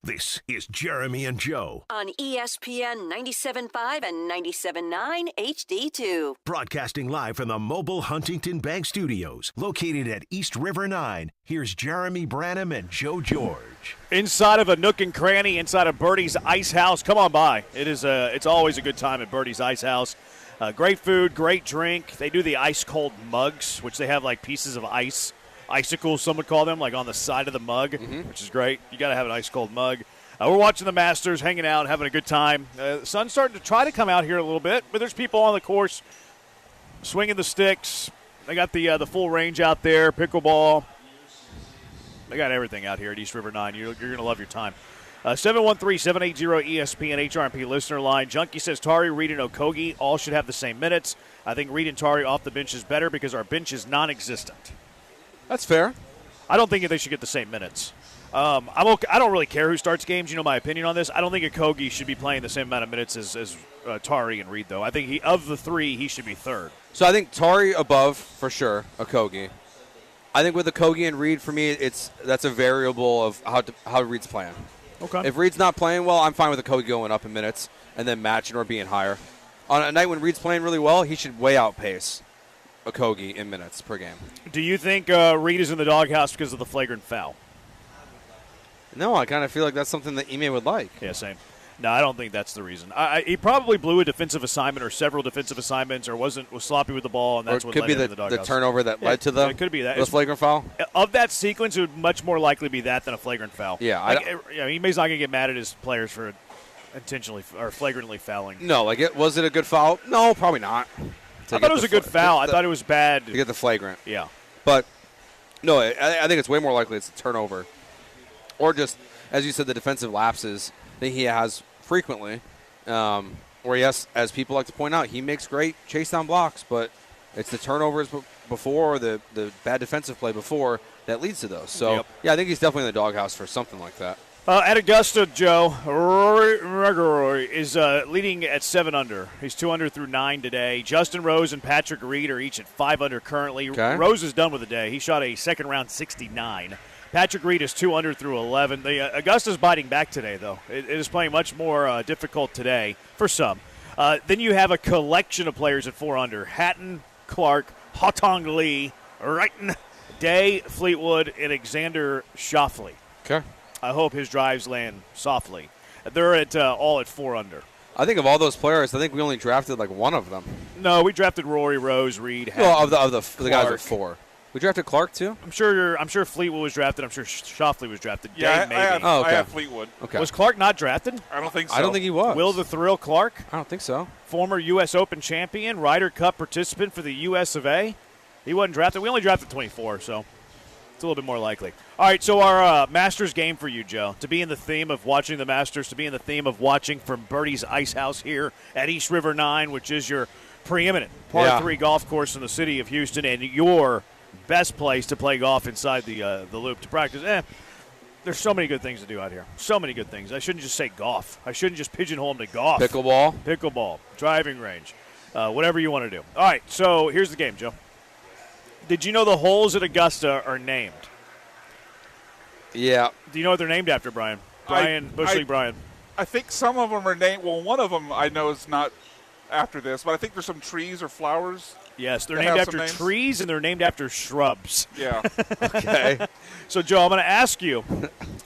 This is Jeremy and Joe on ESPN 97.5 and 97.9 HD2. broadcasting live from the mobile Huntington Bank Studios, located at East River 9. Here's Jeremy Branham and Joe George. Inside of a nook and cranny, inside of Birdie's Ice House. Come on by. It's always a good time at Birdie's Ice House. Great food, great drink. They do the ice-cold mugs, which they have like pieces of ice. Icicles, some would call them, like on the side of the mug, which is great. You got to have an ice-cold mug. We're watching the Masters, hanging out, having a good time. The sun's starting to try to come out here a little bit, but there's people on the course swinging the sticks. They got the full range out there, pickleball. They got everything out here at East River 9. You're going to love your time. 713-780-ESPN HRMP listener line. Junkie says Tari, Reed, and Okogie all should have the same minutes. I think Reed and Tari off the bench is better because our bench is non-existent. That's fair. I don't think they should get the same minutes. I don't really care who starts games. You know my opinion on this. I don't think Okogie should be playing the same amount of minutes as Tari and Reed, though. I think of the three, he should be third. So I think Tari above for sure, Okogie. I think with Okogie and Reed, for me, that's a variable of how Reed's playing. Okay. If Reed's not playing well, I'm fine with Okogie going up in minutes and then matching or being higher. On a night when Reed's playing really well, he should way outpace Okogie in minutes per game. Do you think Reed is in the doghouse because of the flagrant foul? No, I kind of feel like that's something that Ime would like. Yeah, same. No, I don't think that's the reason. He probably blew a defensive assignment or several defensive assignments, or was sloppy with the ball, and that's what led him in the doghouse. The turnover that led to the it could be that. The flagrant foul. Of that sequence, it would much more likely be that than a flagrant foul. Yeah, Ime's not going to get mad at his players for intentionally or flagrantly fouling. No, was it a good foul? No, probably not. I thought it was a good foul. I thought it was bad to get the flagrant. Yeah, but no, I think it's way more likely it's a turnover, or just as you said, the defensive lapses that he has frequently. Where yes, as people like to point out, he makes great chase down blocks, but it's the turnovers before or the bad defensive play before that leads to those. So yeah, I think he's definitely in the doghouse for something like that. At Augusta, Joe, Rory McIlroy is leading at 7 under. He's 2 under through 9 today. Justin Rose and Patrick Reed are each at 5 under currently. Okay. Rose is done with the day. He shot a second-round 69. Patrick Reed is 2 under through 11. Augusta's biting back today, though. It is playing much more difficult today for some. Then you have a collection of players at 4 under. Hatton, Clark, Haotong Lee, Wrighton, Day, Fleetwood, and Alexander Schauffele. Okay. I hope his drives land softly. They're all at 4 under. I think of all those players, I think we only drafted like one of them. No, we drafted Rory, Rose, Reed, Hatton, well, of the guys at 4. We drafted Clark too. I'm sure Fleetwood was drafted. I'm sure Schauffele was drafted. Yeah, Day, maybe. I have Fleetwood. Okay. Was Clark not drafted? I don't think so. I don't think he was. Will the Thrill Clark? I don't think so. Former U.S. Open champion, Ryder Cup participant for the U.S. of A. He wasn't drafted. We only drafted 24, so it's a little bit more likely. All right, so our Masters game for you, Joe, to be in the theme of watching the Masters, to be in the theme of watching from Birdie's Ice House here at East River 9, which is your preeminent par 3 golf course in the city of Houston, and your best place to play golf inside the loop to practice. There's so many good things to do out here. So many good things. I shouldn't just say golf. I shouldn't just pigeonhole them to golf. Pickleball, driving range, whatever you want to do. All right, so here's the game, Joe. Did you know the holes at Augusta are named? Yeah. Do you know what they're named after, Brian? Bush League Brian. I think some of them are named. Well, one of them I know is not after this, but I think there's some trees or flowers. Yes, they're named after trees and they're named after shrubs. Yeah. Okay. So, Joe, I'm going to ask you.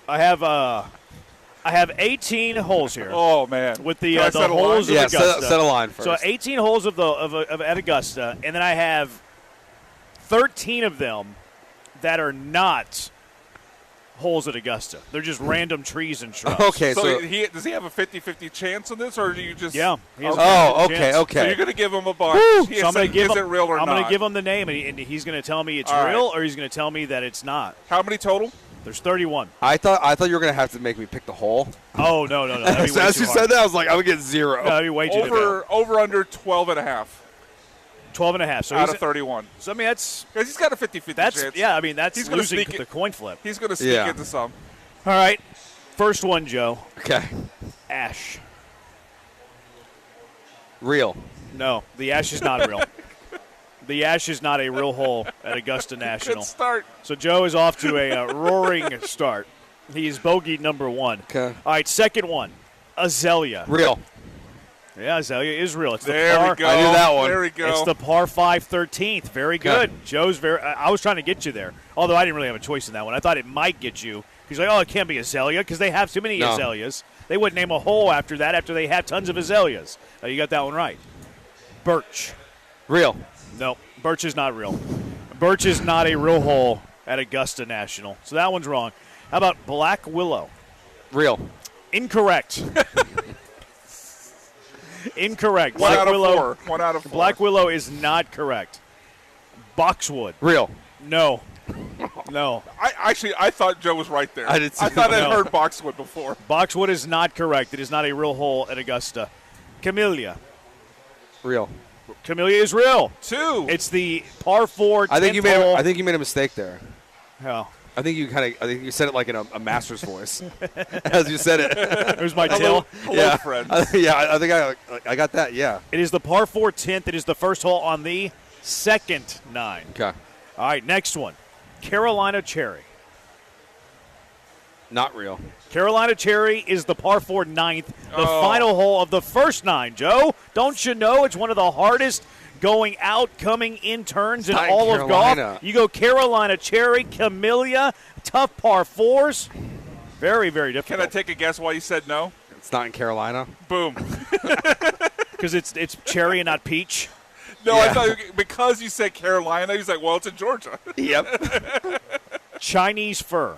I have 18 holes here. Oh man! With the holes of Augusta. Set a line first. So 18 holes of at Augusta, and then I have 13 of them that are not holes at Augusta. They're just random trees and shrubs. Okay, so does he have a 50-50 chance on this, or do you just? Yeah. He has okay. So you're going to give him a bunch. So I'm going to give him. Is it real or not? I'm going to give him the name, and he's going to tell me it's real, or he's going to tell me that it's not. How many total? There's 31. I thought you were going to have to make me pick the hole. Oh, no. As you said that, I was like, I would get 0. No, that'd be way too difficult. Over under 12.5. 12.5. So out of 31. So, I mean, that's... Because he's got a 50-50 chance. Yeah, I mean, that's losing the coin flip. He's going to sneak into some. All right. First one, Joe. Okay. Ash. Real. No, the ash is not real. The ash is not a real hole at Augusta National. Good start. So Joe is off to a roaring start. He's bogey number 1. Okay. All right, second one. Azalea. Real. Yeah, Azalea is real. It's There the par. we go. I knew that one. There we go. It's the par 5 13th. Very good. Okay. Joe's very. I was trying to get you there, although I didn't really have a choice in that one. I thought it might get you. He's like, oh, it can't be Azalea because they have too many No. Azaleas. They wouldn't name a hole after that after they had tons of Azaleas. You got that one right. Birch. Real. No, Birch is not real. Birch is not a real hole at Augusta National. So that one's wrong. How about Black Willow? Real. Incorrect. Incorrect. One Black out of Willow. 4. 1 out of 4. Black Willow is not correct. Boxwood. Real. No. No. I thought Joe was right there. I did too. I thought I'd No. heard Boxwood before. Boxwood is not correct. It is not a real hole at Augusta. Camellia. Real. Camellia is real. 2. It's the par 4 I think you 10th hole. made a mistake there. Oh. I think you said it like in a master's voice as you said it. There's my tail. Hello, friends. I think I got that. Yeah. It is the par 4 10th. It is the first hole on the second 9. Okay. All right, next one. Carolina Cherry. Not real. Carolina Cherry is the par 4 9th, the Oh. final hole of the first 9, Joe. Don't you know it's one of the hardest going out, coming in turns in not in all of Carolina. golf? You go Carolina Cherry, Camellia, tough par 4s. Very, very Can difficult. I take a guess why you said no? It's not in Carolina. Boom. Because it's cherry and not peach. No, Yeah. I thought because you said Carolina, he's like, well, it's in Georgia. Yep. Chinese fir.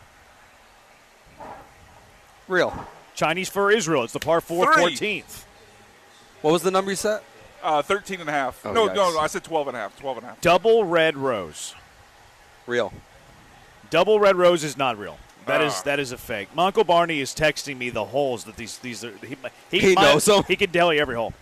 Real. Chinese fir is real. It's the par 4 3. 14th. What was the number you said? 13 and a half. Oh, no, yikes. I said 12 and a half. 12 and a half. Double red rose. Real. Double red rose is not real. That Ah. is that is a fake. My Uncle Barney is texting me the holes that these are. He knows them? He can tell you every hole.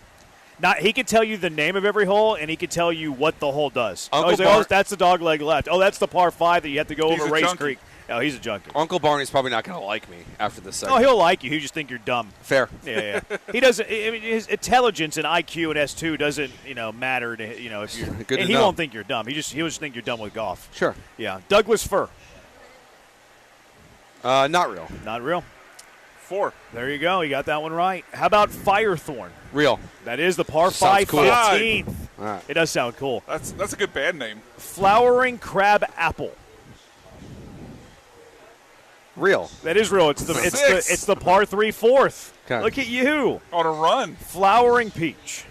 Not he can tell you the name of every hole, and he can tell you what the hole does. Uncle He's like, Bar- oh, that's the dog leg left. Oh, that's the par 5 that you have to go He's over a Race junkie. Creek. Oh, he's a junkie. Uncle Barney's probably not going to like me after this Oh, segment. he'll like you. He just think you're dumb. Fair. Yeah. He doesn't. I mean, his intelligence and IQ and S2 doesn't matter to if you're. Good to and he know. won't think you're dumb. He'll just think you're dumb with golf. Sure. Yeah. Douglas fir, Not real. not real. 4. There you go. You got that one right. How about Firethorn? Real. That is the par Sounds 5 cool. 15th. All right. It does sound cool. That's a good band name. Flowering crab apple. Real. That is real. It's the par 3 4th. Okay. Look at you. On a run. Flowering peach.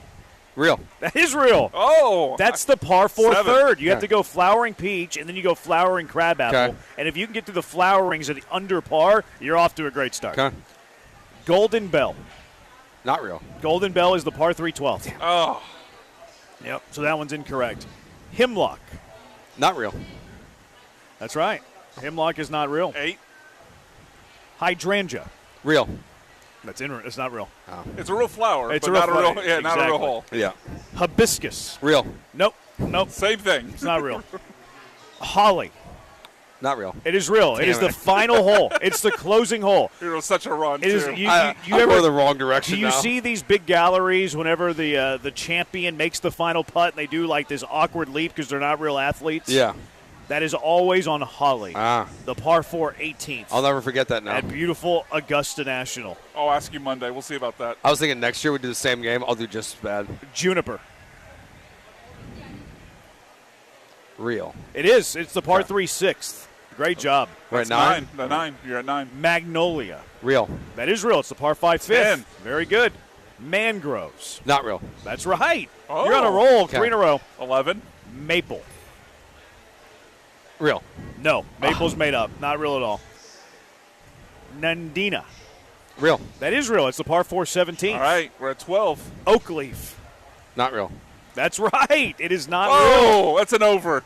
Real. That is real. Oh. That's the par 4 7. third. You have Okay. to go flowering peach, and then you go flowering crab apple. Okay. And if you can get through the flowerings at the under par, you're off to a great start. Okay. Golden Bell. Not real. Golden Bell is the par 3 12th. Oh. Yep. So that one's incorrect. Hemlock. Not real. That's right. Hemlock is not real. 8. Hydrangea. Real. It's not real. It's a real flower, It's but a real not a flower. real. Yeah, not a real Exactly. hole. Yeah. Hibiscus. Real. Nope. Same thing. It's not real. Holly. Not real. It is real. It is Damn the it. final hole. It's the closing hole. It was such a run. It is. too. You I'm ever going the wrong direction Do you now. see these big galleries whenever the champion makes the final putt and they do like this awkward leap because they're not real athletes? Yeah. That is always on Holly. Ah. The par 4 18th. I'll never forget that now. At beautiful Augusta National. I'll ask you Monday. We'll see about that. I was thinking next year we do the same game. I'll do just as bad. Juniper. Real. It is. It's the par Okay. 3 6th. Great job. We're at That's 9. The 9. You're at 9. Magnolia. Real. That is real. It's the par 5 5th. 10. Very good. Mangroves. Not real. That's right. Oh. You're on a roll. Okay. 3 in a row. 11. Maple. Real. No. Maple's made up. Not real at all. Nandina. Real. That is real. It's the par 4 17th. All right. We're at 12. Oak leaf. Not real. That's right. It is not real. Oh, that's an over.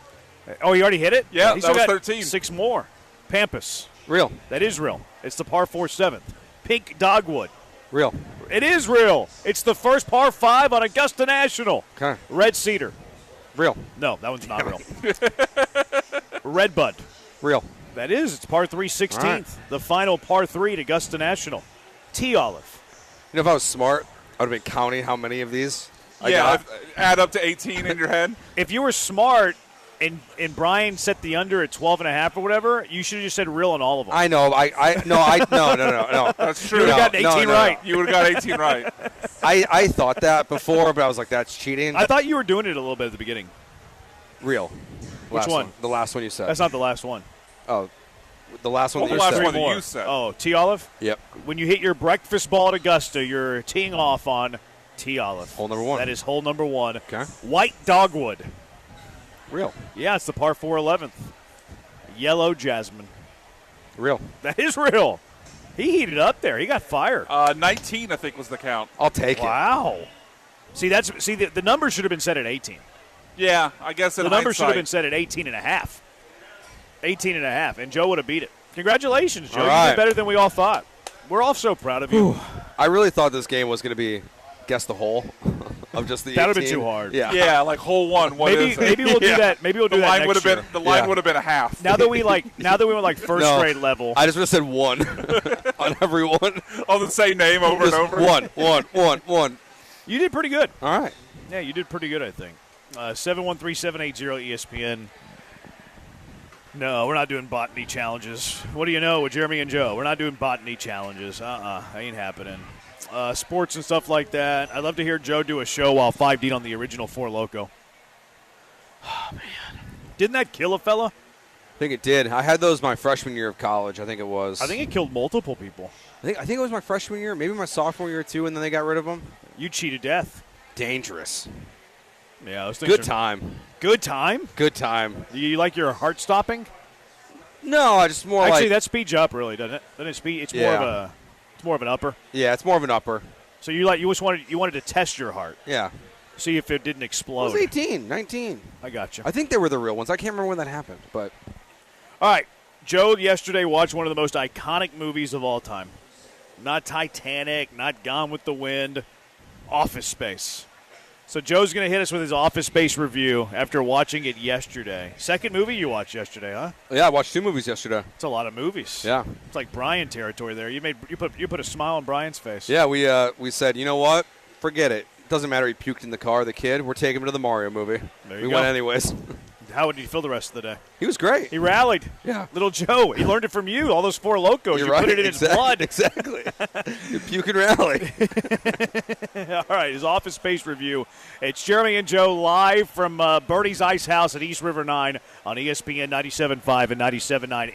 Oh, you already hit it? Yeah, He's that still was got 13. 6 more. Pampas. Real. That is real. It's the par 4 7th. Pink dogwood. Real. It is real. It's the first par 5 on Augusta National. Okay. Red cedar. Real. No, that one's not real. Redbud. Real. That is. It's par 3 16th. All right. The final par 3 at Augusta National. Tea olive. You know, if I was smart, I would have been counting how many of these I Yeah. got. Add up to 18 in your head. If you were smart, and Brian set the under at 12.5 or whatever, you should have just said real on all of them. I know. No. That's true. You would have gotten 18 right. You would have got 18 right. I thought that before, but I was like, that's cheating. I thought you were doing it a little bit at the beginning. Real. Which Last one? The last one you said. That's not the last one. Oh, the last one Well, that the you last said. one that More. you said. Oh, T-Olive? Yep. When you hit your breakfast ball at Augusta, you're teeing off on T-Olive. Hole number 1. That is hole number 1. Okay. White Dogwood. Real. Yeah, it's the par 4 11th. Yellow Jasmine. Real. That is real. He heated up there. He got fired. 19, I think, was the count. I'll take it. Wow. See, the number should have been set at 18. Yeah, I guess in The number should have hindsight. been set at 18.5. 18.5, and Joe would have beat it. Congratulations, Joe. All You right. did better than we all thought. We're all so proud of you. I really thought this game was going to be guess the hole of just the That would have 18. been too hard. Yeah. Yeah, like hole 1. What is it? Maybe we'll do Yeah. that. Maybe we'll The do that line next would have year. been the line Yeah. would have been a half. Now that we went first No. grade level. I just would have said 1 on every one. All the same name over Just and over. 1. You did pretty good. All right. Yeah, you did pretty good, I think. 713-780 ESPN. No, we're not doing botany challenges. What do you know with Jeremy and Joe? We're not doing botany challenges. Ain't happening. Sports and stuff like that. I'd love to hear Joe do a show while 5D on the original Four Loko. Oh, man. Didn't that kill a fella? I think it did. I had those my freshman year of college. I think it was. I think it killed multiple people. I think it was my freshman year, maybe my sophomore year too, and then they got rid of them. You cheated death. Dangerous. Yeah, those things Good time. Good time? Good time. You like your heart stopping? No, I just more Actually, like that speeds you up, really, doesn't it? Doesn't it speed? It's Yeah. more of an upper. yeah, it's more of an upper. So you just wanted to test your heart, Yeah. see if it didn't I explode. was 18, 19. I got you. I think they were the real ones. I can't remember when that happened, but All right, Joe yesterday watched one of the most iconic movies of all time. Not Titanic, not Gone with the Wind, Office Space. So Joe's going to hit us with his Office Space review after watching it yesterday. Second movie you watched yesterday, huh? yeah, I watched 2 movies yesterday. It's a lot of movies. Yeah. It's like Brian territory there. You put a smile on Brian's face. Yeah, we said, you know what? Forget it. Doesn't matter. He puked in the car. The kid. We're taking him to the Mario movie. There you we go. went anyways. How would you feel the rest of the day? He was great. He rallied. Yeah. Little Joe. He learned it from you. All those Four Locos. You're You right. put it in his blood. Exactly. The puke and rally. All right, his Office Space review. It's Jeremy and Joe live from Bernie's Ice House at East River 9 on ESPN 97.5 and 97.9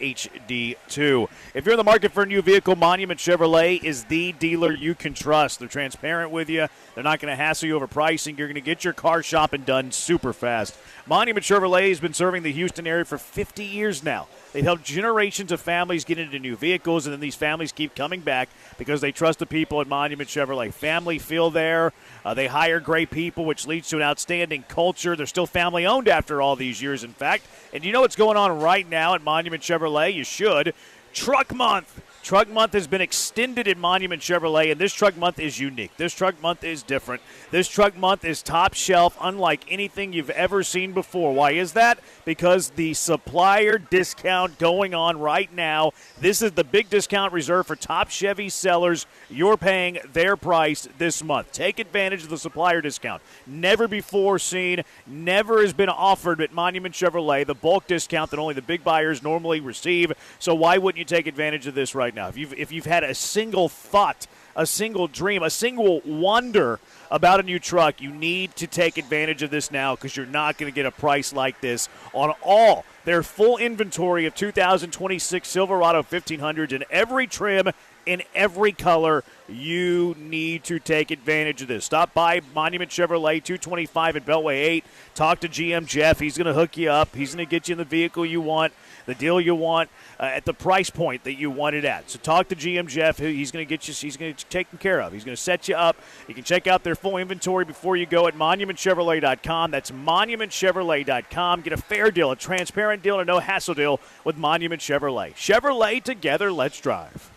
HD2. If you're in the market for a new vehicle, Monument Chevrolet is the dealer you can trust. They're transparent with you. They're not going to hassle you over pricing. You're going to get your car shopping done super fast. Monument Chevrolet has been serving the Houston area for 50 years now. They've helped generations of families get into new vehicles, and then these families keep coming back because they trust the people at Monument Chevrolet. Family feel there. They hire great people, which leads to an outstanding culture. They're still family-owned after all these years, in fact. And you know what's going on right now at Monument Chevrolet? You should. Truck Month. Truck Month has been extended at Monument Chevrolet, and this Truck Month is unique. This Truck Month is different. This Truck Month is top shelf, unlike anything you've ever seen before. Why is that? Because the supplier discount going on right now. This is the big discount reserved for top Chevy sellers. You're paying their price this month. Take advantage of the supplier discount. Never before seen, never has been offered at Monument Chevrolet, the bulk discount that only the big buyers normally receive. So why wouldn't you take advantage of this right now? If you've had a single thought, a single dream, a single wonder about a new truck, you need to take advantage of this now because you're not going to get a price like this on all their full inventory of 2026 Silverado 1500s in every trim, in every color. You need to take advantage of this. Stop by Monument Chevrolet, 225 at Beltway 8. Talk to GM Jeff. He's going to hook you up. He's going to get you in the vehicle you want, the deal you want, at the price point that you want it at. So talk to GM Jeff. He's going to get you. He's going to take care of. He's going to set you up. You can check out their full inventory before you go at monumentchevrolet.com. That's monumentchevrolet.com. Get a fair deal, a transparent deal, and a no hassle deal with Monument Chevrolet. Chevrolet, together, let's drive.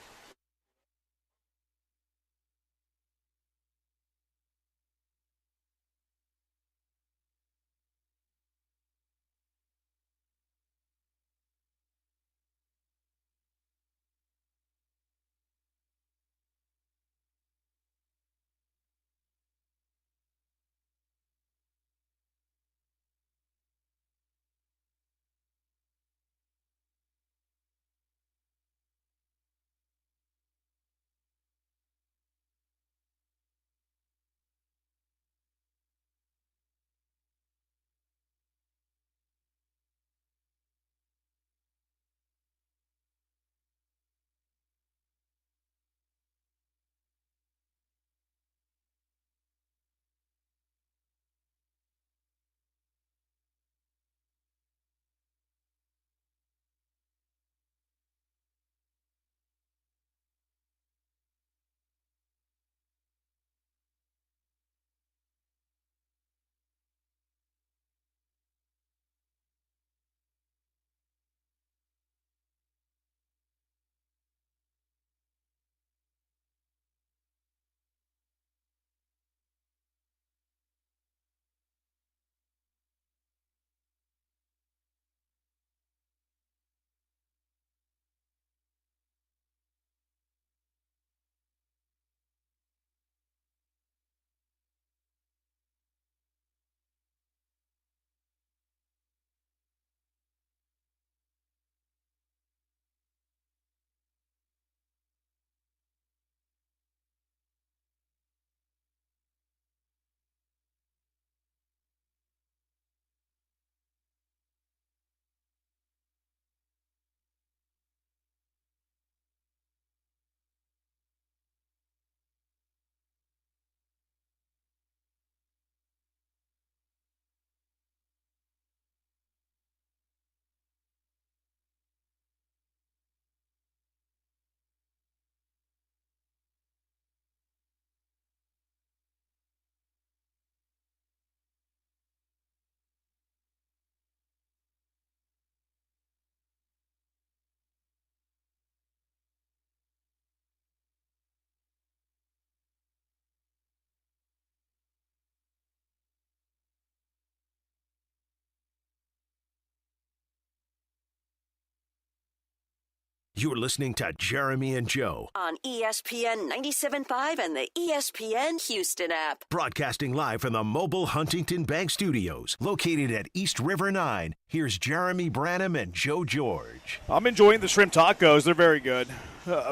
You're listening to Jeremy and Joe, On ESPN 97.5 and the ESPN Houston app. broadcasting live from the mobile Huntington Bank Studios, located at East River 9. Here's Jeremy Branham and Joe George. I'm enjoying the shrimp tacos. They're very good.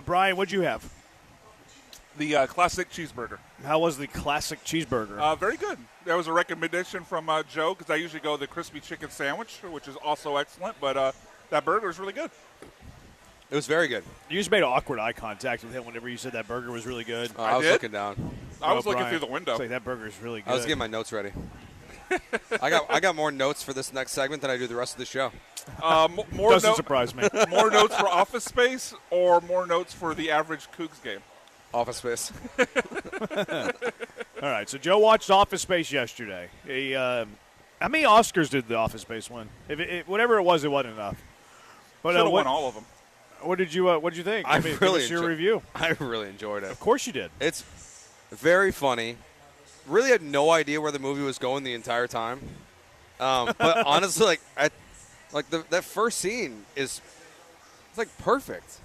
Brian, what'd you have? The classic cheeseburger. How was the classic cheeseburger? Very good. That was a recommendation from Joe because I usually go the crispy chicken sandwich, which is also excellent. But that burger is really good. It was very good. You just made awkward eye contact with him whenever you said that burger was really good. I was did? looking down. I was looking Brian, through the window. It's like, that burger is really good. I was getting my notes ready. I got more notes for this next segment than I do the rest of the show. More Doesn't surprise me. More notes for Office Space or more notes for the average Cougs game? Office Space. All right, so Joe watched Office Space yesterday. How many Oscars did the Office Space win? Whatever it wasn't enough. But Should have won all of them. What did you think? I Give really us your enjoyed- review. I really enjoyed it. Of course you did. It's very funny. Really had no idea where the movie was going the entire time. But honestly, that first scene it's like perfect.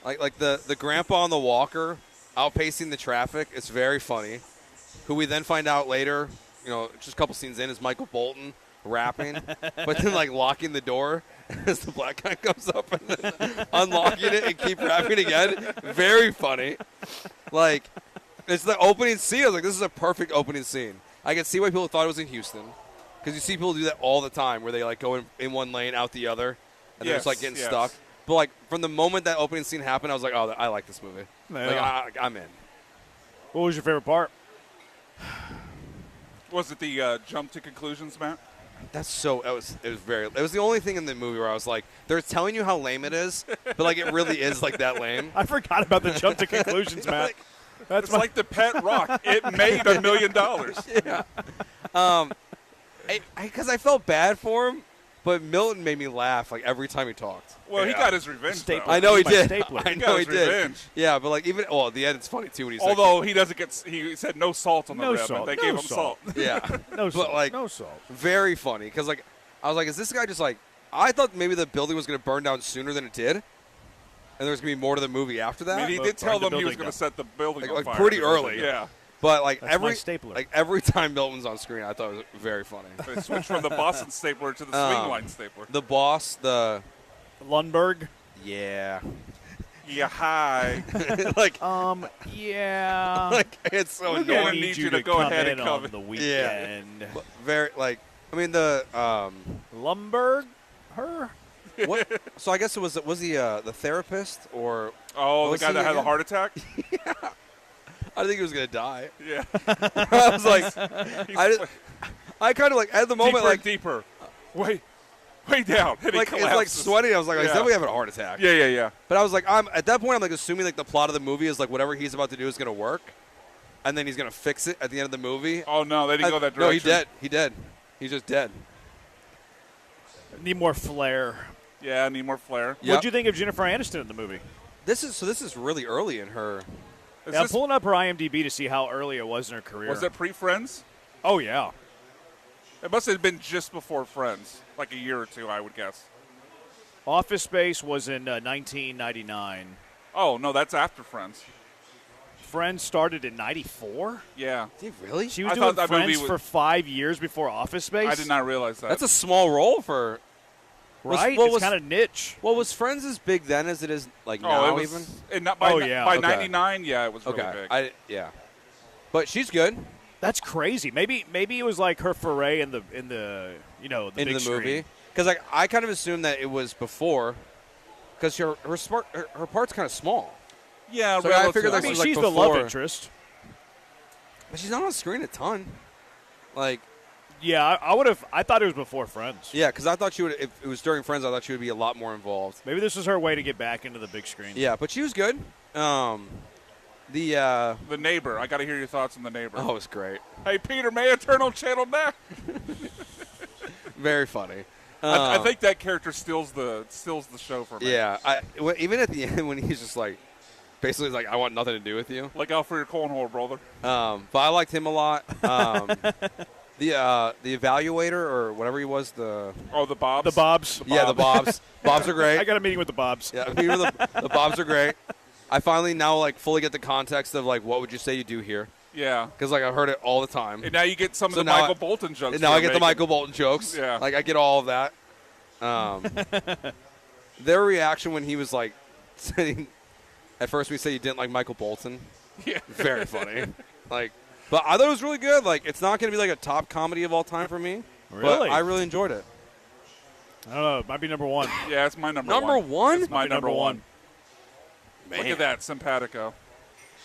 Like the grandpa on the walker outpacing the traffic. It's very funny. Who we then find out later, just a couple scenes in, is Michael Bolton rapping, but then like locking the door as the black guy comes up and then unlocking it and keep rapping again. Very funny. Like, it's the opening scene. I was like, this is a perfect opening scene. I can see why people thought it was in Houston, because you see people do that all the time where they like go in one lane, out the other, and they're just like getting stuck. But like from the moment that opening scene happened, I was like, oh, I like this movie. Yeah. Like, I'm in. What was your favorite part? Was it the jump to conclusions, Matt? It was the only thing in the movie where I was like, they're telling you how lame it is, but like it really is like that lame. I forgot about the jump to conclusions, Matt. It's like the pet rock. It made $1 million. Yeah. Because I felt bad for him, but Milton made me laugh like every time he talked. Well, he got his revenge. Stapler. Though. I know he My did. stapler. I He know got he his did. revenge. Yeah, but like even at the end, it's funny too when he's Although he doesn't get, he said no salt on the No rib. salt. And they No gave him salt. salt. yeah, No salt. but like no salt. very funny because like I was like, is this guy just like? I thought maybe the building was going to burn down sooner than it did, and there was going to be more to the movie after that. I mean, he But did tell burned the them he was building going to down. set the building on Like fire. pretty early. Yeah. But like That's my stapler. every time Milton's on screen, I thought it was very funny. They switched from the Boston stapler to the swing line stapler. The boss, Lundberg. yeah, Yeah, hi. like Yeah. like it's so We're annoying. gonna need need you you to to go come ahead in and on cover. the weekend. Very like I mean the Lumberg, her. what? So I guess was he the therapist or Oh, the was guy he that had a again? heart attack? I didn't think he was gonna die. Yeah. I was like, I kind of like at the moment deeper like and deeper. Way down. And like he it's like collapses. sweating. I was like, he's Yeah. definitely having a heart attack. Yeah. But I was like, at that point I'm like assuming like the plot of the movie is like whatever he's about to do is gonna work, and then he's gonna fix it at the end of the movie. Oh, no, they didn't go that No, he direction. dead. He dead. He's just dead. Need more flair. Yeah, I need more flair. Yep. What'd you think of Jennifer Aniston in the movie? This is really early in her. Is Yeah, I'm this- pulling up her IMDb to see how early it was in her career. was it pre-Friends? Oh, yeah. It must have been just before Friends, like a year or two, I would guess. Office Space was in 1999. Oh, no, that's after Friends. Friends started in 94? Yeah. Did he really? She was I doing thought that movie Friends was- for 5 years before Office Space? I did not realize that. That's a small role for. Right? what It's was- kind of niche. Well, was Friends as big then as it is like oh, now it was, even? And not by, Oh, yeah. by Okay. 99, yeah, it was really Okay. big. Yeah. But she's good That's crazy. Maybe it was like her foray in the the into big the screen. movie because like I kind of assumed that it was before because her part's kind of small. Yeah, So I figured I that mean, was like she's the before. love interest. But she's not on screen a ton. Like, Yeah, I thought it was before Friends. yeah, because I thought she would. If it was during Friends, I thought she would be a lot more involved. Maybe this was her way to get back into the big screen. Yeah, but she was good. The The Neighbor. I got to hear your thoughts on The Neighbor. it was great. Hey, Peter, may I turn on channel now? Very funny. I think that character steals the show for me. Yeah, even at the end when he's just like, basically like, I want nothing to do with you. Look out for your cornhole, brother. But I liked him a lot. The evaluator or whatever he was, Oh, the Bobs. The Bobs. the Bobs. Bobs are great. I got a meeting with the Bobs. Yeah, the Bobs are great. I finally now like fully get the context of like what would you say you do here, Yeah. because like I've heard it all the time. And now you get some of So the now Michael Bolton jokes. And now I get the making. Michael Bolton jokes. Yeah. Like I get all of that. Their reaction when he was like saying, at first we say you didn't like Michael Bolton. Yeah. Very funny. Like, but I thought it was really good. Like, it's not going to be like a top comedy of all time for me. Really? But I really enjoyed it. I don't know. It might be number one. Yeah, it's my number Number one. one? It's my Might be number one. Look at that, simpatico.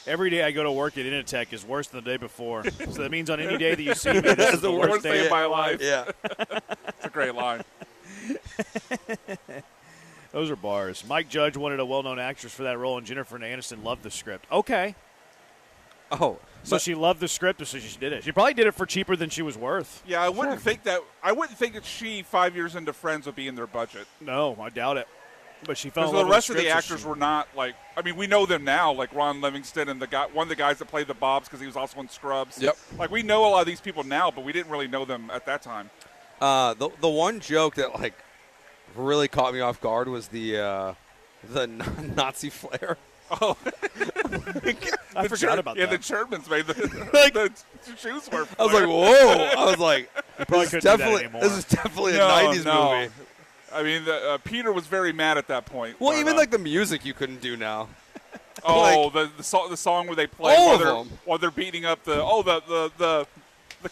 Every day I go to work at Initech is worse than the day before. So that means on any day that you see me, this is the worst day of my life. Yeah. It's a great line. Those are bars. Mike Judge wanted a well-known actress for that role, and Jennifer Aniston loved the script. Okay. Oh. So she loved the script, so she did it. She probably did it for cheaper than she was worth. Yeah, I wouldn't think that she 5 years into Friends would be in their budget. No, I doubt it. But she fell in Because love the rest with of the script, so actors she- were not like. I mean, we know them now, like Ron Livingston and one of the guys that played the Bobs because he was also in Scrubs. Yep. Like we know a lot of these people now, but we didn't really know them at that time. The one joke that like really caught me off guard was the Nazi flair. Oh, I forgot about yeah, that. the Germans made the shoes were. I was like, whoa! I was like, probably this is couldn't do that definitely anymore. this is definitely No, a '90s no. movie. I mean, Peter was very mad at that point. Well, but, even like the music you couldn't do now. oh, the song where they play All while of them. while they're beating up the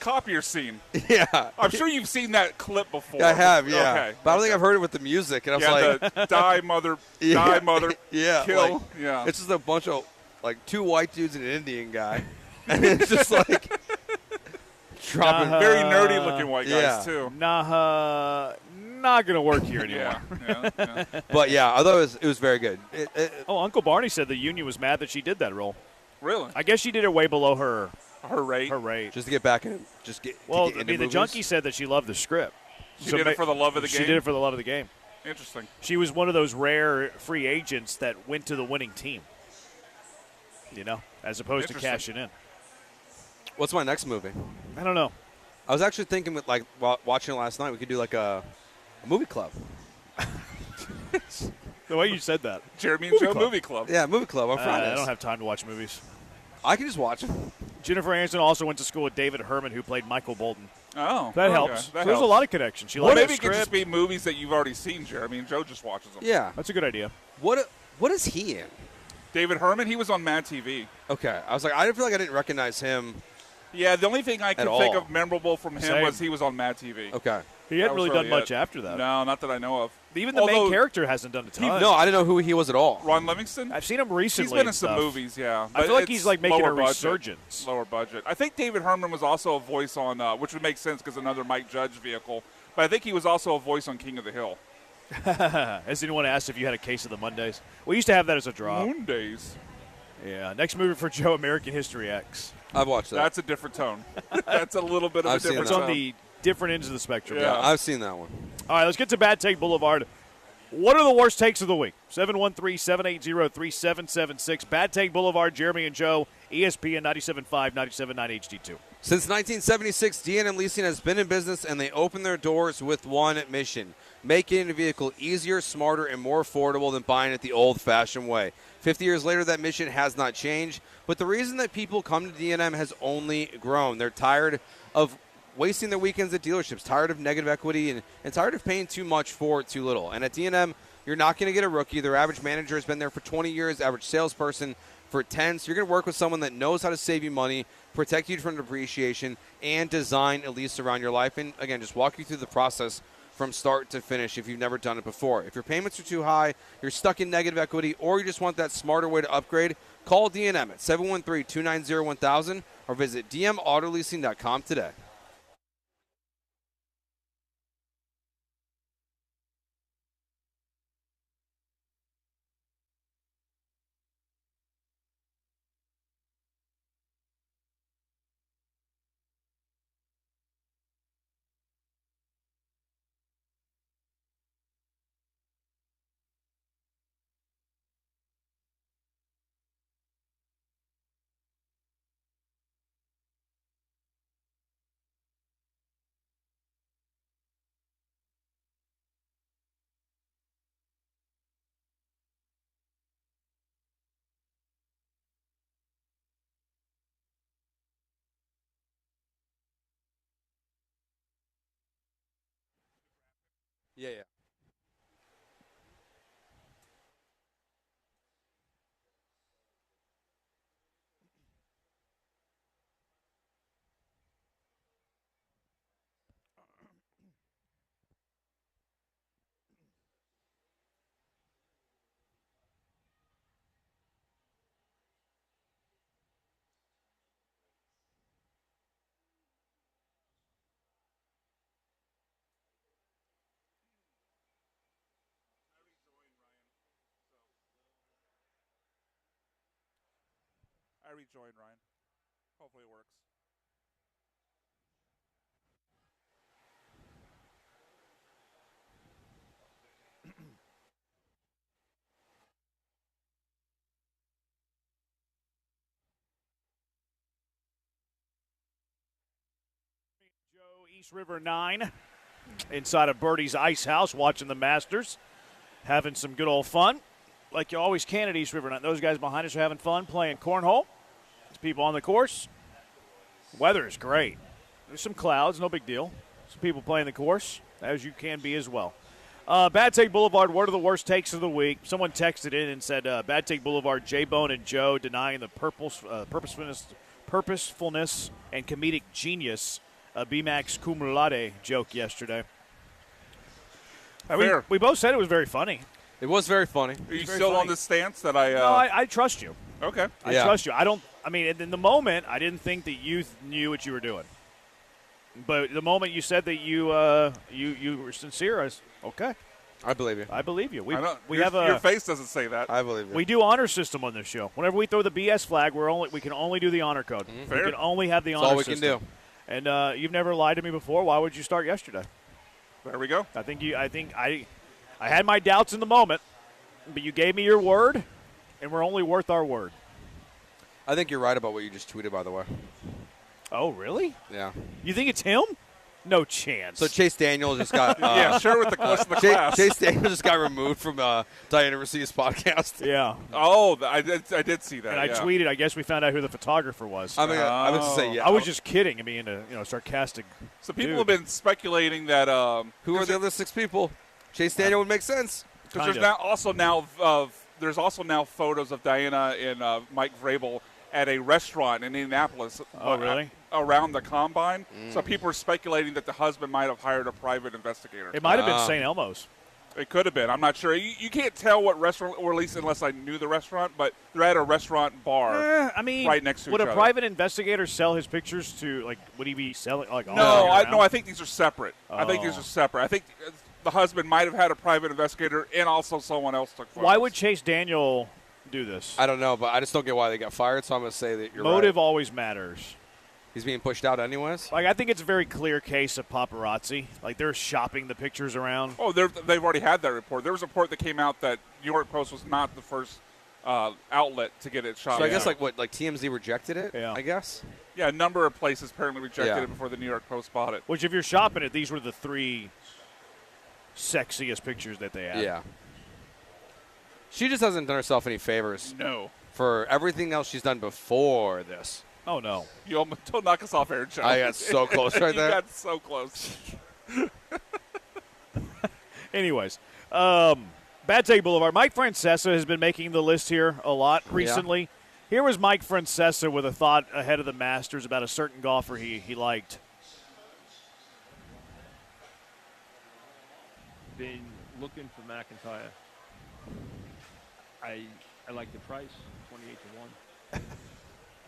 copier scene. Yeah. I'm sure you've seen that clip before. I have, yeah. Okay. But I don't think I've heard it with the music, and I was like, the die mother, Yeah. die mother, yeah, kill. like, Yeah. It's just a bunch of like two white dudes and an Indian guy, and it's just like dropping. Very nerdy looking white guys yeah. too. Nah, not going to work here anymore. Yeah. But yeah, I thought it was very good. Oh, Uncle Barney said the union was mad that she did that role. Really? I guess she did it way below her Her rate. rate. Just to get back in, just get. Well, to get I into mean, the movies. junkie said that she loved the script. She did it for the love of the game. She did it for the love of the game. Interesting. She was one of those rare free agents that went to the winning team. You know, as opposed to Interesting. cashing in. What's my next movie? I don't know. I was actually thinking, with like watching it last night, we could do like a movie club. The way you said that. Jeremy and Joe club. Movie Club. Yeah, movie club on Fridays. I don't have time to watch movies. I can just watch it. Jennifer Aniston also went to school with David Herman, who played Michael Bolton. Oh, That okay. helps. That There's a helps. lot of connections. She Well, loved maybe the it could just script. be movies that you've already seen, Jeremy, and Joe just watches them. Yeah. That's a good idea. What is he in? David Herman, he was on Mad TV. Okay, I was like, I didn't feel like I didn't recognize him. Yeah, the only thing I could At think all. of memorable from him Same. was he was on Mad TV. Okay. He hadn't That was really done really much it. after that. No, not that I know of. Even the main Although, character hasn't done a ton. No, I didn't know who he was at all. Ron Livingston? I've seen him recently. He's been in and some stuff. movies, yeah. I but feel like it's he's like making lower a budget. resurgence. Lower budget. I think David Herman was also a voice on, which would make sense because another Mike Judge vehicle. But I think he was also a voice on King of the Hill. Has anyone asked if you had a case of the Mondays? We used to have that as a drop. Mondays. Yeah. Next movie for Joe, American History X. I've watched that. That's a different tone. That's a little bit of I've a seen different It's tone. on the different ends of the spectrum. Yeah. I've seen that one. All right, let's get to Bad Take Boulevard. What are the worst takes of the week? 713-780-3776. Bad Take Boulevard, Jeremy and Joe, ESPN 97.5, 97.9 HD2. Since 1976, D&M Leasing has been in business, and they open their doors with one mission: making a vehicle easier, smarter, and more affordable than buying it the old-fashioned way. 50 years later, that mission has not changed, but the reason that people come to D&M has only grown. They're tired of wasting their weekends at dealerships, tired of negative equity, and tired of paying too much for too little. And at D&M, you're not going to get a rookie. Their average manager has been there for 20 years, average salesperson for 10. So you're going to work with someone that knows how to save you money, protect you from depreciation, and design a lease around your life. And, again, just walk you through the process from start to finish if you've never done it before. If your payments are too high, you're stuck in negative equity, or you just want that smarter way to upgrade, call D&M at 713-290-1000 or visit dmautololeasing.com today. Yeah, yeah. I rejoined Ryan. Hopefully it works. Joe, East River 9, inside of Birdie's Ice House, watching the Masters, having some good old fun, like you always can at East River 9. Those guys behind us are having fun playing cornhole. There's people on the course. Weather is great. There's some clouds, no big deal. Some people playing the course, as you can be as well. Bad Take Boulevard, what are the worst takes of the week? Someone texted in and said, Bad Take Boulevard, J-Bone and Joe denying the purposefulness and comedic genius B-Max cum laude joke yesterday. Fair. We both said it was very funny. It was very funny. Are you very still funny. on this stance that I? No, I trust you. Okay. I Yeah. trust you. I mean, in the moment, I didn't think that you knew what you were doing. But the moment you said that you were sincere, I was, okay, I believe you. I believe you. We I know. have your face doesn't say that. I believe you. we do honor system on this show. Whenever we throw the BS flag, we can only do the honor code. Fair. We can only have the honor all we system. can do. And you've never lied to me before. Why would you start yesterday? There we go. I had my doubts in the moment, but you gave me your word, and we're only worth our word. I think you're right about what you just tweeted, by the way. Oh, really? Yeah. You think it's him? No chance. So Chase Daniel just got Yeah, share with the rest of the class. Chase Daniel just got removed from Diana Rossi's podcast. yeah. Oh, I did see that. And I tweeted, I guess we found out who the photographer was. I mean, I was to say, yeah. I was just kidding. I mean, sarcastic. So people dude. have been speculating that Who are the other 6 people? Chase Daniel would make sense. because there's also now photos of Diana and Mike Vrabel at a restaurant in Indianapolis. Oh, really? Around the combine. So people are speculating that the husband might have hired a private investigator. It might have been St. Elmo's. It could have been. I'm not sure. You can't tell what restaurant, or at least unless I knew the restaurant, but they're at a restaurant bar I mean, right next to would each a other. private investigator sell his pictures to, like, would he be selling, like, all No, year I round? think these are separate. I think these Oh. are separate. I think the husband might have had a private investigator and also someone else took photos. Why would Chase Daniel do this? I don't know, but I just don't get why they got fired, so I'm going to say that you're Motive right. always matters. He's being pushed out anyways? Like, I think it's a very clear case of paparazzi. Like, they're shopping the pictures around. Oh, they've already had that report. There was a report that came out that New York Post was not the first outlet to get it shot. So I guess, like TMZ rejected it, Yeah. I guess? Yeah, a number of places apparently rejected Yeah. it before the New York Post bought it. Which, if you're shopping it, these were the 3 sexiest pictures that they had. Yeah. She just hasn't done herself any favors No. for everything else she's done before this. Oh, no. You almost, don't knock us off air, Joe. I got so close right you there. got so close. Anyways, Bad Take Boulevard. Mike Francesa has been making the list here a lot recently. Here was Mike Francesa with a thought ahead of the Masters about a certain golfer he liked. Been looking for McIntyre. I like the price, 28-1. I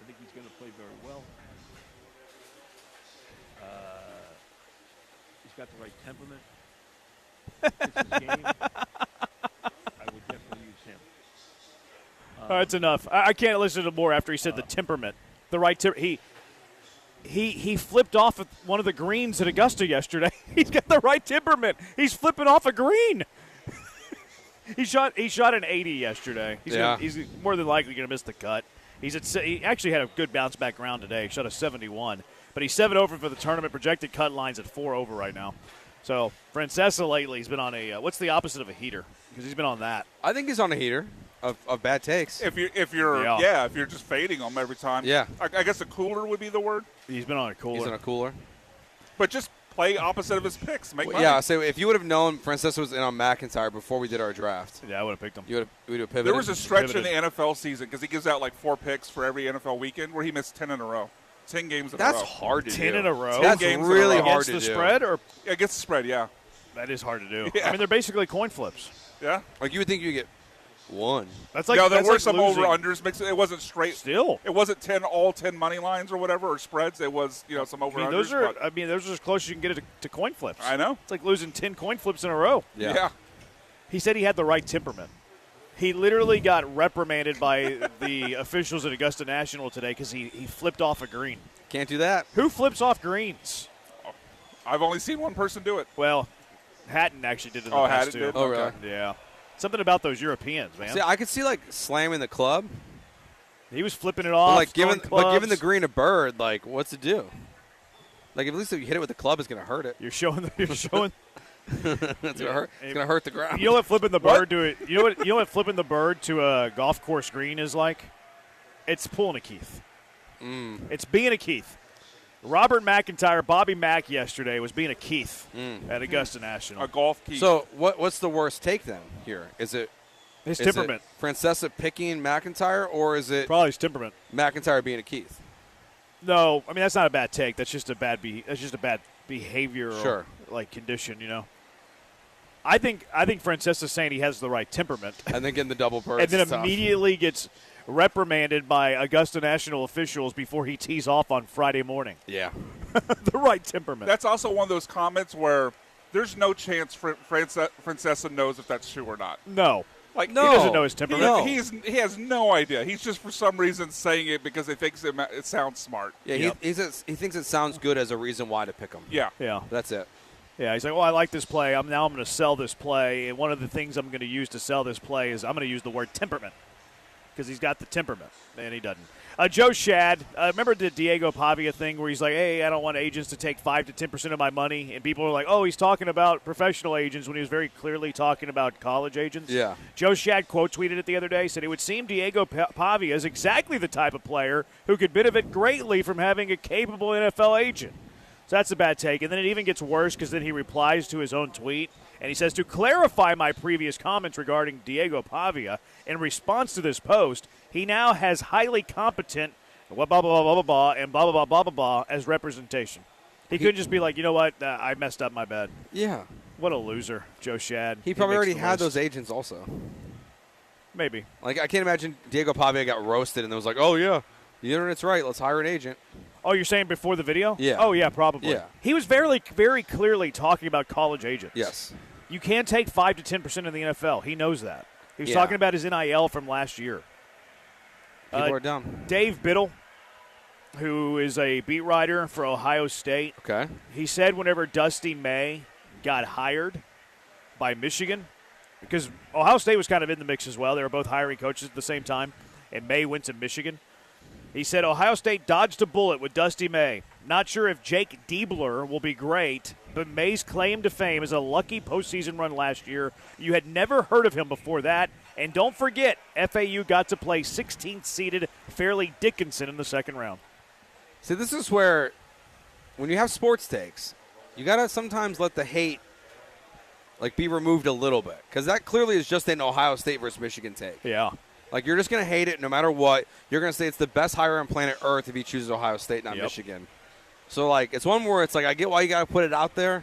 think he's going to play very well. He's got the right temperament. Fits his game. I would definitely use him. All right, that's enough. I can't listen to more after he said the temperament. The right He flipped off at one of the greens at Augusta yesterday. He's got the right temperament. He's flipping off a green. He shot an 80 yesterday. He's more than likely going to miss the cut. He actually had a good bounce back round today. He shot a 71, but he's 7 over for the tournament. Projected cut line's at 4 over right now. So Francesa lately, he's been on a what's the opposite of a heater? Because he's been on that. I think he's on a heater of bad takes. If you're just fading them every time. Yeah. I guess a cooler would be the word. He's been on a cooler. He's on a cooler. But just play opposite of his picks. Make money. Yeah, so if you would have known Francesa was in on McIntyre before we did our draft, Yeah, I would have picked him. you would have pivoted. There was a stretch in Pivoted. the NFL season because he gives out like 4 picks for every NFL weekend where he missed 10 in a row. 10 games in a row. That's hard to do. 10 in a row? That's games in a really row. hard Against to the do. spread, or Yeah, against the spread, yeah. that is hard to do. Yeah. I mean, they're basically coin flips. Yeah. Like you would think you get one. That's like no, there that's were like some losing. over-unders mixed. It wasn't straight. Still. It wasn't 10 money lines or whatever, or spreads. It was, some I over-unders. mean, those are. but- I mean, those are as close as you can get it to coin flips. I know. It's like losing 10 coin flips in a row. Yeah. He said he had the right temperament. He literally got reprimanded by the officials at Augusta National today because he flipped off a green. Can't do that. Who flips off greens? I've only seen one person do it. Well, Hatton actually did it in the Oh, past, Hatton too. did? Oh, Okay. really? Yeah. Something about those Europeans, man. See, I could see like slamming the club, He was flipping it but off. like throwing giving the clubs. green a bird. Like, what's it do? Like, at least if you hit it with the club, it's gonna hurt it. You're showing. You're showing. It's gonna hurt. It's gonna hurt the ground. You know what flipping the bird to it? You know what flipping the bird to a golf course green is like? It's pulling a Keith. It's being a Keith. Robert McIntyre, Bobby Mack yesterday was being a Keith at Augusta National. A golf key. So what's the worst take then here? Is it His is temperament. it Francesa picking McIntyre, or is it Probably his temperament. McIntyre being a Keith? No, I mean that's not a bad take. That's just a bad behavior Sure. like condition, I think Francesa's saying he has the right temperament. And then getting the double bird. and then is tough. immediately gets reprimanded by Augusta National officials before he tees off on Friday morning. Yeah. The right temperament. That's also one of those comments where there's no chance Francesa knows if that's true or not. no. Like, He doesn't know his He, temperament. he has no idea. He's just for some reason saying it because he thinks it sounds smart. Yeah, Yep. he thinks it sounds good as a reason why to pick him. Yeah. Yeah. That's it. Yeah, he's like, I like this play. I'm going to sell this play. And one of the things I'm going to use to sell this play is I'm going to use the word temperament because he's got the temperament, and he doesn't. Joe Shad, remember the Diego Pavia thing where he's like, hey, I don't want agents to take 5 to 10% of my money, and people are like, oh, he's talking about professional agents when he was very clearly talking about college agents? Yeah. Joe Shad quote tweeted it the other day, said it would seem Diego Pavia is exactly the type of player who could benefit greatly from having a capable NFL agent. So that's a bad take. And then it even gets worse because then he replies to his own tweet, and he says, to clarify my previous comments regarding Diego Pavia, in response to this post, he now has highly competent blah, blah, blah, blah, blah, blah, and blah, blah, blah, blah, blah, blah as representation. He couldn't just be like, you know what, I messed up, my bad. Yeah. What a loser, Joe Shad. He probably makes already the had list. those agents also. Maybe. Like, I can't imagine Diego Pavia got roasted and it was like, oh, yeah, the internet's right. Let's hire an agent. Oh, you're saying before the video? Yeah. Oh, yeah, probably. Yeah. He was very, very clearly talking about college agents. Yes. You can't take 5 to 10% in the NFL. He knows that. He was Yeah. talking about his NIL from last year. People are dumb. Dave Biddle, who is a beat writer for Ohio State, Okay. he said whenever Dusty May got hired by Michigan, because Ohio State was kind of in the mix as well. They were both hiring coaches at the same time, and May went to Michigan. He said Ohio State dodged a bullet with Dusty May. Not sure if Jake Diebler will be great, but May's claim to fame is a lucky postseason run last year. You had never heard of him before that. And don't forget, FAU got to play 16th-seeded Fairleigh Dickinson in the second round. See, this is where, when you have sports takes, you got to sometimes let the hate, like, be removed a little bit. Because that clearly is just an Ohio State versus Michigan take. Yeah. Like, you're just going to hate it no matter what. You're going to say it's the best hire on planet Earth if he chooses Ohio State, not Yep. Michigan. So, like, it's one where it's like, I get why you got to put it out there.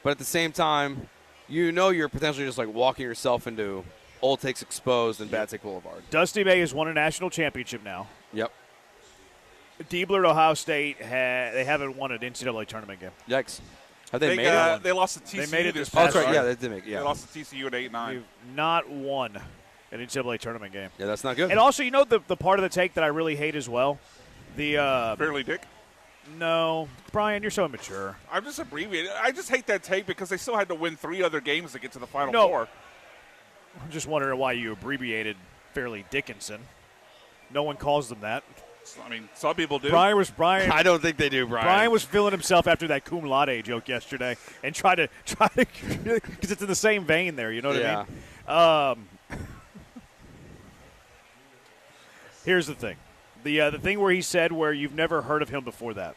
But at the same time, you know you're potentially just, like, walking yourself into old takes exposed and bad take boulevard. Dusty May has won a national championship now. Yep. Diebler at Ohio State, they haven't won an NCAA tournament game. Yikes. Have they made it? They lost to TCU. They made it this this Oh, past that's right. year. Yeah, they did make it. They Yeah. lost to TCU at 8-9. We've not won an NCAA tournament game. Yeah, that's not good. And also, the part of the take that I really hate as well? Fairleigh Dick. No, Brian, you're so immature. I'm just abbreviating. I just hate that take because they still had to win 3 other games to get to the Final No. Four. I'm just wondering why you abbreviated Fairleigh Dickinson. No one calls them that. I mean, some people do. Brian. I don't think they do, Brian. Brian was feeling himself after that cum laude joke yesterday, and try to because it's in the same vein there. You know what I mean? Here's the thing, the thing where he said where you've never heard of him before that.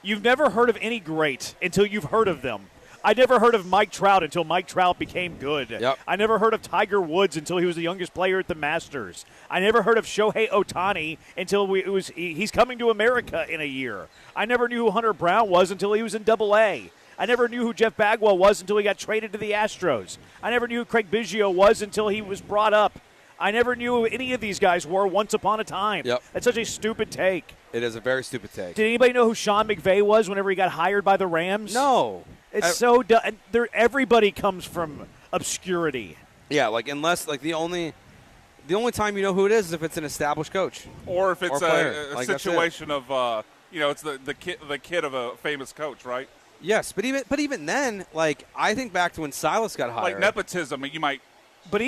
You've never heard of any great until you've heard of them. I never heard of Mike Trout until Mike Trout became good. Yep. I never heard of Tiger Woods until he was the youngest player at the Masters. I never heard of Shohei Ohtani until he's coming to America in a year. I never knew who Hunter Brown was until he was in Double-A. I never knew who Jeff Bagwell was until he got traded to the Astros. I never knew who Craig Biggio was until he was brought up. I never knew who any of these guys were once upon a time. Yep. That's such a stupid take. It is a very stupid take. Did anybody know who Sean McVay was whenever he got hired by the Rams? No. It's so dumb. Everybody comes from obscurity. Yeah, like unless like the only time you know who it is if it's an established coach Or if it's player. a Like, that's situation of it's the kid of a famous coach, right? Yes, but even then, like I think back to when Silas got hired. Like nepotism, you might. But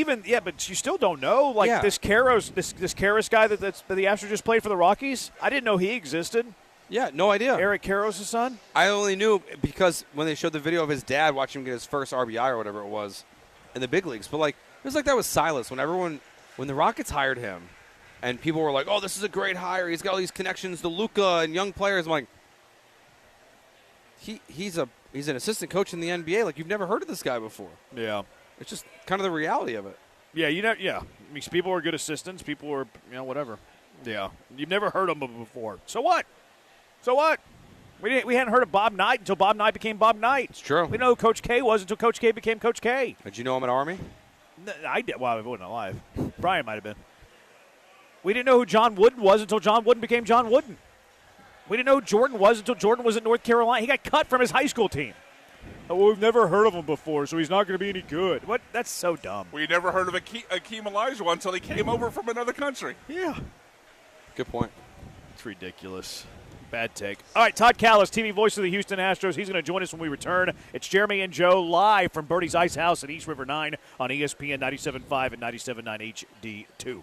but you still don't know. Like Yeah. this Karras guy that the Astros just played for the Rockies. I didn't know he existed. Yeah, no idea. Eric Karros' son. I only knew because when they showed the video of his dad watching him get his first RBI or whatever it was in the big leagues. But like it was like that with Silas when the Rockets hired him, and people were like, "Oh, this is a great hire. He's got all these connections to Luka and young players." I'm like, he's an assistant coach in the NBA. Like you've never heard of this guy before. Yeah. It's just kind of the reality of it. Yeah, I mean, people are good assistants. People are, whatever. Yeah. You've never heard of them before. So what? We hadn't heard of Bob Knight until Bob Knight became Bob Knight. It's true. We didn't know who Coach K was until Coach K became Coach K. Did you know him at Army? I did. Well, I wasn't alive. Brian might have been. We didn't know who John Wooden was until John Wooden became John Wooden. We didn't know who Jordan was until Jordan was at North Carolina. He got cut from his high school team. Oh, well, we've never heard of him before, so he's not going to be any good. What? That's so dumb. We never heard of Akeem Olajuwon until he came over from another country. Yeah. Good point. It's ridiculous. Bad take. All right, Todd Callis, TV voice of the Houston Astros. He's going to join us when we return. It's Jeremy and Joe live from Birdie's Ice House at East River 9 on ESPN 97.5 and 97.9 HD2.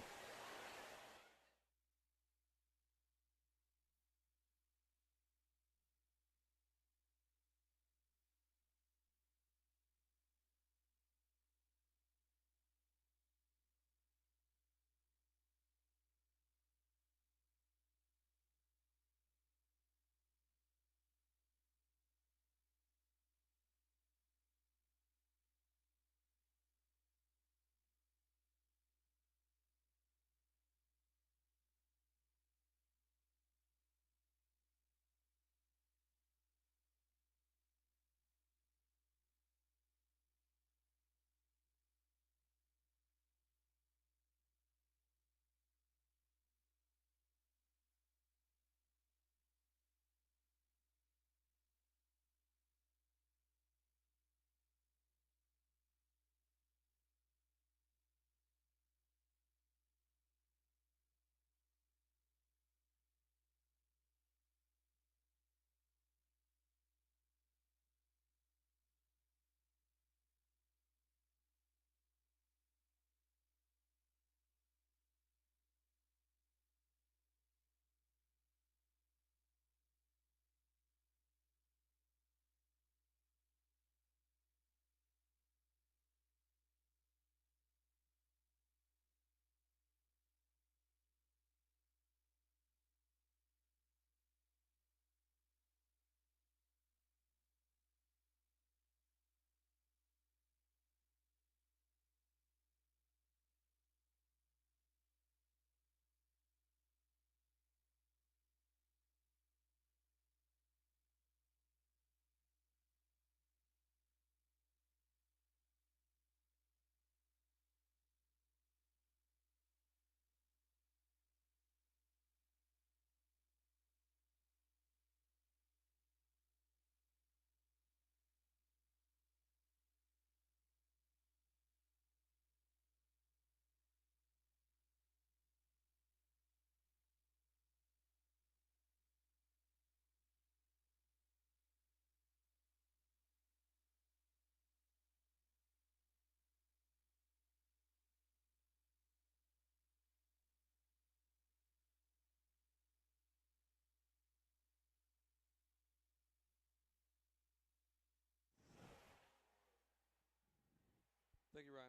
Thank you, Ryan.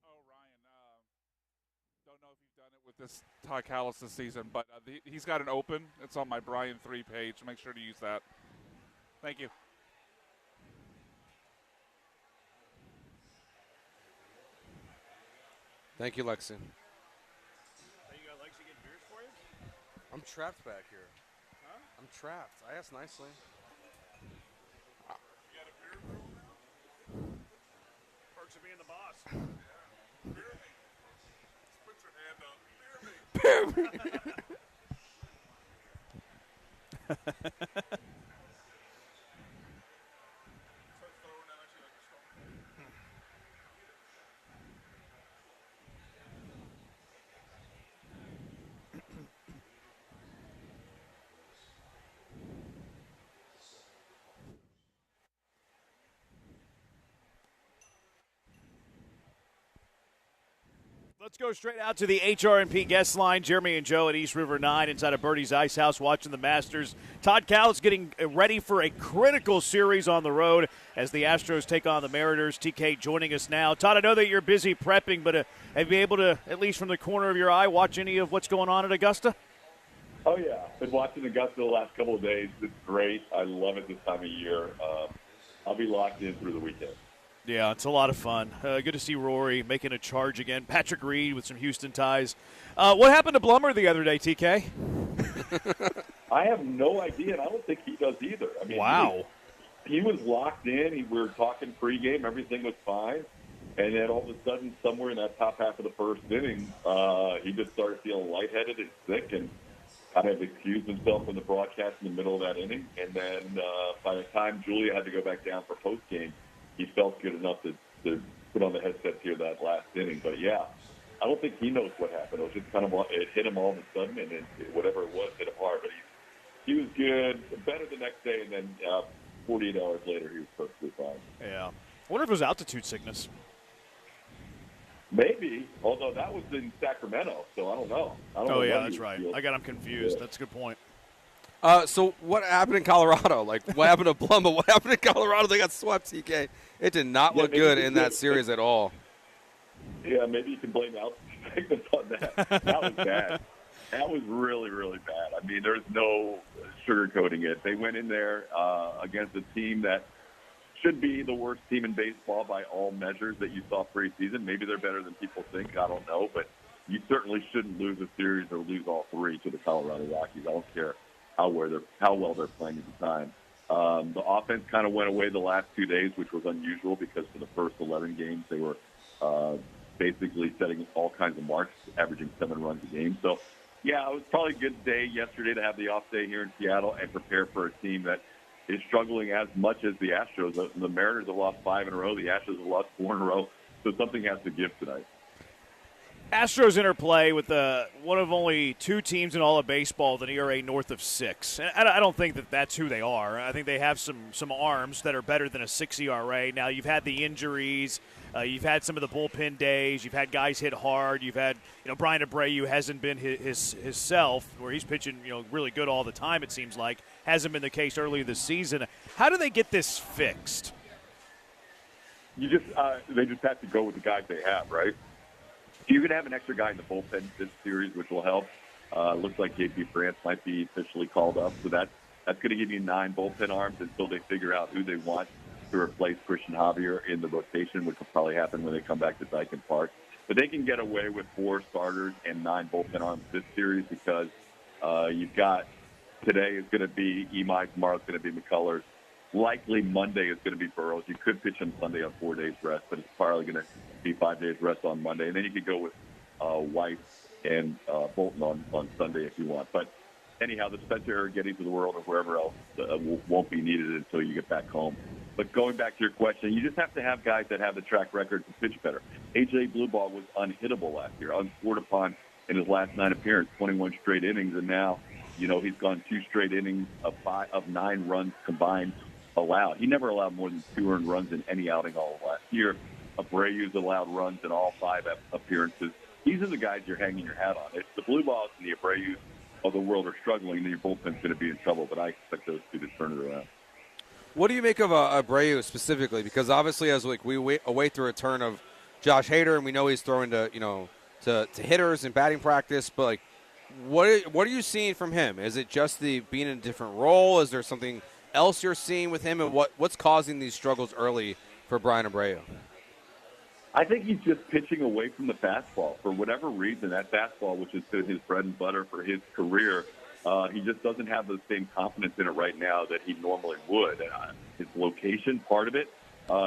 Oh, Ryan, don't know if you've done it with this Todd Callis this season, but he's got an open. It's on my Brian 3 page. Make sure to use that. Thank you. Thank you, Lexi. Hey, you got Lexi getting beers for you? I'm trapped back here. Huh? I'm trapped. I asked nicely. Perks of being the boss. Put your hand up. Let's go straight out to the HRP guest line. Jeremy and Joe at East River 9 inside of Birdie's Ice House watching the Masters. Todd Cowles getting ready for a critical series on the road as the Astros take on the Mariners. TK joining us now. Todd, I know that you're busy prepping, but have you been able to, at least from the corner of your eye, watch any of what's going on at Augusta? Oh, yeah. Been watching Augusta the last couple of days. It's great. I love it this time of year. I'll be locked in through the weekend. Yeah, it's a lot of fun. Good to see Rory making a charge again. Patrick Reed with some Houston ties. What happened to Blummer the other day, TK? I have no idea, and I don't think he does either. I mean, wow. He was locked in. We were talking pregame. Everything was fine. And then all of a sudden, somewhere in that top half of the first inning, he just started feeling lightheaded and sick and kind of excused himself from the broadcast in the middle of that inning. And then by the time Julia had to go back down for postgame, he felt good enough to put on the headset here that last inning. But, yeah, I don't think he knows what happened. It was just kind of it hit him all of a sudden, and then whatever it was hit him hard. But he was good, better the next day, and then 48 hours later he was perfectly fine. Yeah. I wonder if it was altitude sickness. Maybe, although that was in Sacramento, so I don't know. That's right. I got him confused. Yeah. That's a good point. So what happened in Colorado? Like, what happened to Blumber? What happened in Colorado? They got swept, TK. It did not look good in that series at all. Yeah, maybe you can blame altitude sickness on that. That was bad. That was really, really bad. I mean, there's no sugarcoating it. They went in there against a team that should be the worst team in baseball by all measures that you saw preseason. Maybe they're better than people think. I don't know. But you certainly shouldn't lose a series or lose all three to the Colorado Rockies. I don't care how well they're playing at the time. The offense kind of went away the last 2 days, which was unusual because for the first 11 games they were basically setting all kinds of marks, averaging 7 runs a game. So, yeah, it was probably a good day yesterday to have the off day here in Seattle and prepare for a team that is struggling as much as the Astros. The Mariners have lost 5 in a row. The Astros have lost 4 in a row. So something has to give tonight. Astros interplay with one of only 2 teams in all of baseball with an ERA north of 6. I don't think that that's who they are. I think they have some arms that are better than a 6 ERA. Now, you've had the injuries. You've had some of the bullpen days. You've had guys hit hard. You've had, Brian Abreu hasn't been his self, where he's pitching, really good all the time, it seems like. Hasn't been the case earlier this season. How do they get this fixed? They just have to go with the guys they have, right? You're going to have an extra guy in the bullpen this series, which will help. Looks like JP France might be officially called up, so that's going to give you 9 bullpen arms until they figure out who they want to replace Christian Javier in the rotation, which will probably happen when they come back to Dyken Park. But they can get away with 4 starters and 9 bullpen arms this series because you've got today is going to be Imai, tomorrow is going to be McCullers. Likely Monday is going to be Burrows. You could pitch him Sunday on 4 days rest, but it's probably going to be 5 days rest on Monday. And then you could go with White and Bolton on Sunday if you want. But anyhow, the Spencer Getty to the world or wherever else won't be needed until you get back home. But going back to your question, you just have to have guys that have the track record to pitch better. A.J. Blueball was unhittable last year, unscored upon in his last 9 appearances, 21 straight innings, and now, he's gone 2 straight innings of 9 runs combined allowed. He never allowed more than 2 earned runs in any outing all of last year. Abreu's allowed runs in all 5 appearances. These are the guys you're hanging your hat on. If the Blue Balls and the Abreu's of the world are struggling, then your bullpen's going to be in trouble, but I expect those 2 to turn it around. What do you make of Abreu specifically? Because obviously, as we await the return of Josh Hader, and we know he's throwing to hitters in batting practice, but what are you seeing from him? Is it just the being in a different role? Is there something else you're seeing with him, and what's causing these struggles early for Brian Abreu? I think he's just pitching away from the fastball. For whatever reason, that fastball, which has been his bread and butter for his career, he just doesn't have the same confidence in it right now that he normally would. His location, part of it,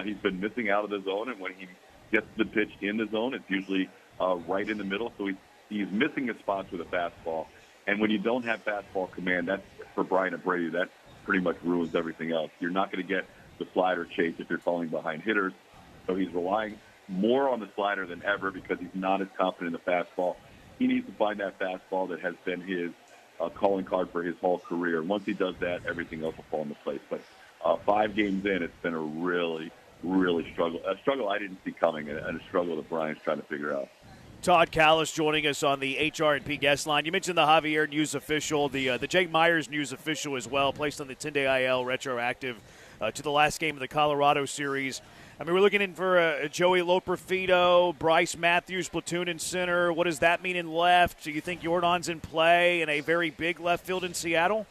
he's been missing out of the zone, and when he gets the pitch in the zone, it's usually right in the middle. So he's missing his spots with a fastball. And when you don't have fastball command, that's for Brian Abreu, that pretty much ruins everything else. You're not going to get the slider chase if you're falling behind hitters. So he's relying more on the slider than ever because he's not as confident in the fastball. He needs to find that fastball that has been his calling card for his whole career. And once he does that, everything else will fall into place. But 5 games in, it's been a really a struggle I didn't see coming, and a struggle that Brian's trying to figure out. Todd Callis joining us on the HR&P guest line. You mentioned the Javier News official, the Jake Myers News official as well, placed on the 10-day IL retroactive to the last game of the Colorado series. I mean, we're looking in for Joey Loperfido, Bryce Matthews, platoon in center. What does that mean in left? Do you think Jordan's in play in a very big left field in Seattle?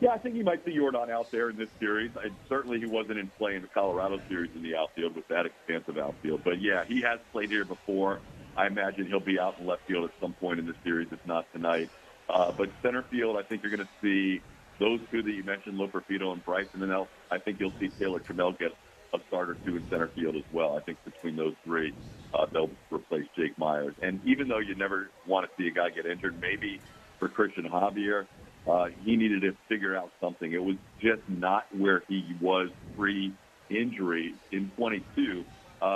Yeah, I think you might see Jordan out there in this series. Certainly he wasn't in play in the Colorado series in the outfield with that expansive outfield. But, yeah, he has played here before. I imagine he'll be out in left field at some point in the series, if not tonight. But center field, I think you're going to see those two that you mentioned, Loperfido and Bryce. And then I think you'll see Taylor Trammell get a start or two in center field as well. I think between those three, they'll replace Jake Myers. And even though you never want to see a guy get injured, maybe for Christian Javier, he needed to figure out something. It was just not where he was pre-injury in 22.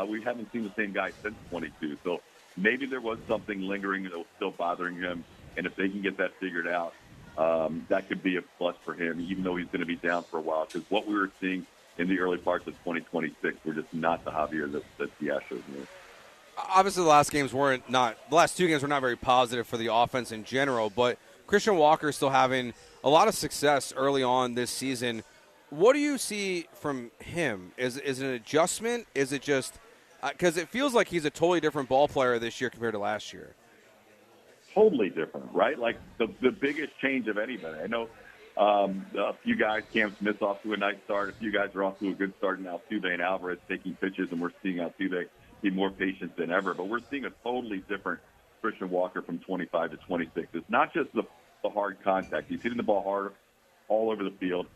We haven't seen the same guy since 22. So maybe there was something lingering that was still bothering him. And if they can get that figured out, that could be a plus for him, even though he's going to be down for a while. Because what we were seeing in the early parts of 2026 were just not the Javier that the Astros knew. Obviously, the last 2 games were not very positive for the offense in general, but Christian Walker is still having a lot of success early on this season. What do you see from him? Is it an adjustment? Is it just because it feels like he's a totally different ball player this year compared to last year? Totally different, right? Like the biggest change of anybody. I know a few guys, Cam Smith's off to a nice start. A few guys are off to a good start, and Altuve and Alvarez taking pitches, and we're seeing Altuve be more patient than ever. But we're seeing a totally different Christian Walker from 25 to 26. It's not just the hard contact. He's hitting the ball hard all over the field.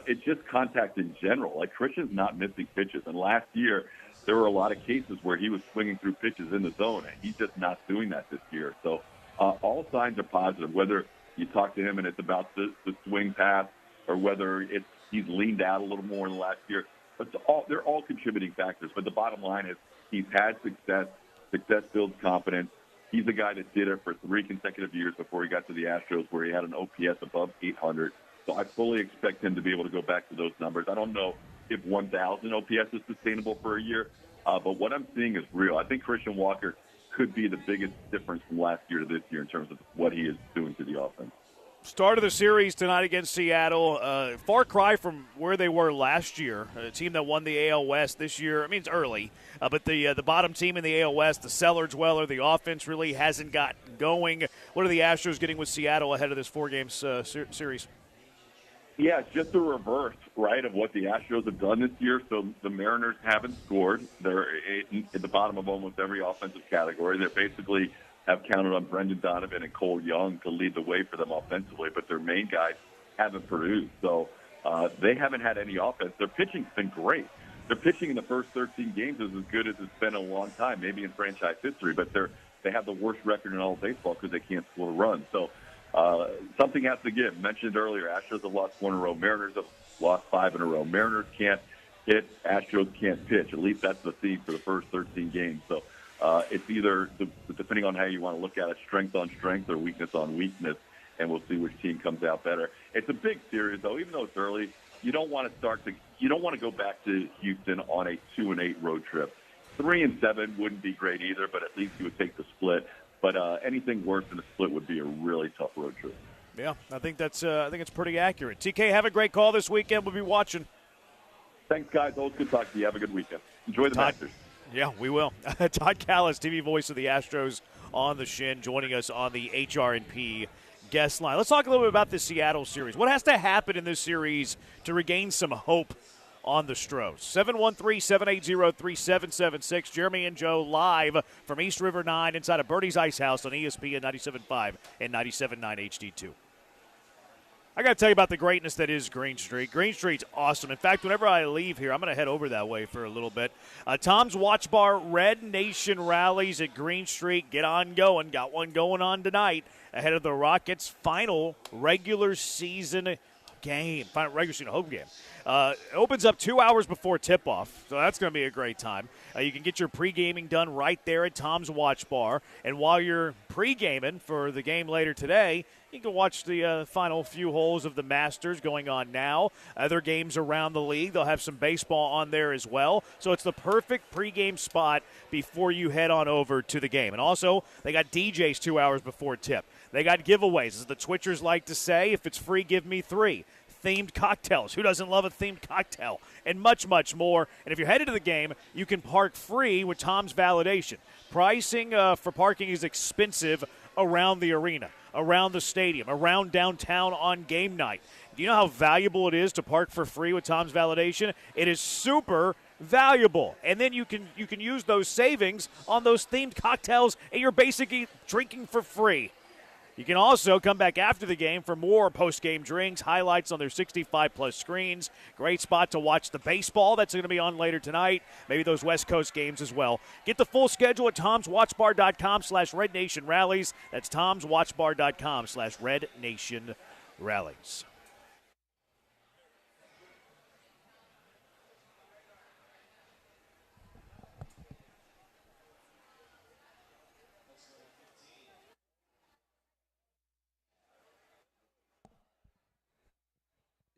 It's just contact in general. Like, Christian's not missing pitches. And last year, there were a lot of cases where he was swinging through pitches in the zone, and he's just not doing that this year. So all signs are positive, whether you talk to him and it's about the swing pass or whether he's leaned out a little more in the last year. But they're all contributing factors. But the bottom line is he's had success. Success builds confidence. He's a guy that did it for 3 consecutive years before he got to the Astros, where he had an OPS above 800. So I fully expect him to be able to go back to those numbers. I don't know if 1,000 OPS is sustainable for a year, but what I'm seeing is real. I think Christian Walker could be the biggest difference from last year to this year in terms of what he is doing to the offense. Start of the series tonight against Seattle. Far cry from where they were last year. A team that won the AL West this year. I mean, it's early, but the bottom team in the AL West, the cellar dweller, the offense really hasn't got going. What are the Astros getting with Seattle ahead of this 4-game series? Yeah, it's just the reverse, right, of what the Astros have done this year. So the Mariners haven't scored. They're at the bottom of almost every offensive category. They're basically have counted on Brendan Donovan and Cole Young to lead the way for them offensively, but their main guys haven't produced. So they haven't had any offense. Their pitching's been great. Their pitching in the first 13 games is as good as it's been in a long time, maybe in franchise history, but they have the worst record in all of baseball because they can't score a run. So something has to give. Mentioned earlier, Astros have lost 4 in a row. Mariners have lost 5 in a row. Mariners can't hit. Astros can't pitch. At least that's the theme for the first 13 games. So it's either, depending on how you want to look at it, strength on strength or weakness on weakness, and we'll see which team comes out better. It's a big series, though. Even though it's early, you don't want to go back to Houston on a 2-8 road trip. 3-7 wouldn't be great either, but at least you would take the split. But anything worse than a split would be a really tough road trip. Yeah, I think it's pretty accurate. TK, have a great call this weekend. We'll be watching. Thanks, guys. Always good talking to you. Have a good weekend. Enjoy the Masters. Yeah, we will. Todd Callis, TV voice of the Astros on the Shin, joining us on the HR&P guest line. Let's talk a little bit about this Seattle series. What has to happen in this series to regain some hope on the Stros? 713-780-3776. Jeremy and Joe live from East River 9 inside of Birdie's Ice House on ESPN 97.5 and 97.9 HD2. I got to tell you about the greatness that is Green Street. Green Street's awesome. In fact, whenever I leave here, I'm going to head over that way for a little bit. Tom's Watch Bar Red Nation rallies at Green Street. Get on going. Got one going on tonight ahead of the Rockets' final regular season game, final regular season home game. It opens up 2 hours before tip-off, so that's going to be a great time. You can get your pre-gaming done right there at Tom's Watch Bar. And while you're pre-gaming for the game later today, you can watch the final few holes of the Masters going on now. Other games around the league, they'll have some baseball on there as well. So it's the perfect pregame spot before you head on over to the game. And also, they got DJs 2 hours before tip. They got giveaways, as the Twitchers like to say. If it's free, give me 3. Themed cocktails. Who doesn't love a themed cocktail? And much, much more. And if you're headed to the game, you can park free with Tom's Validation. Pricing for parking is expensive around the arena, around the stadium, around downtown on game night. Do you know how valuable it is to park for free with Tom's Validation? It is super valuable. And then you can use those savings on those themed cocktails, and you're basically drinking for free. You can also come back after the game for more post-game drinks, highlights on their 65-plus screens. Great spot to watch the baseball that's going to be on later tonight, maybe those West Coast games as well. Get the full schedule at tomswatchbar.com/Red Nation Rallies. That's tomswatchbar.com/Red Nation Rallies.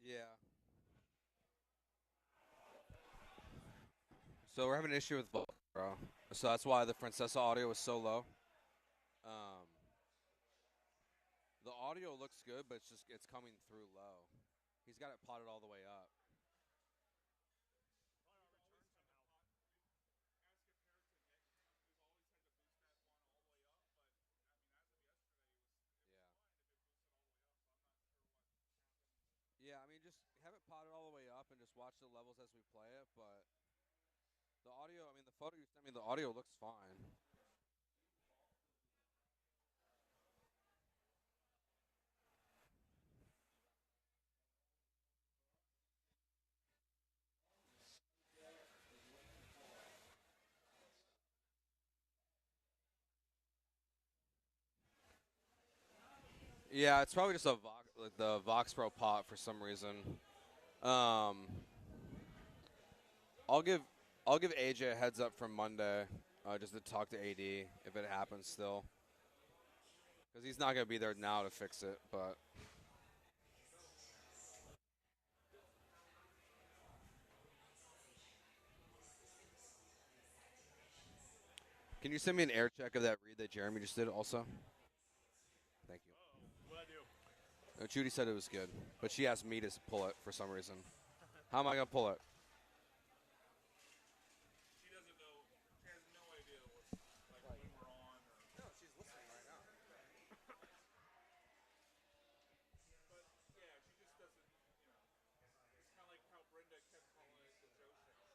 Yeah. So we're having an issue with volume, bro. So that's why the Francesa audio is so low. The audio looks good, but it's coming through low. He's got it potted all the way up. Yeah, I mean, just have it potted all the way up and just watch the levels as we play it. But the audio, I mean, the photo you sent me, the audio looks fine. Yeah, it's probably just the Vox Pro pot for some reason. I'll give AJ a heads up from Monday, just to talk to AD if it happens still, because he's not gonna be there now to fix it. But can you send me an air check of that read that Jeremy just did also? Thank you. No, Judy said it was good, but she asked me to pull it for some reason. How am I going to pull it? She doesn't know. She has no idea when we're on. No, she's listening right now. But, yeah, she just doesn't, It's kind of like how Brenda kept calling it the Joe Show.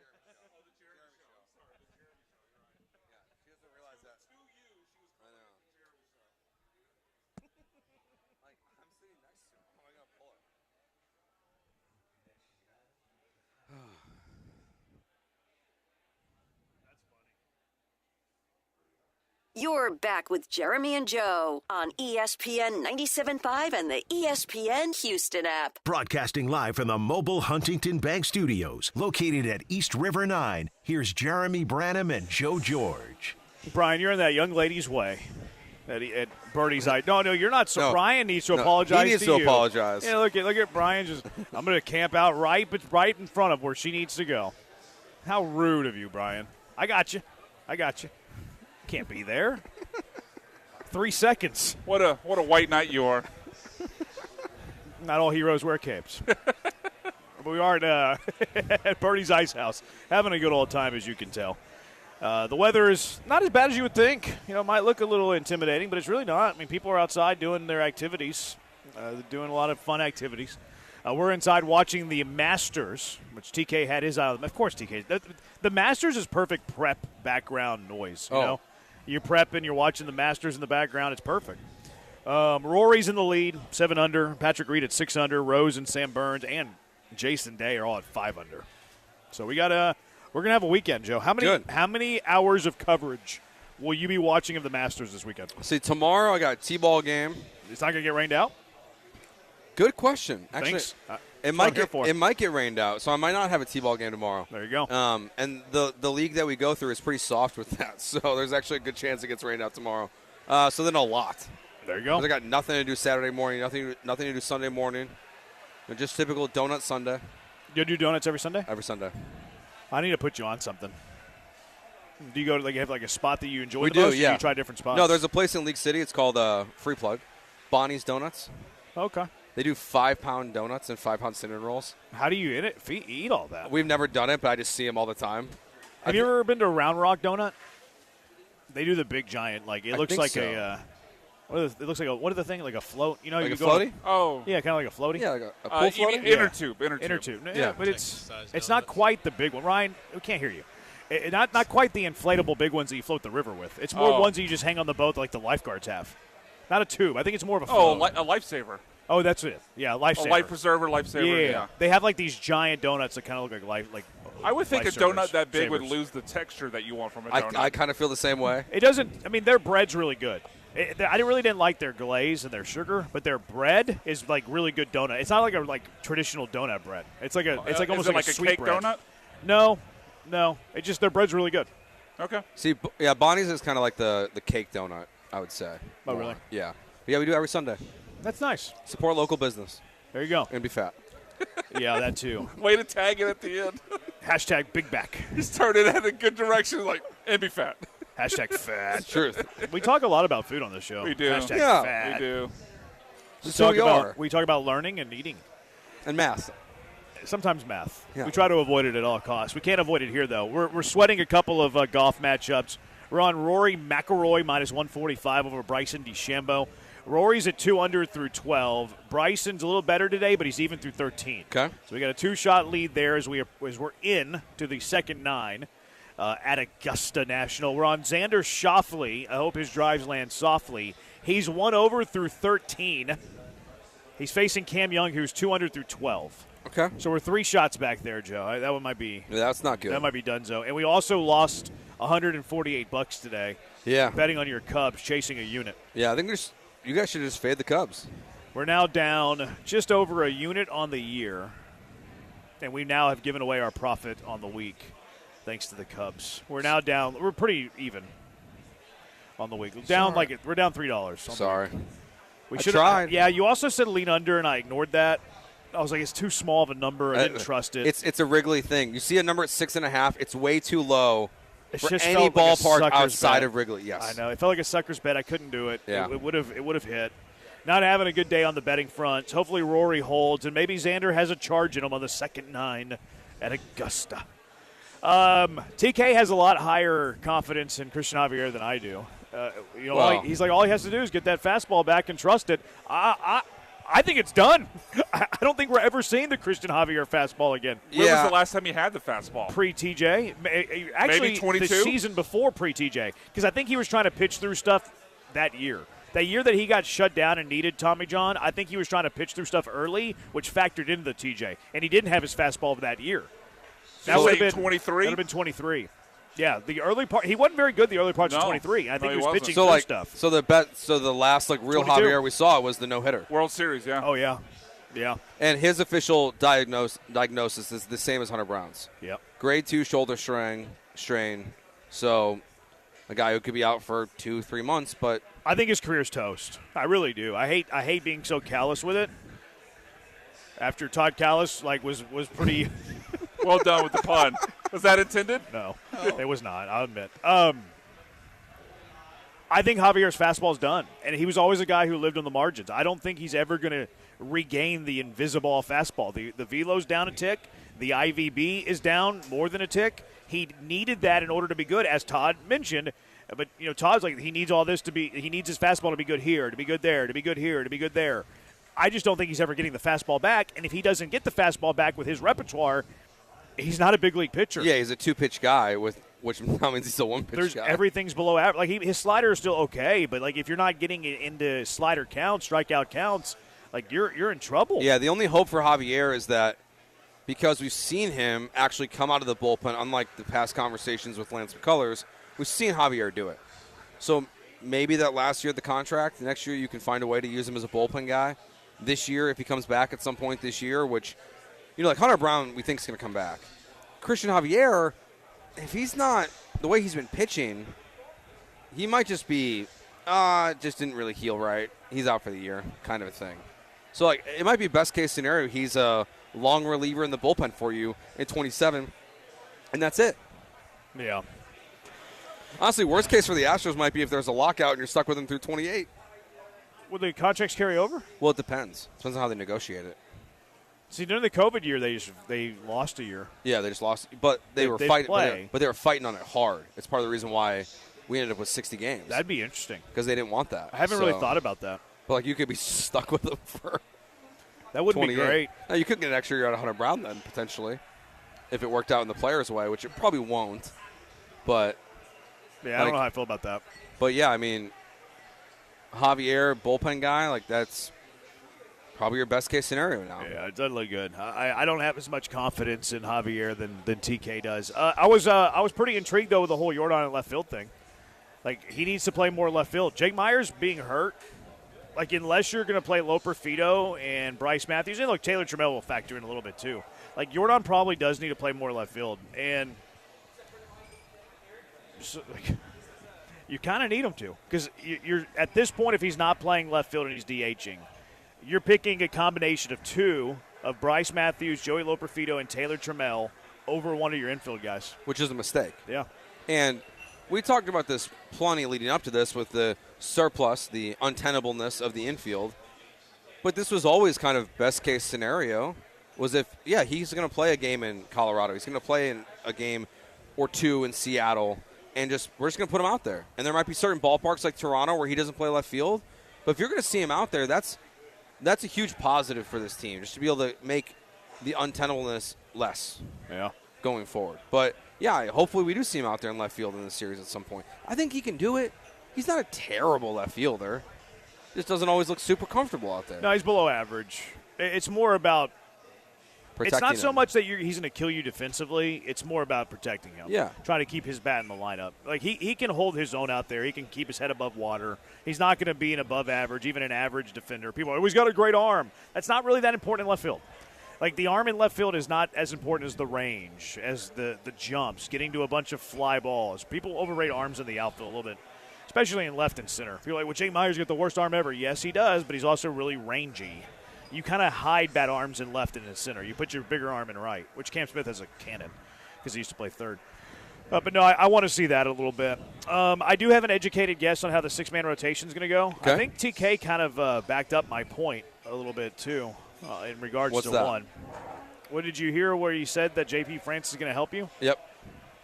Jeremy show. Oh, the Jeremy Show. I'm sorry, the Jeremy Show. You're right. Yeah, she doesn't realize that. To you, she was calling it the Jeremy Show. Like, I'm sitting next to him. How am I going to pull it? You're back with Jeremy and Joe on ESPN 97.5 and the ESPN Houston app. Broadcasting live from the mobile Huntington Bank Studios, located at East River 9. Here's Jeremy Branham and Joe George. Brian, you're in that young lady's way at Birdie's Eye. No, you're not. So No. Brian needs to apologize. He needs to to you. apologize. Yeah, look at Brian. Just I'm going to camp out right in front of where she needs to go. How rude of you, Brian. I got you. Can't be there. 3 seconds. What a white knight you are. Not all heroes wear capes. We are at Birdie's Ice House, having a good old time, as you can tell. The weather is not as bad as you would think. You know, it might look a little intimidating, but it's really not. I mean, people are outside doing their activities, doing a lot of fun activities. We're inside watching the Masters, which TK had his eye on. Of course, TK. The Masters is perfect prep background noise. You know, you're prepping, you're watching the Masters in the background. It's perfect. Rory's in the lead, 7 under. Patrick Reed at 6 under. Rose and Sam Burns and Jason Day are all at 5 under. So we're gonna have a weekend, Joe. How many hours of coverage will you be watching of the Masters this weekend? See, tomorrow I got a T-ball game. It's not gonna get rained out. Good question. Actually, Thanks. it might get rained out, so I might not have a T-ball game tomorrow. There you go. And the league that we go through is pretty soft with that, so there's actually a good chance it gets rained out tomorrow. So then a lot. There you go. 'Cause I got nothing to do Saturday morning, nothing to do Sunday morning. Just typical donut Sunday. You do donuts every Sunday? Every Sunday. I need to put you on something. Do you go to have a spot that you enjoy We the do, most? Or yeah. do you try different spots? No, there's a place in League City. It's called Free Plug, Bonnie's Donuts. Okay. They do 5-pound donuts and 5-pound cinnamon rolls. How do you eat all that? We've never done it, but I just see them all the time. Have you ever been to Round Rock Donut? They do the big giant. Like it looks like so. it looks like what is the thing? Like a float? You know, Like you a go floaty? Oh. Yeah, kind of like a floaty. Yeah, like a pool You floaty? mean inner tube. Inner tube. Yeah, but it's not quite the big one. Ryan, we can't hear you. Not quite the inflatable big ones that you float the river with. It's more ones that you just hang on the boat like the lifeguards have. Not a tube. I think it's more of a float. A lifesaver. Oh, that's it. Yeah, lifesaver. A life preserver, lifesaver. Yeah. They have like these giant donuts that kind of look like I would think a lifesavers, donut that big would savers. lose the texture that you want from a donut. I kind of feel the same way. It doesn't. I mean, their bread's really good. I really didn't like their glaze and their sugar, but their bread is like really good donut. It's not like a traditional donut bread. It's like almost is it like a sweet cake bread. donut? No. It just their bread's really good. Okay. See, yeah, Bonnie's is kind of like the cake donut, I would say. Oh, really? Yeah. But yeah, we do it every Sunday. That's nice. Support local business There you go. and be fat. Yeah, that too. Way to tag it at the end. Hashtag big back. He's turning it in a good direction, like, and be fat. Hashtag fat. Truth. We talk a lot about food on this show. We do. Hashtag Yeah, fat. We do. We talk about learning and eating. And math. Sometimes math. Yeah. We try to avoid it at all costs. We can't avoid it here, though. We're sweating a couple of golf matchups. We're on Rory McIlroy minus 145 over Bryson DeChambeau. Rory's at 2 under through 12. Bryson's a little better today, but he's even through 13. Okay. So we got a 2-shot lead there as we're in to the second 9 at Augusta National. We're on Xander Schauffele. I hope his drives land softly. He's 1 over through 13. He's facing Cam Young, who's 2 under through 12. Okay. So we're 3 shots back there, Joe. That one might be. Yeah, that's not good. That might be donezo. And we also lost $148 today. Yeah. Betting on your Cubs, chasing a unit. Yeah, I think you guys should just fade the Cubs. We're now down just over a unit on the year, and we now have given away our profit on the week thanks to the Cubs. We're now down. We're pretty even on the week. We're down $3. Sorry. We I should tried. Yeah, you also said lean under, and I ignored that. I was like, it's too small of a number. I didn't trust it. It's a Wrigley thing. You see a number at 6.5. It's way too low It for just any felt like a ballpark sucker's outside bet. of Wrigley. Yes. I know. It felt like a sucker's bet. I couldn't do it. Yeah. It would have hit. Not having a good day on the betting front. Hopefully Rory holds, and maybe Xander has a charge in him on the second 9 at Augusta. TK has a lot higher confidence in Christian Javier than I do. He's like, all he has to do is get that fastball back and trust it. I think it's done. I don't think we're ever seeing the Christian Javier fastball again. When was the last time he had the fastball? Pre-TJ. Actually, Maybe 22? the season before pre-TJ. Because I think he was trying to pitch through stuff that year. That year that he got shut down and needed Tommy John, I think he was trying to pitch through stuff early, which factored into the TJ. And he didn't have his fastball of that year. That would have been 23? That would have been 23. Yeah, the early part. He wasn't very good the early parts of 23. I think he was pitching through stuff. So the last real 22. Javier we saw was the no-hitter. World Series, yeah. Oh, yeah. Yeah. And his official diagnosis is the same as Hunter Brown's. Yep. Grade 2 shoulder strain. So a guy who could be out for 2-3 months, but I think his career's toast. I really do. I hate being so callous with it. After Todd Callis was pretty Well done with the pun. Was that intended? No, it was not. I'll admit. I think Javier's fastball's done, and he was always a guy who lived on the margins. I don't think he's ever going to regain the invisible fastball. The velo's down a tick. The IVB is down more than a tick. He needed that in order to be good, as Todd mentioned. But, Todd's like, he needs all this he needs his fastball to be good here, to be good there, to be good here, to be good there. I just don't think he's ever getting the fastball back. And if he doesn't get the fastball back with his repertoire, he's not a big league pitcher. Yeah, he's a 2-pitch guy, which now means he's a 1-pitch guy. Everything's below average. Like, his slider is still okay, but, like, if you're not getting it into slider counts, strikeout counts, like, you're in trouble. Yeah, the only hope for Javier is that because we've seen him actually come out of the bullpen, unlike the past conversations with Lance McCullers, we've seen Javier do it. So maybe that last year of the contract, the next year you can find a way to use him as a bullpen guy. This year, if he comes back at some point this year, which, like Hunter Brown, we think is going to come back. Christian Javier, if he's not the way he's been pitching, he might just be, just didn't really heal right. He's out for the year, kind of a thing. So, like, it might be best case scenario. He's a long reliever in the bullpen for you in 27, and that's it. Yeah. Honestly, worst case for the Astros might be if there's a lockout and you're stuck with them through 28. Will the contracts carry over? Well, it depends. Depends on how they negotiate it. See, during the COVID year, they lost a year. Yeah, they just lost, but they were fighting. But they were fighting on it hard. It's part of the reason why we ended up with 60 games. That'd be interesting because they didn't want that. I haven't really thought about that. But like, you could be stuck with them for. That wouldn't be great. No, you could get an extra year out of Hunter Brown then potentially, if it worked out in the players' way, which it probably won't. But yeah, I don't know how I feel about that. But yeah, I mean, Javier, bullpen guy, like that's probably your best case scenario now. Yeah, it doesn't look good. I don't have as much confidence in Javier than TK does. I was pretty intrigued though with the whole Jordan in left field thing. Like, he needs to play more left field. Jake Myers being hurt, like, unless you're going to play Loper Fido and Bryce Matthews, and look, Taylor Trammell will factor in a little bit too. Like, Jordan probably does need to play more left field, and so, like, you kind of need him to, because you're at this point, if he's not playing left field and he's DHing, you're picking a combination of two of Bryce Matthews, Joey Loperfido, and Taylor Trammell over one of your infield guys. Which is a mistake. Yeah. And we talked about this plenty leading up to this with the surplus, the untenableness of the infield. But this was always kind of best case scenario was if, yeah, he's going to play a game in Colorado. He's going to play in a game or two in Seattle. And we're just going to put him out there. And there might be certain ballparks like Toronto where he doesn't play left field. But if you're going to see him out there, that's a huge positive for this team, just to be able to make the untenableness less going forward. But, yeah, hopefully we do see him out there in left field in the series at some point. I think he can do it. He's not a terrible left fielder. Just doesn't always look super comfortable out there. No, he's below average. It's more about protecting it's not so him. much that he's going to kill you defensively. It's more about protecting him. Yeah. Trying to keep his bat in the lineup. Like, he can hold his own out there. He can keep his head above water. He's not going to be an above average, even an average defender. People are, oh, he's got a great arm. That's not really that important in left field. Like, the arm in left field is not as important as the range, as the jumps, getting to a bunch of fly balls. People overrate arms in the outfield a little bit, especially in left and center. People are like, well, Jake Myers got the worst arm ever. Yes, he does, but he's also really rangy. You kind of hide bad arms in left and in center. You put your bigger arm in right, which Cam Smith has a cannon because he used to play third. But no, I want to see that a little bit. I do have an educated guess on how the six-man rotation is going to go. Okay. I think TK kind of backed up my point a little bit, too, in regards What's to that? one. What did you hear where you said that J.P. Francis is going to help you? Yep.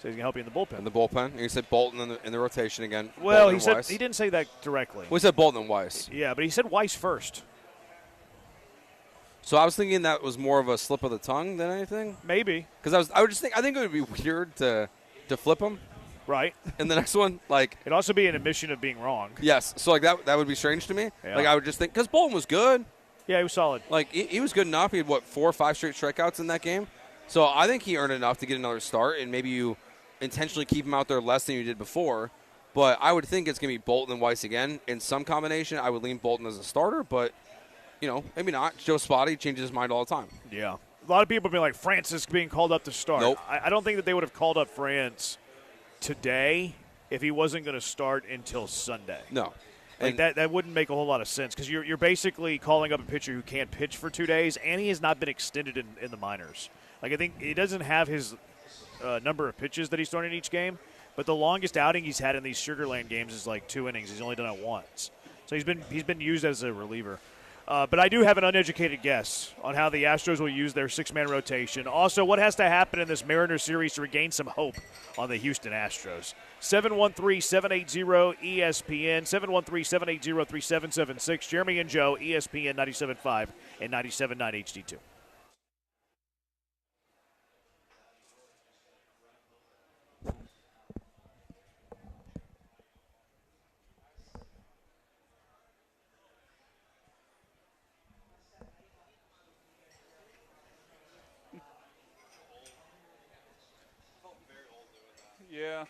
So he's going to help you in the bullpen. In the bullpen. And he said Bolton in the rotation again. Well, Bolton and Weiss. he didn't say that directly. Well, he said Bolton and Weiss. Yeah, but he said Weiss first. So I was thinking that was more of a slip of the tongue than anything. Maybe. Because I think it would be weird to flip him Right. in the next one. Like, It'd also be an admission of being wrong. yes. So like that would be strange to me. Yeah. Like I would just think because Bolton was good. Yeah, he was solid. Like he was good enough. He had 4 or 5 straight strikeouts in that game. So I think he earned enough to get another start. And maybe you intentionally keep him out there less than you did before. But I would think it's going to be Bolton and Weiss again in some combination. I would lean Bolton as a starter, but maybe not. Joe Spotty changes his mind all the time. Yeah. A lot of people have been like, Francis being called up to start. Nope. I don't think that they would have called up France today if he wasn't going to start until Sunday. No. Like that wouldn't make a whole lot of sense because you're basically calling up a pitcher who can't pitch for 2 days, and he has not been extended in the minors. Like, I think he doesn't have his number of pitches that he's thrown in each game, but the longest outing he's had in these Sugar Land games is like 2 innings. He's only done it once. So he's been used as a reliever. But I do have an uneducated guess on how the Astros will use their six-man rotation. Also, what has to happen in this Mariners series to regain some hope on the Houston Astros? 713-780-ESPN, 713-780-3776. Jeremy and Joe, ESPN 97.5 and 97.9 HD2. Yeah.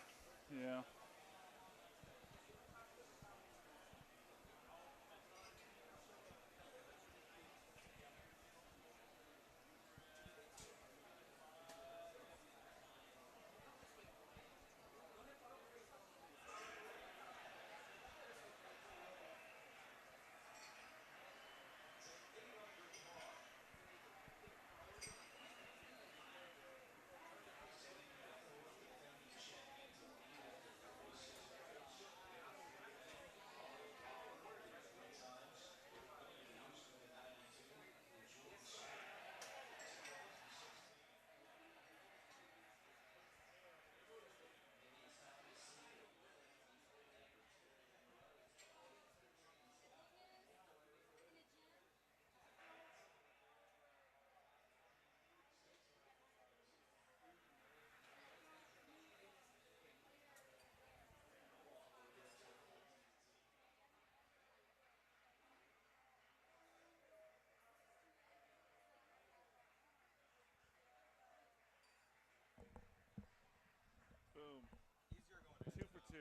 Boom. 2 for 2.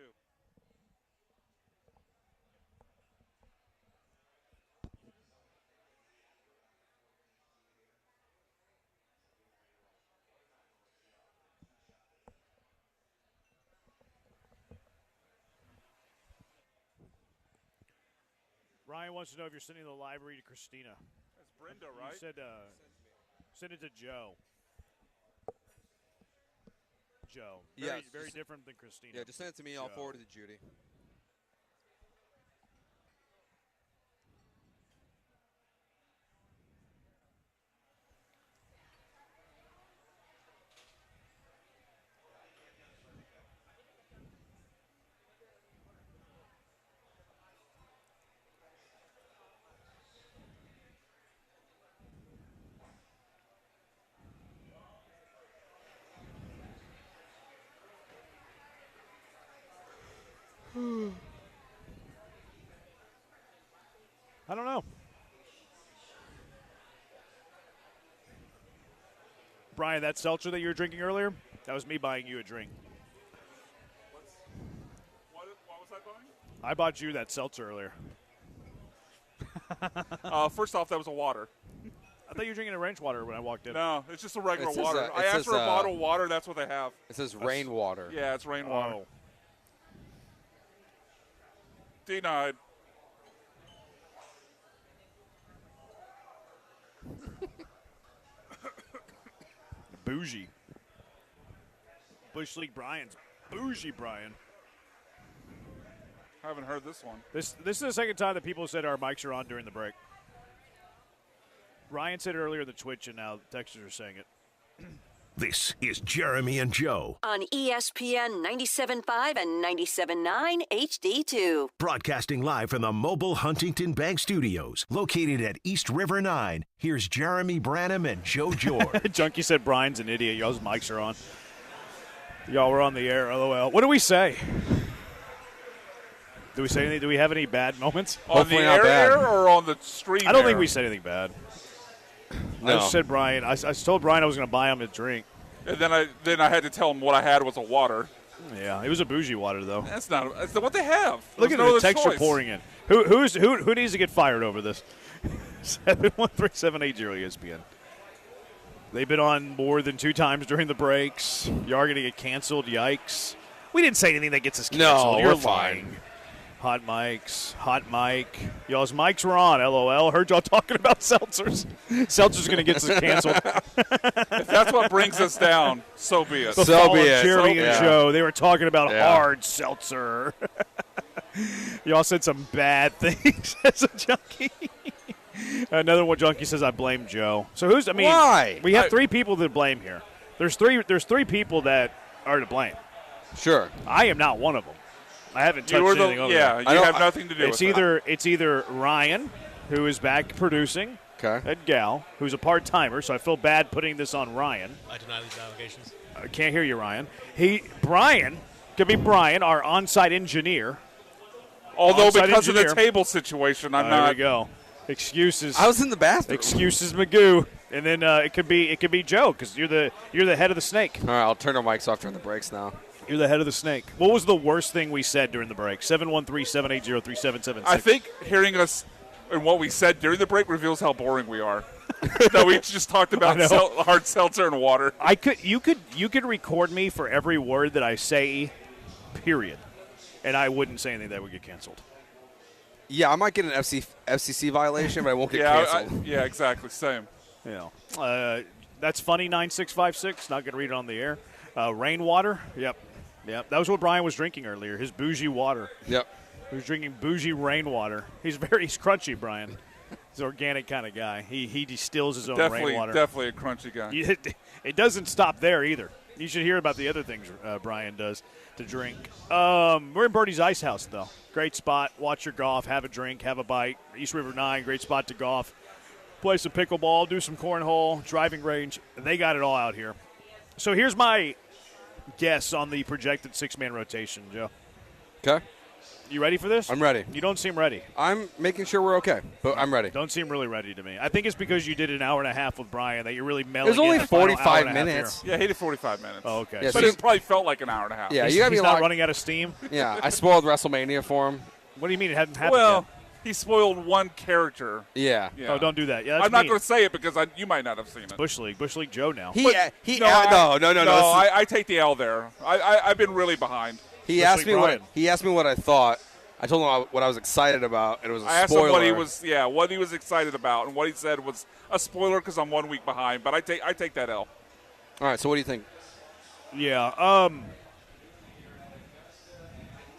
Ryan wants to know if you're sending the library to Christina. That's Brenda, right? You said send it to Joe. Joe. Very different than Christina. Yeah, just send it to me. I'll forward it to Judy. I don't know. Brian, that seltzer that you were drinking earlier, that was me buying you a drink. What was I buying? I bought you that seltzer earlier. First off, that was a water. I thought you were drinking a ranch water when I walked in. No, it's just a regular It says, water. I asked for a bottle of water. That's what they have. It says rainwater. Yeah, it's rainwater. Oh. Denied. Bougie. Bush League Brian's bougie Brian. I haven't heard this one. This is the second time that people said our mics are on during the break. Ryan said it earlier in the Twitch, and now the texters are saying it. This is Jeremy and Joe, On ESPN 97.5 and 97.9 HD2. broadcasting live from the mobile Huntington Bank Studios, located at East River 9. Here's Jeremy Branham and Joe George. Junkie said Brian's an idiot. Y'all's mics are on. Y'all were on the air, LOL. What do we say? Do we say anything? Do we have any bad moments? On Hopefully the not bad. air or on the stream? I don't think air? we said anything bad. No. I just said Brian. I told Brian I was going to buy him a drink. And then I had to tell him what I had was a water. Yeah, it was a bougie water though. That's what they have. Look at There's no the other texture choice. pouring in. Who needs to get fired over this? 713-780 ESPN. They've been on more than 2 times during the breaks. You are going to get canceled. Yikes. We didn't say anything that gets us canceled. No, You're we're fine. lying. Hot mics. Hot mic. Y'all's mics were on, LOL. Heard y'all talking about seltzers. Seltzer's going to get us canceled. If that's what brings us down, so be it. The So fall be of it. Jeremy So- and yeah. Joe, they were talking about Yeah. hard seltzer. Y'all said some bad things as a junkie. Another one junkie says I blame Joe. So who's? I mean, Why? We have three people to blame here. There's three people that are to blame. Sure. I am not one of them. I haven't touched anything over yeah, there. you have nothing to do with it. It's either Ryan, who is back producing, at Gal, who's a part-timer, so I feel bad putting this on Ryan. I deny these allegations. I can't hear you, Ryan. Brian, could be Brian, our on-site engineer. Although because of the table situation, I'm not. There we go. Excuses. I was in the bathroom. Excuses, Magoo. And then it could be Joe because you're the head of the snake. All right, I'll turn our mics off during the breaks now. You're the head of the snake. What was the worst thing we said during the break? 713-780-3776. I think hearing us and what we said during the break reveals how boring we are. That we just talked about hard seltzer and water. You could record me for every word that I say, period, and I wouldn't say anything that would get canceled. Yeah, I might get an FCC violation, but I won't get canceled. Yeah, exactly. Same. That's funny. 9656. Not gonna read it on the air. Rainwater. Yep. That was what Brian was drinking earlier. His bougie water. Yep. He was drinking bougie rainwater. He's crunchy, Brian. He's an organic kind of guy. He distills his own rainwater. Definitely a crunchy guy. It doesn't stop there either. You should hear about the other things Brian does to drink. We're in Birdie's Ice House, though. Great spot. Watch your golf. Have a drink. Have a bite. East River 9, great spot to golf. Play some pickleball. Do some cornhole. Driving range. They got it all out here. So here's my guess on the projected six-man rotation, Joe. Okay. You ready for this? I'm ready. You don't seem ready. I'm making sure we're okay, but I'm ready. Don't seem really ready to me. I think it's because you did an hour and a half with Brian that you're really melting. It was only in 45 minutes. Yeah, he did 45 minutes. Oh, okay. Yeah, but it probably felt like an hour and a half. Yeah, he's not running out of steam. Yeah, I spoiled WrestleMania for him. What do you mean it hadn't happened Well, yet? he spoiled one character. Yeah. Oh, don't do that. Yeah, I'm not going to say it because you might not have seen it. Bush League Joe now. No. I take the L there. I've been really behind. He asked me what I thought. I told him what I was excited about, and it was a spoiler. I asked him what he was excited about, and what he said was a spoiler because I'm 1 week behind. But I take that L. All right. So what do you think? Yeah.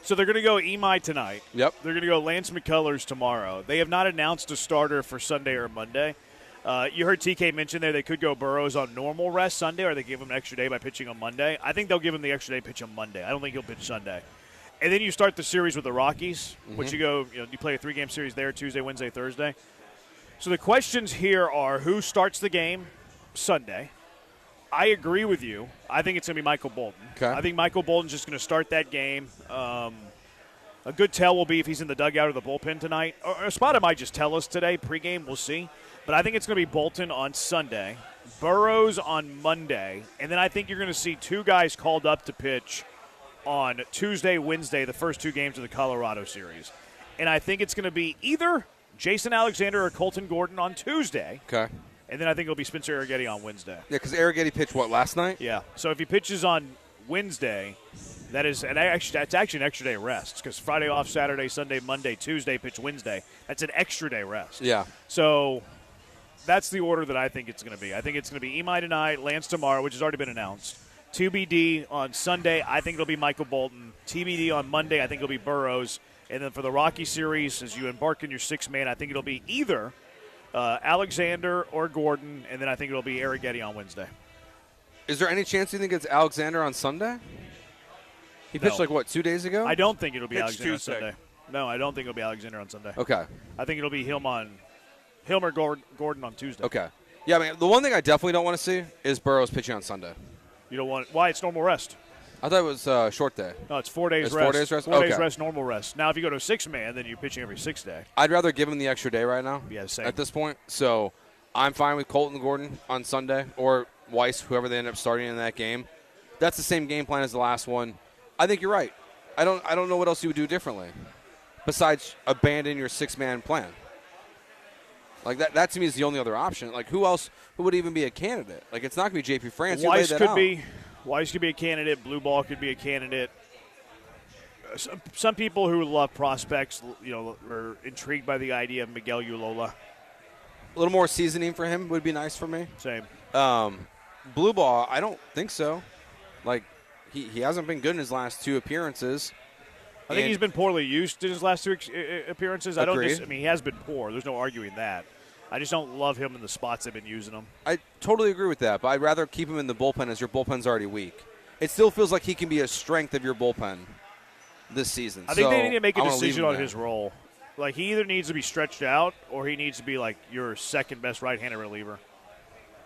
So they're going to go Imai tonight. Yep. They're going to go Lance McCullers tomorrow. They have not announced a starter for Sunday or Monday. You heard TK mention there they could go Burrows on normal rest Sunday, or they give him an extra day by pitching on Monday. I think they'll give him the extra day pitch on Monday. I don't think he'll pitch Sunday. And then you start the series with the Rockies, which you play a 3-game series there Tuesday, Wednesday, Thursday. So the questions here are who starts the game Sunday. I agree with you. I think it's going to be Michael Bolton. Okay. I think Michael Bolton's just going to start that game. A good tell will be if he's in the dugout or the bullpen tonight. Or a spot might just tell us today, pregame, we'll see. But I think it's going to be Bolton on Sunday, Burrows on Monday, and then I think you're going to see two guys called up to pitch on Tuesday, Wednesday, the first two games of the Colorado series. And I think it's going to be either Jason Alexander or Colton Gordon on Tuesday. Okay. And then I think it'll be Spencer Arrighetti on Wednesday. Yeah, because Arrighetti pitched, last night? Yeah. So if he pitches on Wednesday, that's actually an extra day rest because Friday off, Saturday, Sunday, Monday, Tuesday, pitch Wednesday. That's an extra day rest. Yeah. So that's the order that I think it's going to be. I think it's going to be Imai tonight, Lance tomorrow, which has already been announced. TBD on Sunday, I think it'll be Michael Bolton. TBD on Monday, I think it'll be Burrows. And then for the Rocky series, as you embark in your six-man, I think it'll be either Alexander or Gordon, and then I think it'll be Arrighetti on Wednesday. Is there any chance you think it's Alexander on Sunday? He pitched 2 days ago? I don't think it'll be Pitch Alexander Tuesday. on Sunday. No, I don't think it'll be Alexander on Sunday. Okay. I think it'll be Hilmer Gordon on Tuesday. Okay. Yeah, I mean, the one thing I definitely don't want to see is Burrows pitching on Sunday. You don't want why? It's normal rest. I thought it was a short day. No, it's 4 days It's rest. 4 days rest? 4 days Okay. rest, normal rest. Now, if you go to a six-man, then you're pitching every 6 day. I'd rather give him the extra day right now. Yeah, same. At this point. So I'm fine with Colton Gordon on Sunday or Weiss, whoever they end up starting in that game. That's the same game plan as the last one. I think you're right. I don't know what else you would do differently besides abandon your six-man plan. Like that to me is the only other option. Like who would even be a candidate? Like it's not going to be JP France. Weiss could be a candidate. Blue Ball could be a candidate. Some people who love prospects, are intrigued by the idea of Miguel Ulola. A little more seasoning for him would be nice for me. Same. Blue Ball, I don't think so. Like he hasn't been good in his last two appearances. I think he's been poorly used in his last two appearances. Agreed. He has been poor. There's no arguing that. I just don't love him in the spots they've been using him. I totally agree with that, but I'd rather keep him in the bullpen as your bullpen's already weak. It still feels like he can be a strength of your bullpen this season. I think So they need to make a I wanna leave decision him on there. his role. Like, he either needs to be stretched out or he needs to be, like, your second-best right-handed reliever.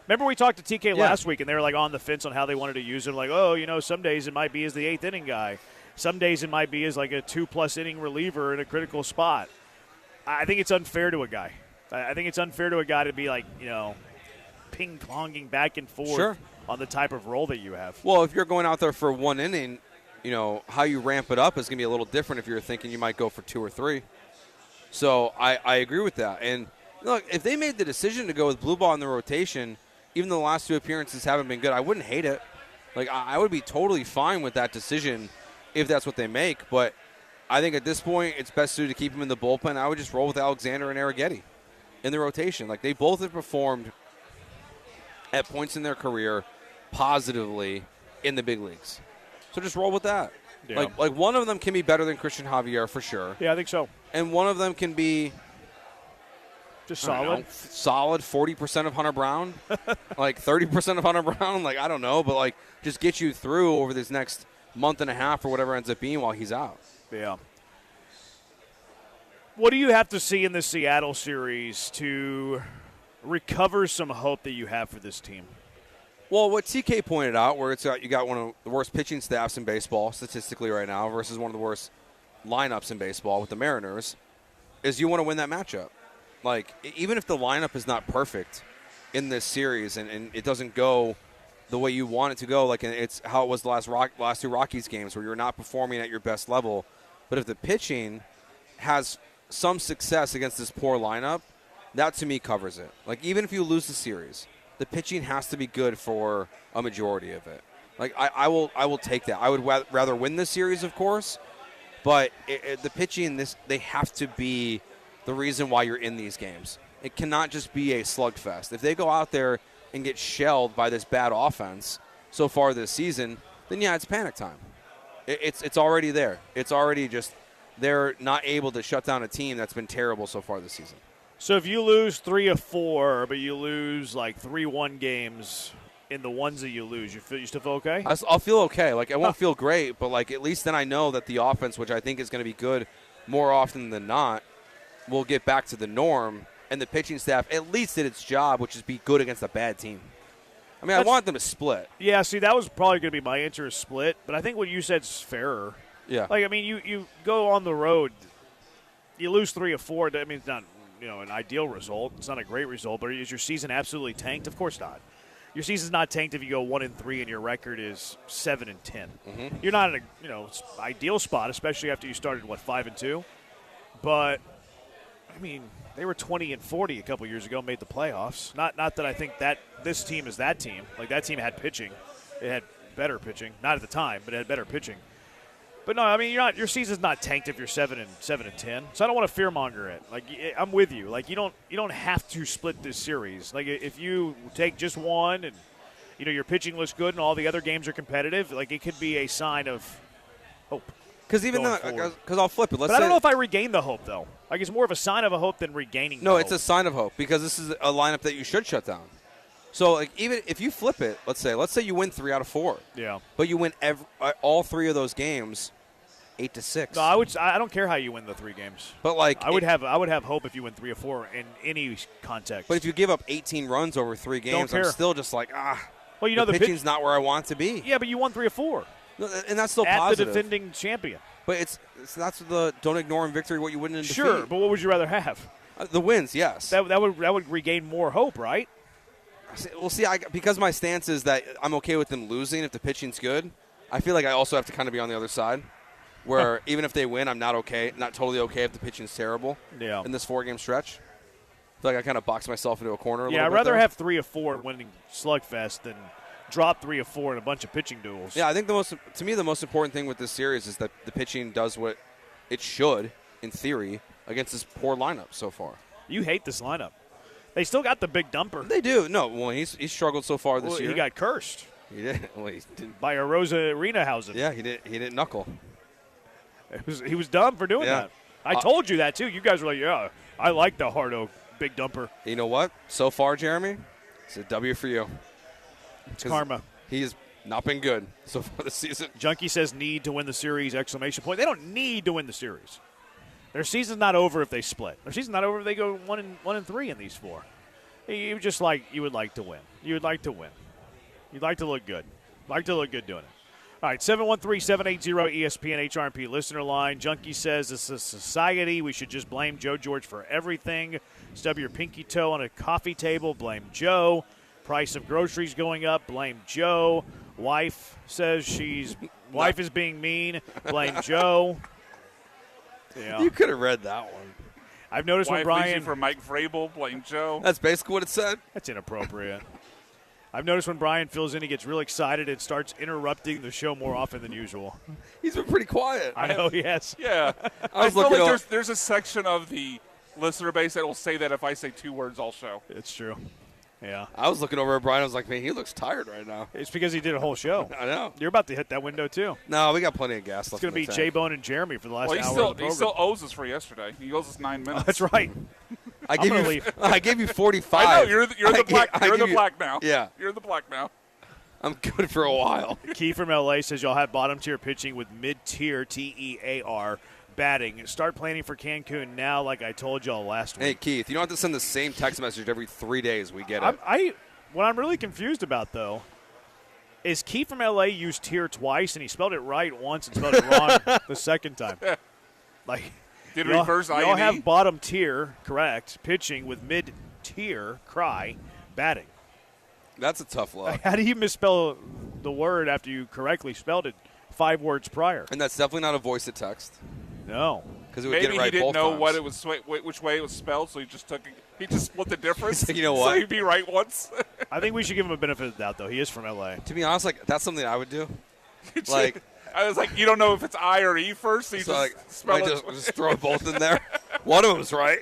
Remember we talked to TK last week, and they were, like, on the fence on how they wanted to use him. Like, oh, you know, some days it might be as the eighth-inning guy. Some days it might be as, like, a 2+ inning reliever in a critical spot. I think it's unfair to a guy. I think it's unfair to a guy to be, like, you know, ping-ponging back and forth on the type of role that you have. Well, if you're going out there for 1 inning, you know, how you ramp it up is going to be a little different if you're thinking you might go for 2 or 3. So I agree with that. And, look, if they made the decision to go with blue ball in the rotation, even though the last 2 appearances haven't been good, I wouldn't hate it. Like, I would be totally fine with that decision if that's what they make. But I think at this point it's best suited to keep him in the bullpen. I would just roll with Alexander and Arrighetti in the rotation. Like, they both have performed at points in their career positively in the big leagues. So just roll with that. Yeah. Like one of them can be better than Christian Javier for sure. Yeah, I think so. And one of them can be Just I don't solid. know, solid 40% of Hunter Brown, like 30% of Hunter Brown. Like, I don't know, but like just get you through over this next month and a half or whatever ends up being while he's out. Yeah. What do you have to see in the Seattle series to recover some hope that you have for this team? Well, what TK pointed out, where you got one of the worst pitching staffs in baseball statistically right now versus one of the worst lineups in baseball with the Mariners, is you want to win that matchup. Like, even if the lineup is not perfect in this series and it doesn't go the way you want it to go, like it's how it was the last 2 Rockies games where you're not performing at your best level, but if the pitching has some success against this poor lineup, that to me covers it. Like, even if you lose the series, the pitching has to be good for a majority of it. Like, I will take that. I would rather win this series, of course, but the pitching, they have to be the reason why you're in these games. It cannot just be a slugfest. If they go out there and get shelled by this bad offense so far this season, then yeah, it's panic time. It's already there. It's already just they're not able to shut down a team that's been terrible so far this season. So if you lose 3 of 4, but you lose like 3-1 games in the ones that you lose, you still feel okay? I'll feel okay. Like, I won't feel great, but like at least then I know that the offense, which I think is going to be good more often than not, will get back to the norm, and the pitching staff at least did its job, which is be good against a bad team. I mean, I want them to split. Yeah, see, that was probably going to be my answer is split, but I think what you said is fairer. Yeah. Like, I mean, you go on the road, you lose 3 of 4. I mean, it's not, you know, an ideal result. It's not a great result, but is your season absolutely tanked? Of course not. Your season's not tanked if you go 1-3 and your record is 7-10. Mm-hmm. You're not in a ideal spot, especially after you started 5-2. But I mean, they were 20-40 a couple years ago, made the playoffs. Not that I think that this team is that team. Like, that team had pitching, it had better pitching. Not at the time, but it had better pitching. But no, I mean, your season's not tanked if you're 7-10. So I don't want to fearmonger it. Like, I'm with you. Like, you don't have to split this series. Like, if you take just one and your pitching looks good and all the other games are competitive, like, it could be a sign of hope. Because I'll flip it. But I don't know if I regain the hope though. Like, it's more of a sign of a hope than regaining. No, the it's hope. a sign of hope because this is a lineup that you should shut down. So, like, even if you flip it, let's say you win 3 out of 4. Yeah. But you win all 3 of those games, 8-6. No, I don't care how you win the 3 games. But like, I would have hope if you win 3 or 4 in any context. But if you give up 18 runs over 3 games, I'm still just like, well, the pitching's not where I want to be. Yeah, but you won 3 or 4. No, and that's still at positive. the defending champion. But that's the don't ignore in victory what you win in defeat. Sure, but what would you rather have? The wins, yes. That would regain more hope, right? Well, see, because my stance is that I'm okay with them losing if the pitching's good. I feel like I also have to kind of be on the other side, where even if they win, I'm not totally okay if the pitching's terrible. Yeah. In this 4-game stretch, I feel like I kind of box myself into a corner. Yeah, I'd rather have 3 or 4 winning slugfest than drop 3 or 4 in a bunch of pitching duels. Yeah, I think the most important thing with this series is that the pitching does what it should, in theory, against this poor lineup so far. You hate this lineup. They still got the big dumper. They do. No, well, he's struggled so far this year. He got cursed. He did. Well, he didn't. By a Rosa Arenahausen. Yeah, he didn't knuckle. He was dumb for doing that. I told you that too. You guys were like, "Yeah, I like the hard oak big dumper. You know what? So far, Jeremy, it's a W for you. It's karma. He has not been good so far this season. Junkie says need to win the series, exclamation point. They don't need to win the series. Their season's not over if they split. Their season's not over if they go 1-3 in these 4. You would like to win. You would like to win. You'd like to look good. Like to look good doing it. All right, 713-780-ESPN HRP listener line. Junkie says it's a society. We should just blame Joe George for everything. Stub your pinky toe on a coffee table. Blame Joe. Price of groceries going up. Blame Joe. Wife says wife is being mean. Blame Joe. Yeah. You could have read that one. I've noticed when Brian for Mike Vrabel, blame Joe. That's basically what it said. That's inappropriate. I've noticed when Brian fills in, he gets real excited and starts interrupting the show more often than usual. He's been pretty quiet. I know he has. Yeah. I feel like there's a section of the listener base that will say that if I say 2 words all show. It's true. Yeah. I was looking over at Brian. I was like, man, he looks tired right now. It's because he did a whole show. I know. You're about to hit that window, too. No, we got plenty of gas left. It's going to be J-Bone and Jeremy for the last hour of the program. He still owes us for yesterday. He owes us 9 minutes. That's right. I gave you 45. I know. You're the black. You're the black now. Yeah. You're the black now. I'm good for a while. Key from LA says y'all have bottom-tier pitching with mid-tier, TEAR, batting. Start planning for Cancun now like I told y'all last week. Hey, Keith, you don't have to send the same text message every 3 days. We get it. What I'm really confused about, though, is Key from LA used tier twice, and he spelled it right once and spelled it wrong the second time. Like, did reverse INE? Y'all have bottom tier, correct, pitching with mid-tier, batting. That's a tough look. How do you misspell the word after you correctly spelled it 5 words prior? And that's definitely not a voice to text. No. Because it would Maybe get it right he didn't both know times. what it was, which way it was spelled, so he just split the difference. You know what? So he'd be right once. I think we should give him a benefit of the doubt, though. He is from L.A. To be honest, like that's something I would do. Like I was like, you don't know if it's I or E first, so you so just spell it. Just throw both in there. One of them's right.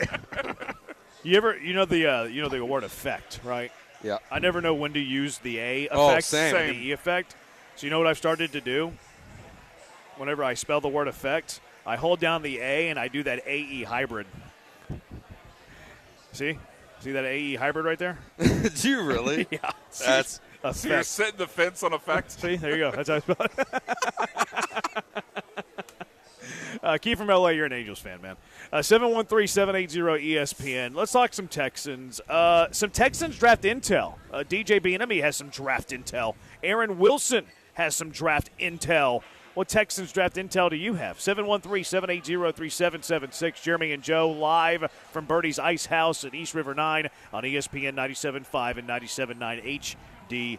You know the word effect, right? Yeah. I never know when to use the A effect, Oh, same. and the E effect. So you know what I've started to do? Whenever I spell the word effect, I hold down the A and I do that AE hybrid. See that AE hybrid right there? Do you really? Yeah. That's So you're sitting the fence on effect. See, there you go. That's how I spell it. Key from LA, you're an Angels fan, man. 713-780-ESPN. Let's talk some Texans. Some Texans draft intel. DJ Bieniemy has some draft intel. Aaron Wilson has some draft intel. What Texans draft intel do you have? 713-780-3776. Jeremy and Joe live from Birdie's Ice House at East River 9 on ESPN 97.5 and 97.9 HD2.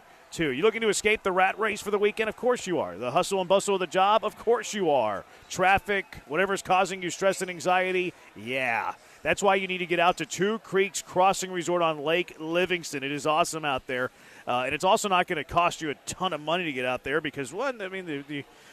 You looking to escape the rat race for the weekend? Of course you are. The hustle and bustle of the job? Of course you are. Traffic, whatever's causing you stress and anxiety? Yeah. That's why you need to get out to Two Creeks Crossing Resort on Lake Livingston. It is awesome out there. And it's also not going to cost you a ton of money to get out there because,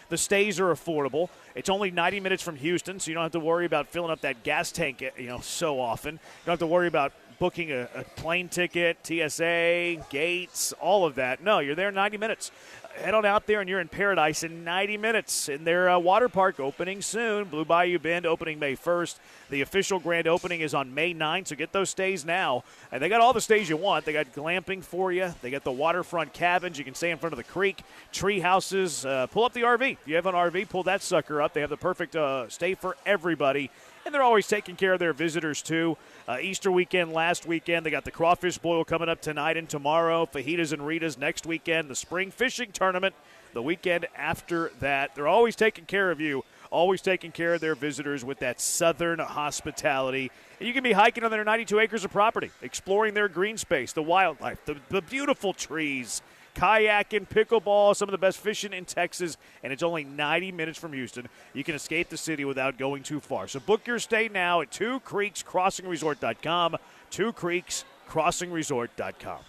the stays are affordable. It's only 90 minutes from Houston, so you don't have to worry about filling up that gas tank, so often. You don't have to worry about booking a plane ticket, TSA, gates, all of that. No, you're there in 90 minutes. Head on out there, and you're in paradise in 90 minutes. In their water park opening soon. Blue Bayou Bend opening May 1st. The official grand opening is on May 9th, so get those stays now. And they got all the stays you want. They got glamping for you. They got the waterfront cabins. You can stay in front of the creek. Tree houses. Pull up the RV. If you have an RV, pull that sucker up. They have the perfect stay for everybody. And they're always taking care of their visitors, too. Easter weekend last weekend. They got the crawfish boil coming up tonight and tomorrow. Fajitas and Ritas next weekend. The spring fishing tournament the weekend after that. They're always taking care of you, always taking care of their visitors with that southern hospitality. And you can be hiking on their 92 acres of property, exploring their green space, the wildlife, the beautiful trees, kayaking, pickleball, some of the best fishing in Texas, and it's only 90 minutes from Houston. You can escape the city without going too far. So book your stay now at twocreekscrossingresort.com, twocreekscrossingresort.com.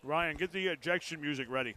Ryan, get the ejection music ready.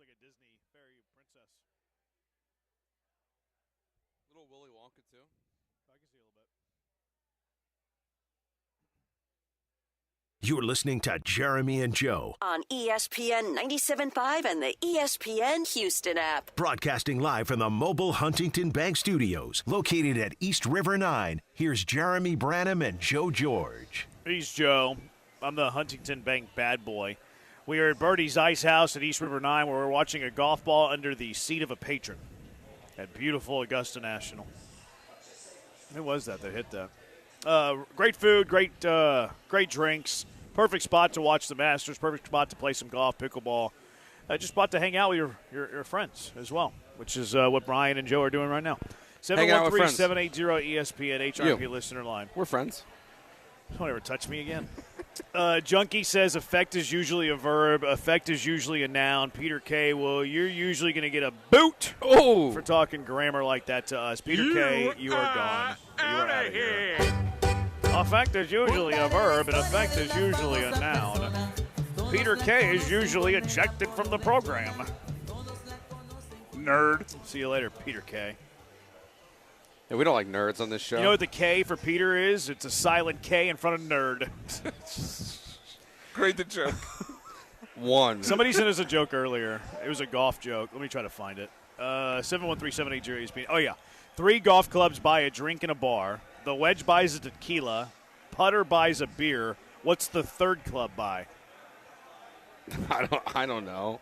like a Disney fairy princess. Little Willy Wonka too. I can see a little bit. You're listening to Jeremy and Joe, On ESPN 97.5 and the ESPN Houston app. broadcasting live from the mobile Huntington Bank Studios, located at East River 9. Here's Jeremy Branham and Joe George. He's Joe. I'm the Huntington Bank bad boy. We are at Birdie's Ice House at East River 9, where we're watching a golf ball under the seat of a patron at beautiful Augusta National. Who was that hit that? Great food, great drinks. Perfect spot to watch the Masters. Perfect spot to play some golf, pickleball. Just spot to hang out with your friends as well, which is what Brian and Joe are doing right now. Hang out with friends. 713-780-ESPN HRP listener line. We're friends. Don't ever touch me again. Junkie says effect is usually a verb. Effect is usually a noun. Peter K, well, you're usually going to get a boot for talking grammar like that to us. Peter K, you are gone. You are out of here. Effect is usually a verb, and effect is usually a noun. Peter K is usually ejected from the program. Nerd. See you later, Peter K. Yeah, we don't like nerds on this show. You know what the K for Peter is? It's a silent K in front of nerd. Great the joke. One. Somebody sent us a joke earlier. It was a golf joke. Let me try to find it. 713-780-ESPN. Oh, yeah. 3 golf clubs buy a drink in a bar. The wedge buys a tequila. Putter buys a beer. What's the third club buy? I don't know.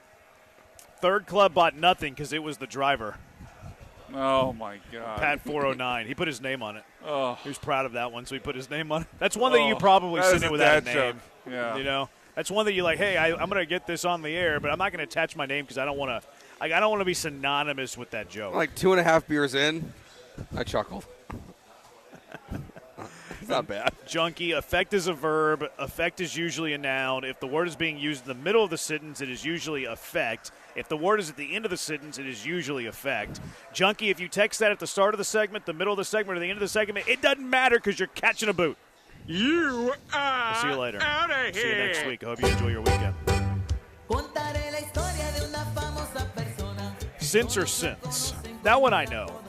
Third club bought nothing because it was the driver. Oh, my God. Pat 409. He put his name on it. Oh. He was proud of that one, so he put his name on it. That's one that you probably that send is it a without a dad name. joke. Yeah. You know? That's one that you like, hey, I'm going to get this on the air, but I'm not going to attach my name because I don't want to be synonymous with that joke. Like 2.5 beers in, I chuckled. It's not bad. Junkie, effect is a verb. Effect is usually a noun. If the word is being used in the middle of the sentence, it is usually effect. If the word is at the end of the sentence, it is usually effect. Junkie, if you text that at the start of the segment, the middle of the segment, or the end of the segment, it doesn't matter because you're catching a boot. You are We'll see you later. out of here. See you next week. I hope you enjoy your weekend. Since or since? That one I know.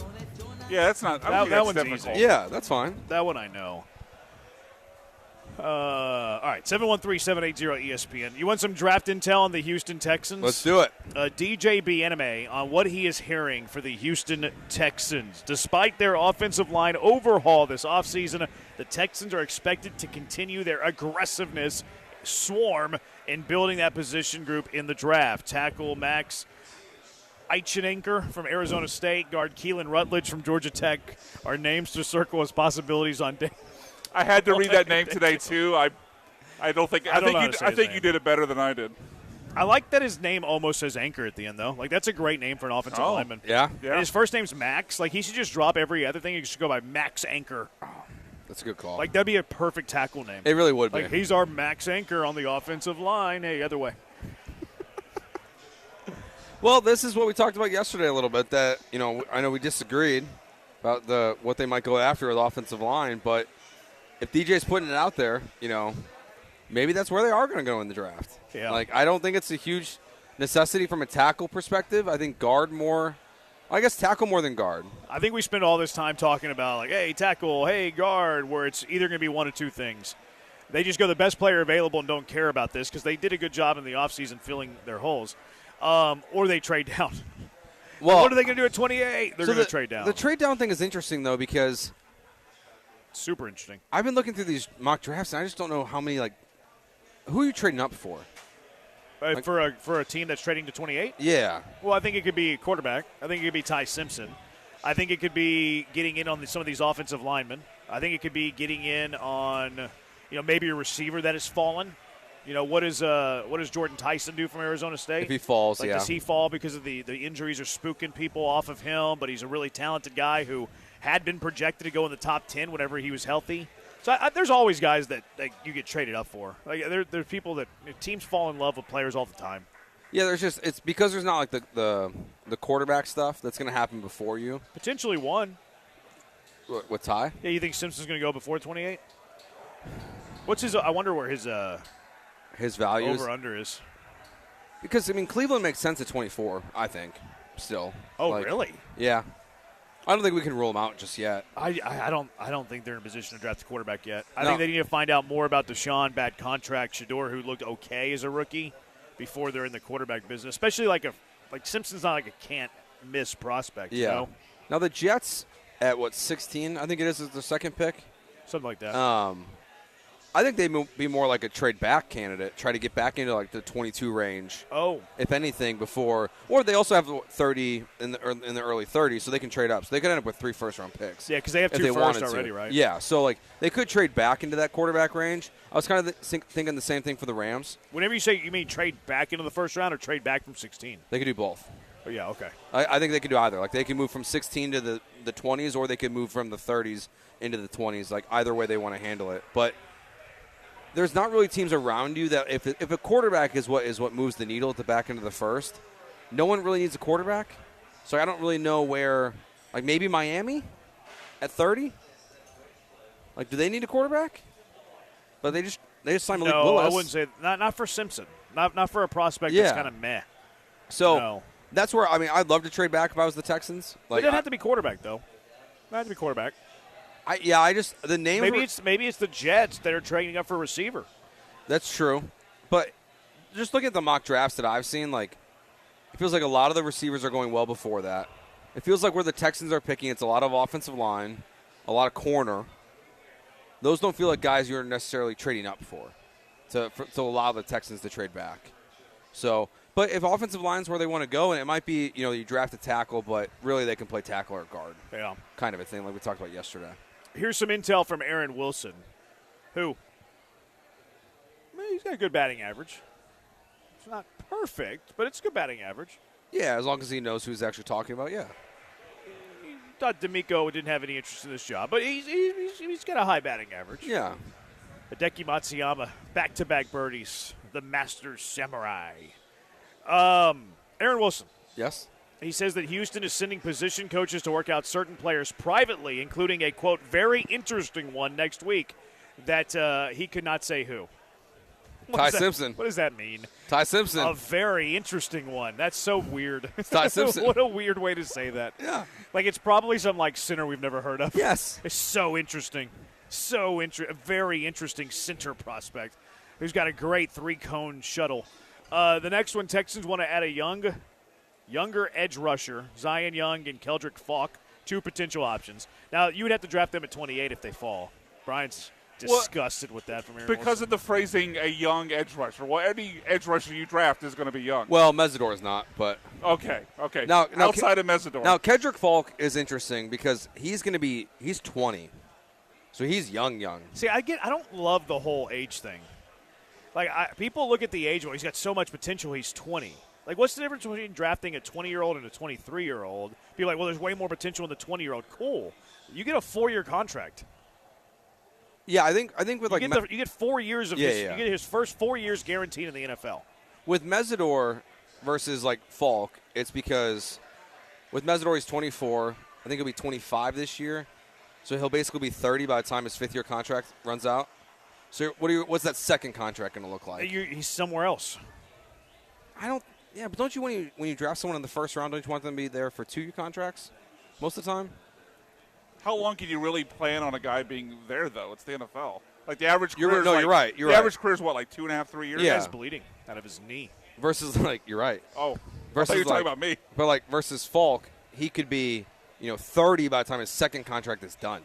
Yeah, that's not. I don't think That that's one's difficult. easy. Yeah, that's fine. That one I know. All right, 713-780-ESPN. You want some draft intel on the Houston Texans? Let's do it. DJB Anime on what he is hearing for the Houston Texans. Despite their offensive line overhaul this offseason, the Texans are expected to continue their aggressiveness swarm in building that position group in the draft. Tackle Max Eichenanker from Arizona State, guard Keelan Rutledge from Georgia Tech are names to circle as possibilities on day. I had to read that name today too. I think you did it better than I did. I like that his name almost says Anchor at the end, though. Like, that's a great name for an offensive lineman. Yeah? Yeah. And his first name's Max. Like, he should just drop every other thing. He should go by Max Anchor. That's a good call. Like, that'd be a perfect tackle name. It really would be. Like, he's our Max Anchor on the offensive line. Hey, other way. Well, this is what we talked about yesterday a little bit, that, I know we disagreed about what they might go after with the offensive line, but if DJ's putting it out there, maybe that's where they are going to go in the draft. Yeah. Like, I don't think it's a huge necessity from a tackle perspective. I think tackle more than guard. I think we spend all this time talking about, like, hey, tackle, hey, guard, where it's either going to be one of two things. They just go the best player available and don't care about this because they did a good job in the offseason filling their holes. Or they trade down. Well, what are they going to do at 28? They're going to trade down. The trade down thing is interesting, though, because super interesting. I've been looking through these mock drafts, and I just don't know how many, who are you trading up for? For a team that's trading to 28? Yeah. Well, I think it could be a quarterback. I think it could be Ty Simpson. I think it could be getting in on some of these offensive linemen. I think it could be getting in on, maybe a receiver that has fallen. What does Jordan Tyson do from Arizona State? If he falls, yeah. Does he fall because of the injuries are spooking people off of him, but he's a really talented guy who had been projected to go in the top 10 whenever he was healthy. So there's always guys that you get traded up for. Like there's people that teams fall in love with players all the time. Yeah, it's because there's not the quarterback stuff that's going to happen before you. Potentially one. With Ty? Yeah, you think Simpson's going to go before 28? What's his? I wonder where his value over under is. Because, I mean, Cleveland makes sense at 24, I think, still. Oh, really? Yeah. I don't think we can rule them out just yet. I don't think they're in a position to draft a quarterback yet. I No. think they need to find out more about Deshaun, bad contract, Shador, who looked okay as a rookie, before they're in the quarterback business. Especially like Simpson's not like a can't miss prospect. Yeah. You know? Now the Jets at 16, I think it is the second pick. Something like that. I think they'd be more like a trade back candidate, try to get back into like the 22 range. Oh, if anything, before, or they also have 30 in the early 30s, so they can trade up. So they could end up with 3 first-round picks. yeah, because they have if 2 they firsts wanted already, to. right? Yeah, so like they could trade back into that quarterback range. I was kind of thinking the same thing for the Rams. Whenever you say you mean trade back into the first round or trade back from 16? They could do both. Oh, yeah, okay. I think they could do either. Like they can move from 16 to the 20s, or they could move from the 30s into the 20s. Like either way they want to handle it, but. There's not really teams around you that if a quarterback is what moves the needle at the back end of the first, no one really needs a quarterback. So I don't really know where, like maybe Miami at 30. Like, do they need a quarterback? But they just signed Malik Willis. I wouldn't say not for Simpson. Not for a prospect Yeah. that's kind of meh. So No. that's where I'd love to trade back if I was the Texans. It Like doesn't have to be quarterback though. It have to be quarterback. the name. Maybe it's the Jets that are trading up for a receiver. That's true. But just look at the mock drafts that I've seen, like it feels like a lot of the receivers are going well before that. It feels like where the Texans are picking, it's a lot of offensive line, a lot of corner. Those don't feel like guys you're necessarily trading up for to allow the Texans to trade back. So, but if offensive line's where they want to go, and it might be, you draft a tackle, but really they can play tackle or guard. Yeah. Kind of a thing like we talked about yesterday. Here's some intel from Aaron Wilson, who he's got a good batting average. It's not perfect, but it's a good batting average. Yeah, as long as he knows who he's actually talking about, yeah. He thought D'Amico didn't have any interest in this job, but he's got a high batting average. Yeah. Hideki Matsuyama, back-to-back birdies, the Masters Samurai. Aaron Wilson. Yes? He says that Houston is sending position coaches to work out certain players privately, including a, quote, very interesting one next week that he could not say who. Ty Simpson. What does that mean? Ty Simpson. A very interesting one. That's so weird. Ty Simpson. What a weird way to say that. Yeah. Like it's probably some center we've never heard of. Yes. It's so interesting. A very interesting center prospect who's got a great 3-cone shuttle. The next one, Texans want to add a younger edge rusher, Zion Young and Keldrick Falk, 2 potential options. Now, you would have to draft them at 28 if they fall. Brian's disgusted with that from Aaron Because Wilson. of the phrasing, a young edge rusher. Well, any edge rusher you draft is going to be young. Well, Mesidor's not, but Okay. Now outside of Mesidor. Now, Kedrick Falk is interesting because he's 20. So he's young. See, I don't love the whole age thing. Like, people look at the age, well, he's got so much potential, he's 20. Like, what's the difference between drafting a 20-year-old and a 23-year-old? Be like, well, there's way more potential in the 20-year-old. Cool. You get a 4-year contract. Yeah, I think with like You get 4 years of you get his first 4 years guaranteed in the NFL. with Mesidor versus like Falk, it's because with Mesidor he's 24. I think he'll be 25 this year, so he'll basically be 30 by the time his 5th-year contract runs out. So what's that second contract going to look like? He's somewhere else. Yeah, but don't you when you draft someone in the first round, don't you want them to be there for 2-year contracts most of the time? How long can you really plan on a guy being there, though? It's the NFL. Like the average career You're right. The average career is what, like 2.5, 3 years? Yeah. He's bleeding out of his knee. Versus like you're right. Oh, Versus I thought you were talking like- about me. But like versus Falk, he could be 30 by the time his second contract is done.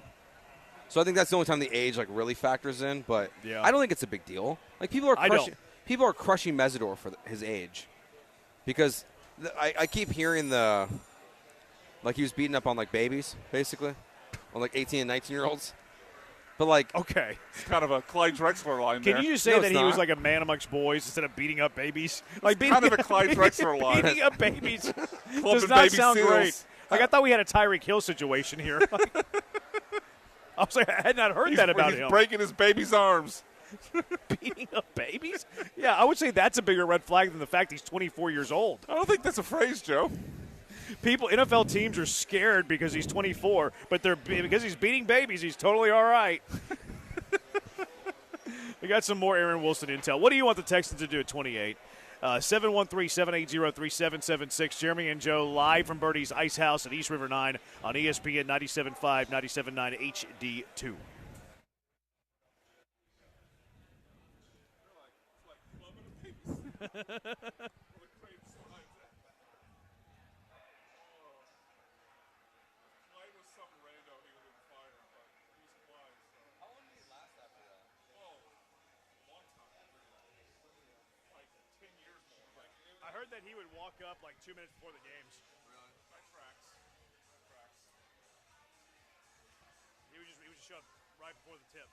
So I think that's the only time the age like really factors in. But Yeah. I don't think it's a big deal. Like people are crushing Mesidor for his age because I keep hearing he was beating up on like babies basically on like 18 and 19-year-olds. But like Okay. It's kind of a Clyde Drexler line there. Can you just say No, that it's he was not. like a man amongst boys instead of beating up babies? kind of a Clyde Drexler line. Beating up babies does Clubbing not baby sound seals. great. Like, I thought we had a Tyreek Hill situation here. I was like, I had not heard that about He's him. breaking his baby's arms. Beating up babies? Yeah, I would say that's a bigger red flag than the fact he's 24 years old. I don't think that's a phrase, Joe. NFL teams are scared because he's 24, but because he's beating babies, he's totally all right. We got some more Aaron Wilson intel. What do you want the Texans to do at 28? 713-780-3776. Jeremy and Joe live from Birdie's Ice House at East River 9 on ESPN 97.5, 97.9 HD2. I heard that he would walk up like 2 minutes before the games. Really? That tracks. He would just show up right before the tip.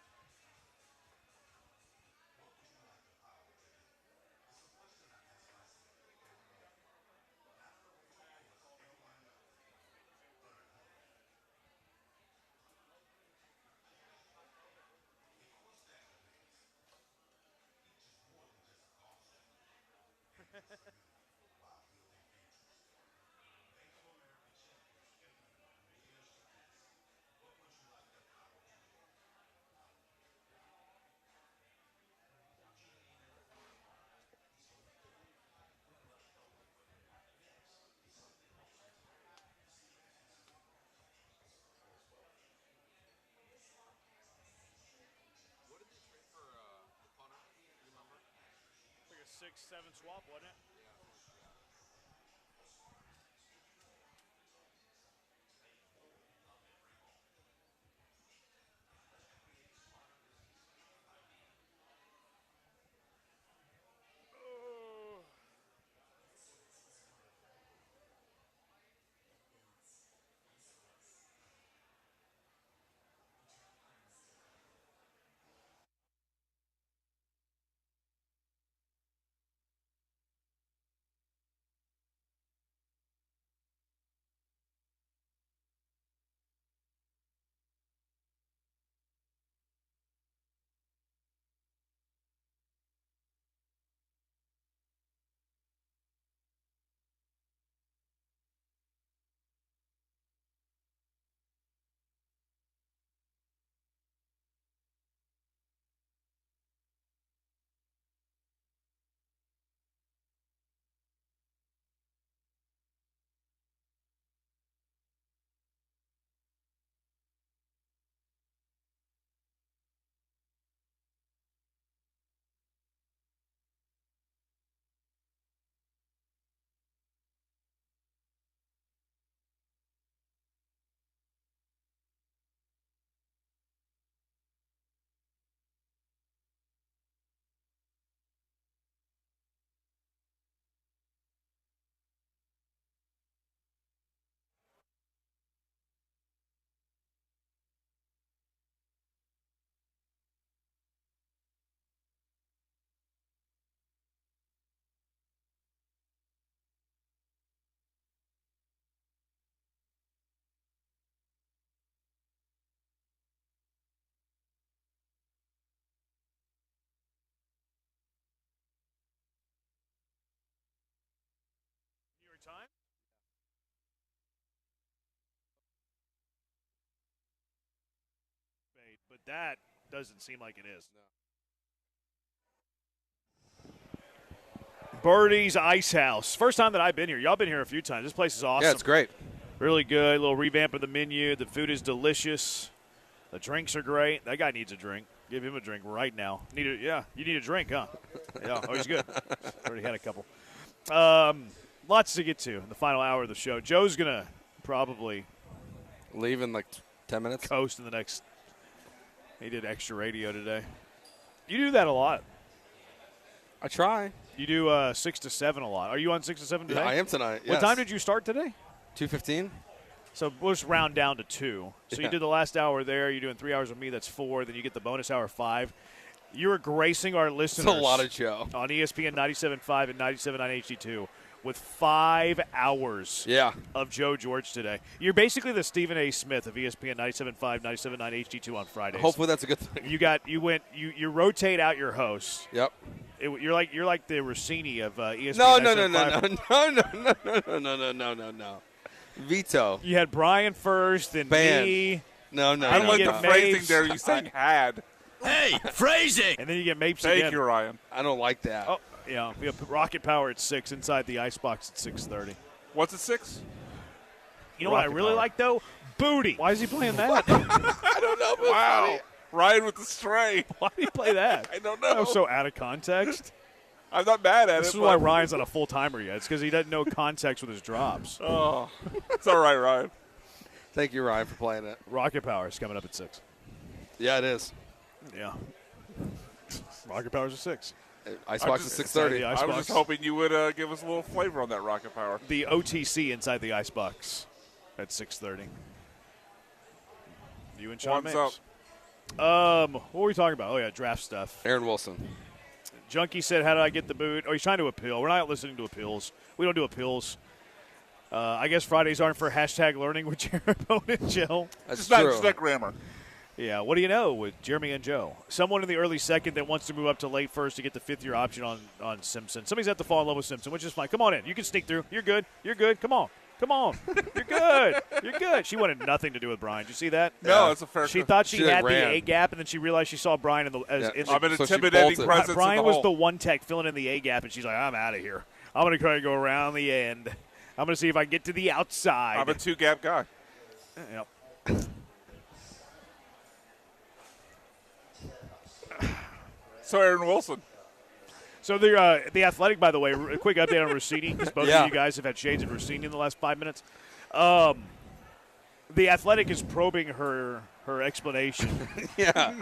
Like a 6-7 swap, wasn't it? New York Times? But that doesn't seem like it is. Birdie's Ice House. First time that I've been here. Y'all been here a few times. This place is awesome. Yeah, it's great. Really good. A little revamp of the menu. The food is delicious. The drinks are great. That guy needs a drink. Give him a drink right now. You need a drink, huh? Yeah, oh, he's good. Already had a couple. Lots to get to in the final hour of the show. Joe's going to probably leave in like 10 minutes. Coast in the next. He did extra radio today. You do that a lot. I try. You do 6 to 7 a lot. Are you on 6 to 7 today? Yeah, I am tonight. Yes. What time did you start today? 2:15. So we'll just round down to 2. So you did the last hour there. You're doing 3 hours with me. That's 4. Then you get the bonus hour 5. You're gracing our listeners. It's a lot of show. On ESPN 97.5 and 97.9 HD2 with 5 hours of Joe George today. You're basically the Stephen A. Smith of ESPN 97.5, 97.9 HD2 on Fridays. Hopefully that's a good thing. You rotate out your hosts. Yep. You're like the Rossini of ESPN. No. Veto. You had Brian first, then me. No. I like the phrasing there. You saying had. Hey, phrasing. And then you get Mapes Thank again. you, Ryan. I don't like that. Oh, Yeah, we have Rocket Power at 6 inside the Icebox at 6:30. What's at 6? You know what I Rocket really Power. like, though? Booty. Why is he playing that? I don't know. But Wow. Ryan with the stray. Why did he play that? I don't That know. was so out of context. I'm not mad at This it. is why but- Ryan's not a full-timer yet. It's because he doesn't know context with his drops. Oh, it's all right, Ryan. Thank you, Ryan, for playing it. Rocket Power is coming up at 6. Yeah, it is. Yeah. Rocket Power's at 6. Icebox just- at 6:30. Inside the I was Icebox. just hoping you would give us a little flavor on that Rocket Power. The OTC inside the Icebox at 6:30. You and Sean One's Mapes. What were we talking about? Oh, yeah, draft stuff. Aaron Wilson. Junkie said, how did I get the boot? Oh, he's trying to appeal. We're not listening to appeals. We don't do appeals. I guess Fridays aren't for hashtag learning with Jeremy and Joe. That's Just true. not grammar. Yeah, what do you know with Jeremy and Joe? Someone in the early second that wants to move up to late first to get the fifth-year option on Simpson. Somebody's have to fall in love with Simpson, which is fine. Come on in. You can sneak through. You're good. You're good. Come on. Come on. You're good. You're good. She wanted nothing to do with Brian. Did you see that? No, it's a fair. She thought she She had ran. the A gap, and then she realized she saw Brian in the. Yeah. I'm an So she intimidating bolted. presence. Brian in the was hole. the one tech filling in the A gap, and she's like, I'm out of here. I'm going to try to go around the end. I'm going to see if I can get to the outside. I'm a 2-gap guy. Yep. So Aaron Wilson. So the Athletic, by the way, a quick update on Rossini, because both Yeah. of you guys have had shades of Rossini in the last 5 minutes. The Athletic is probing her explanation. Yeah.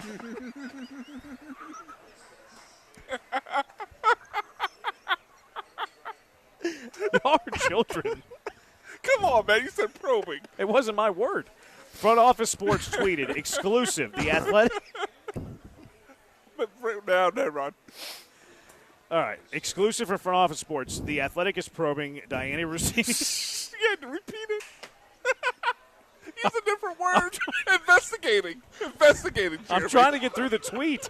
Y'all are children. Come on, man. You said probing. It wasn't my word. Front Office Sports tweeted, exclusive, the Athletic. But now, never mind. All right, exclusive for Front Office Sports. The Athletic is probing Diana Rossini. You had to repeat it. Use a different word. Investigating. Investigating, Jeremy. I'm trying to get through the tweet.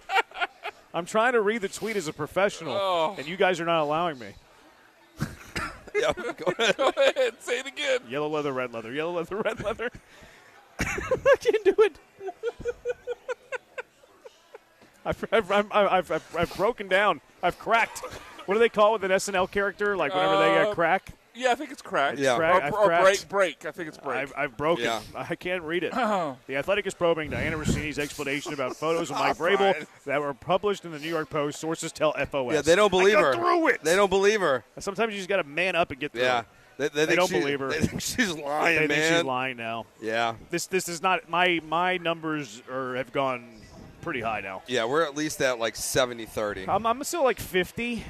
I'm trying to read the tweet as a professional, Oh. and you guys are not allowing me. Yeah. Go ahead. Go ahead. Say it again. Yellow leather, red leather. Yellow leather, red leather. I can't do it. I've broken down. I've cracked. What do they call it with an SNL character? Like whenever they crack? Yeah, I think it's cracked. Yeah. I've Or cracked. break. I think it's break. I've broken. Yeah. I can't read it. The Athletic is probing Diana Rossini's explanation about photos of Mike Vrabel Brian. that were published in the New York Post. Sources tell FOS. Yeah, they don't believe I her. got through it. They don't believe her. Sometimes you just got to man up and get through Yeah. it. They They think don't she- believe her. They think she's lying, They man. think she's lying now. Yeah. This is not my numbers have gone pretty high now. Yeah, we're at least at like 70-30. I'm still like 50.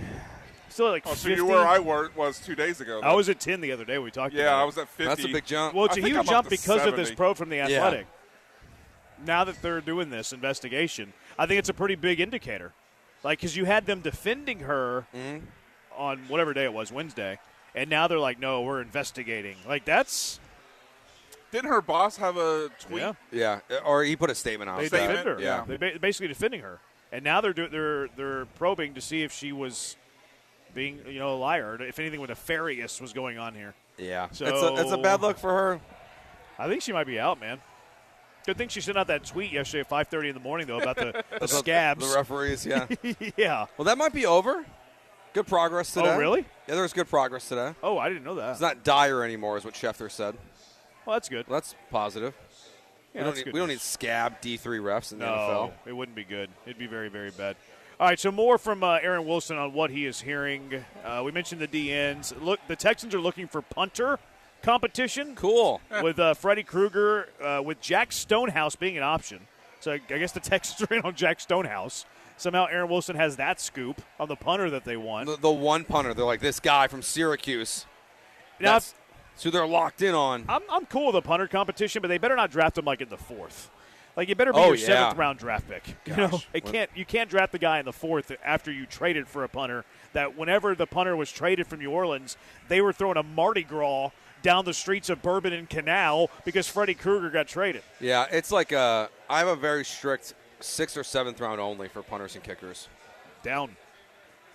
Still at like Oh, 50. so you're where I was 2 days ago. I was at 10 the other day. We talked about Yeah, it. I was at 50. That's a big jump. Well, it's I a think huge I'm up jump to because of this 70. probe from the Athletic. Now that they're doing this investigation, I think it's a pretty big indicator. Like, because you had them defending her on whatever day it was, Wednesday, and now they're like, no, we're investigating. Like, that's Didn't her boss have a tweet? yeah. Yeah, or he put a statement out. They Statement, defend her. yeah. They basically defending her, and now they're probing to see if she was being a liar, if anything nefarious was going on here. Yeah. So- It's a bad look for her. I think she might be out, man. Good thing she sent out that tweet yesterday at 5:30 in the morning, though, about the scabs. The referees, yeah. Yeah. Well, that might be over. Good progress today. Oh, really? Yeah, there was good progress today. Oh, I didn't know that. It's not dire anymore, is what Schefter said. Well, that's good. Well, that's positive. Yeah, that's good we don't news. need scab D3 refs in the No, NFL. it wouldn't be good. It'd be very, very bad. All right, so more from Aaron Wilson on what he is hearing. We mentioned the DNs. Look, the Texans are looking for punter competition. Cool. With Freddie Krueger, with Jack Stonehouse being an option. So I guess the Texans are in on Jack Stonehouse. Somehow Aaron Wilson has that scoop on the punter that they want. The one punter, they're like, this guy from Syracuse. Now, That's who they're locked in on. I'm cool with the punter competition, but they better not draft him like in the fourth. Like, you better be Oh, your yeah. seventh round draft pick. You know, Gosh. you can't draft the guy in the fourth after you traded for a punter. That whenever the punter was traded from New Orleans, they were throwing a Mardi Gras down the streets of Bourbon and Canal because Freddie Krueger got traded. Yeah, it's like I have a very strict 6th or 7th round only for punters and kickers. Down.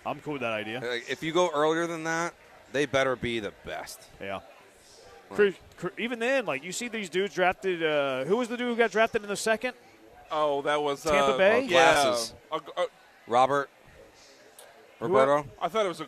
I'm cool with that idea. Like, if you go earlier than that, they better be the best. Yeah. Even then, like, you see these dudes drafted. Who was the dude who got drafted in the second? Oh, that was Tampa Bay? Yeah. Glasses. Robert. Roberto? I thought it was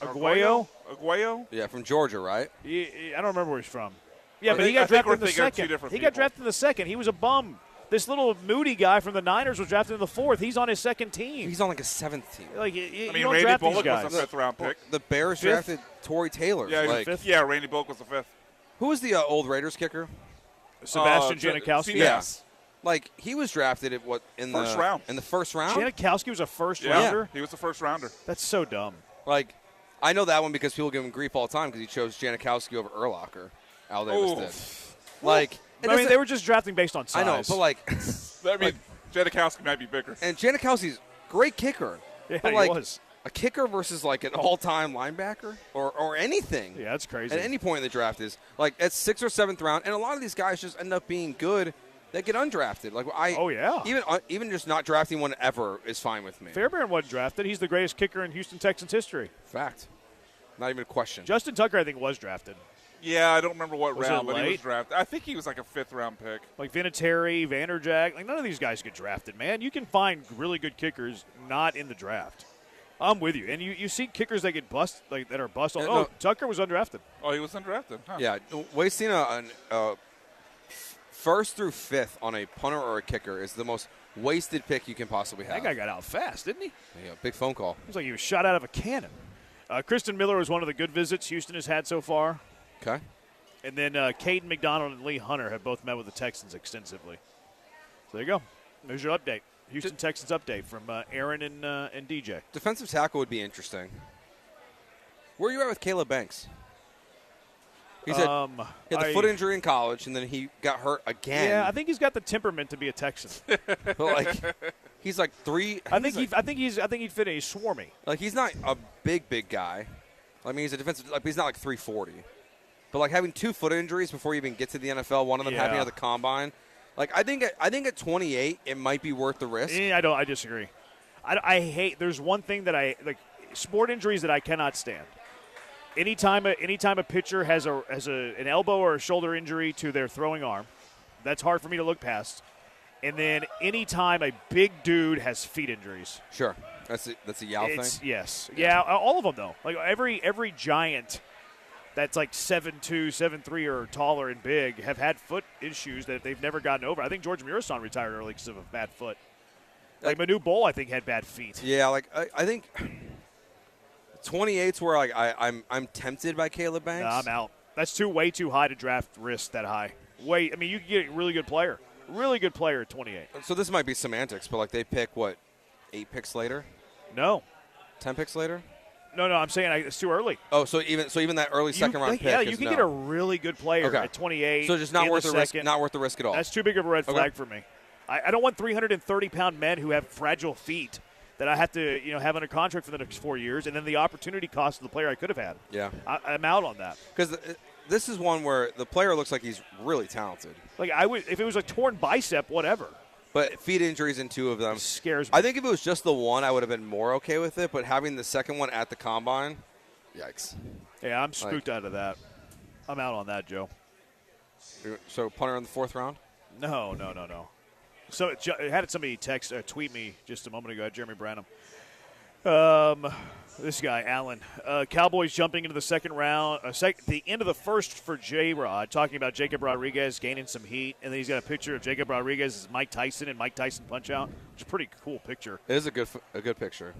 Aguayo? Aguayo? Yeah, from Georgia, right? I don't remember where he's from. Yeah, I but he think- I got think drafted we're in the thinking of two second. different He got people. drafted in the second. He was a bum. This little moody guy from the Niners was drafted in the fourth. He's on his second team. He's on like a 7th team. Like, you I mean, don't Randy draft these Bullock guys. was a fifth-round pick. The Bears Fifth? drafted Torrey Taylor. Yeah, like, fifth? yeah, Randy Bullock was the fifth. who was the old Raiders kicker? Sebastian Ja- Janikowski. Yeah. Like he was drafted at in First the round. In the first round. Janikowski was a first Yeah, rounder. he was the first rounder. That's so dumb. Like I know that one because people give him grief all the time because he chose Janikowski over Urlacher. Al Davis Ooh. did. Like it I mean, doesn't- they were just drafting based on size. I know, but like, I mean, Janikowski might be bigger. and Janikowski's great kicker. Yeah, but he like, was. a kicker versus like an all-time linebacker or anything. Yeah, that's crazy. At any point in the draft is like at 6th or 7th round, and a lot of these guys just end up being good. They get undrafted. Like Oh, yeah. even just not drafting one ever is fine with me. Fairbairn wasn't drafted. He's the greatest kicker in Houston Texans history. Fact. Not even a question. Justin Tucker, I think, was drafted. Yeah, I don't remember what Was round, it but he was late? drafted. I think he was like a fifth-round pick. Like Vinatieri, Vanderjagt. Like, none of these guys get drafted, man. You can find really good kickers not in the draft. I'm with you. And you see kickers that get bust, like that are bust. Yeah, Oh, no. Tucker was undrafted. Oh, he was undrafted. Huh. Yeah, wasting a first through 5th on a punter or a kicker is the most wasted pick you can possibly have. That guy got out fast, didn't he? Yeah, big phone call. It was like he was shot out of a cannon. Kristen Miller was one of the good visits Houston has had so far. Okay. And then Caden McDonald and Lee Hunter have both met with the Texans extensively. So there you go. There's your update. Houston Texans update from Aaron and DJ. Defensive tackle would be interesting. Where are you at with Caleb Banks? He had the foot injury in college, and then he got hurt again. Yeah, I think he's got the temperament to be a Texan. But like, he's like three. I think he'd fit. He's swarmy. Like he's not a big guy. I mean, he's a defensive. Like he's not like 340. But like having 2 foot injuries before you even get to the NFL, one of them happening at the combine. Like I think at 28, it might be worth the risk. I disagree. I hate. There's one thing that I like. Sport injuries that I cannot stand. Anytime a pitcher has an elbow or a shoulder injury to their throwing arm, that's hard for me to look past. And then anytime a big dude has feet injuries. Sure, that's a Yao thing. Yes, yeah, all of them though. Like every giant that's like 7'2", 7'3", or taller and big have had foot issues that they've never gotten over. I think George Murasan retired early because of a bad foot. Like Manu Bol, I think, had bad feet. Yeah, like I think 28's where like I'm tempted by Caleb Banks. No, I'm out. That's way too high to draft risk that high. I mean, you can get a really good player at 28. So this might be semantics, but like they pick 8 picks later, No, 10 picks later. no, I'm saying it's too early. Oh, so even that early second round pick. Yeah, is you can no. get a really good player at 28. So just not in worth the the risk. second. Not worth the risk at all. That's too big of a red flag for me. I don't want 330-pound men who have fragile feet that I have to have under contract for the next 4 years, and then the opportunity cost of the player I could have had. Yeah, I'm out on that. because this is one where the player looks like he's really talented. Like if it was a torn bicep, whatever. But feet injuries in 2 of them Scares me. I think if it was just the one, I would have been more okay with it. But having the second one at the combine, yikes. Yeah, I'm spooked out of that. I'm out on that, Joe. So punter in the 4th round. No. So I had somebody tweet me just a moment ago, Jeremy Branham. This guy, Allen. Cowboys jumping into the second round, the end of the first for J-Rod, talking about Jacob Rodriguez gaining some heat, and then he's got a picture of Jacob Rodriguez as Mike Tyson and Mike Tyson Punch-Out, which is a pretty cool picture. It is a good picture.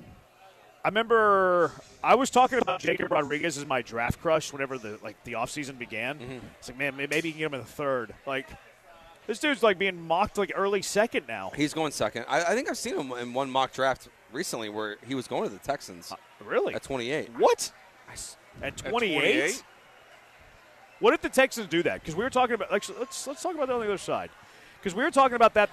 I remember I was talking about Jacob Rodriguez as my draft crush whenever the offseason began. Mm-hmm. It's like, man, maybe you can get him in the 3rd. Like, this dude's like being mocked like early 2nd now. He's going 2nd. I think I've seen him in one mock draft recently where he was going to the Texans. Really? At 28. What? At 28? What if the Texans do that? Because we were talking about let's talk about that on the other side. Because we were talking about that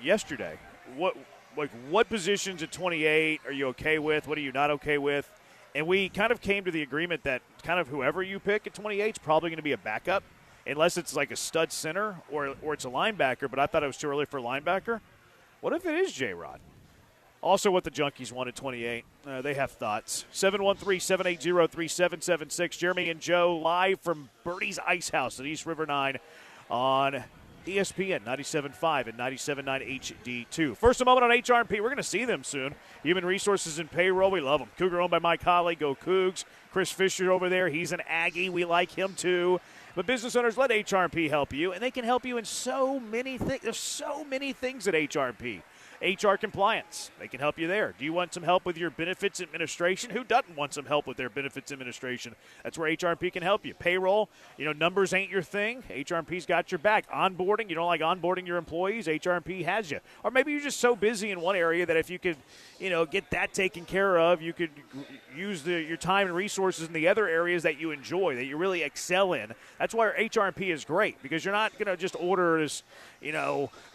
yesterday. What positions at 28 are you okay with? What are you not okay with? And we kind of came to the agreement that kind of whoever you pick at 28 is probably going to be a backup, unless it's like a stud center or it's a linebacker. But I thought it was too early for a linebacker. What if it is J-Rod? Also, what the Junkies want at 28. They have thoughts. 713-780-3776. Jeremy and Joe live from Birdie's Ice House at East River 9 on ESPN 97.5 and 97.9 HD2. First, a moment on HRP. We're going to see them soon. Human Resources and Payroll, we love them. Cougar owned by my colleague, Go Cougs. Chris Fisher over there, he's an Aggie. We like him too. But business owners, let HRP help you, and they can help you in so many things. There's so many things at HRP. HR compliance, they can help you there. Do you want some help with your benefits administration? Who doesn't want some help with their benefits administration? That's where HRP can help you. Payroll, numbers ain't your thing. HRP's got your back. Onboarding, you don't like onboarding your employees, HRP has you. Or maybe you're just so busy in one area that if you could, get that taken care of, you could use your time and resources in the other areas that you enjoy, that you really excel in. That's why HRP is great, because you're not going to just order this,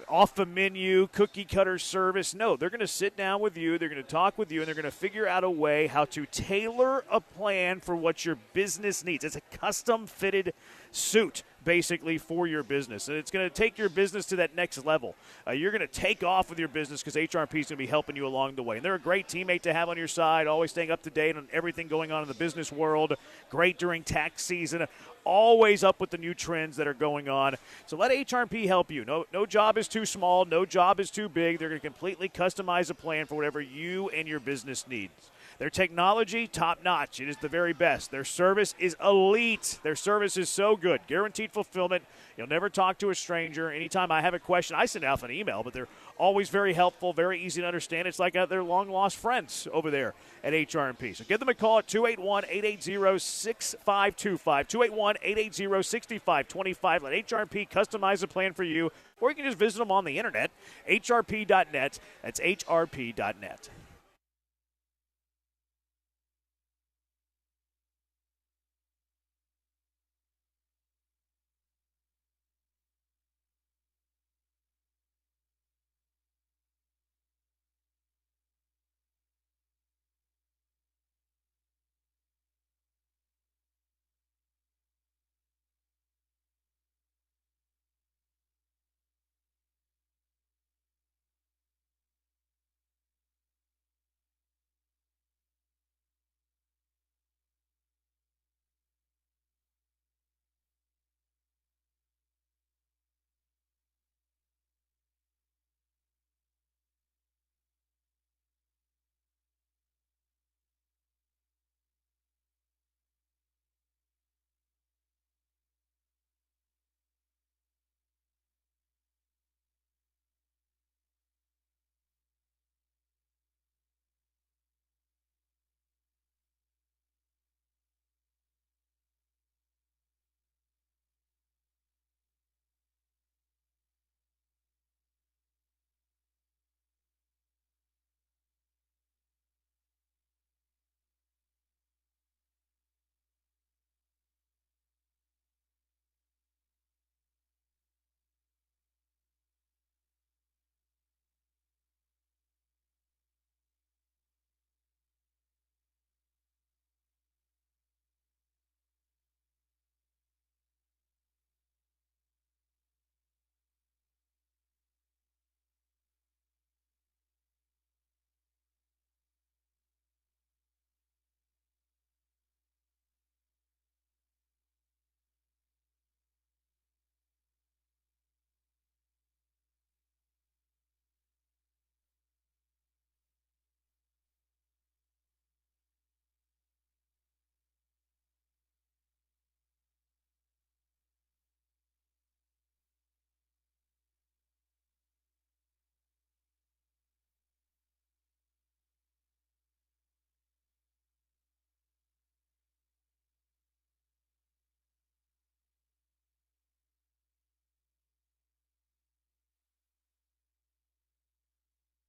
off the menu, cookie cutter service. No, they're going to sit down with you, they're going to talk with you, and they're going to figure out a way how to tailor a plan for what your business needs. It's a custom-fitted suit, basically, for your business. And it's going to take your business to that next level. You're going to take off with your business because HRP is going to be helping you along the way. And they're a great teammate to have on your side, always staying up to date on everything going on in the business world. Great during tax season. Always up with the new trends that are going on. So let HRP help you. No job is too small. No job is too big. They're going to completely customize a plan for whatever you and your business needs. Their technology, top-notch. It is the very best. Their service is elite. Their service is so good. Guaranteed fulfillment. You'll never talk to a stranger. Anytime I have a question, I send out an email, but they're always very helpful, very easy to understand. It's like their long-lost friends over there at HRP. So give them a call at 281-880-6525, 281-880-6525. Let HRP customize a plan for you, or you can just visit them on the internet, hrp.net. That's hrp.net.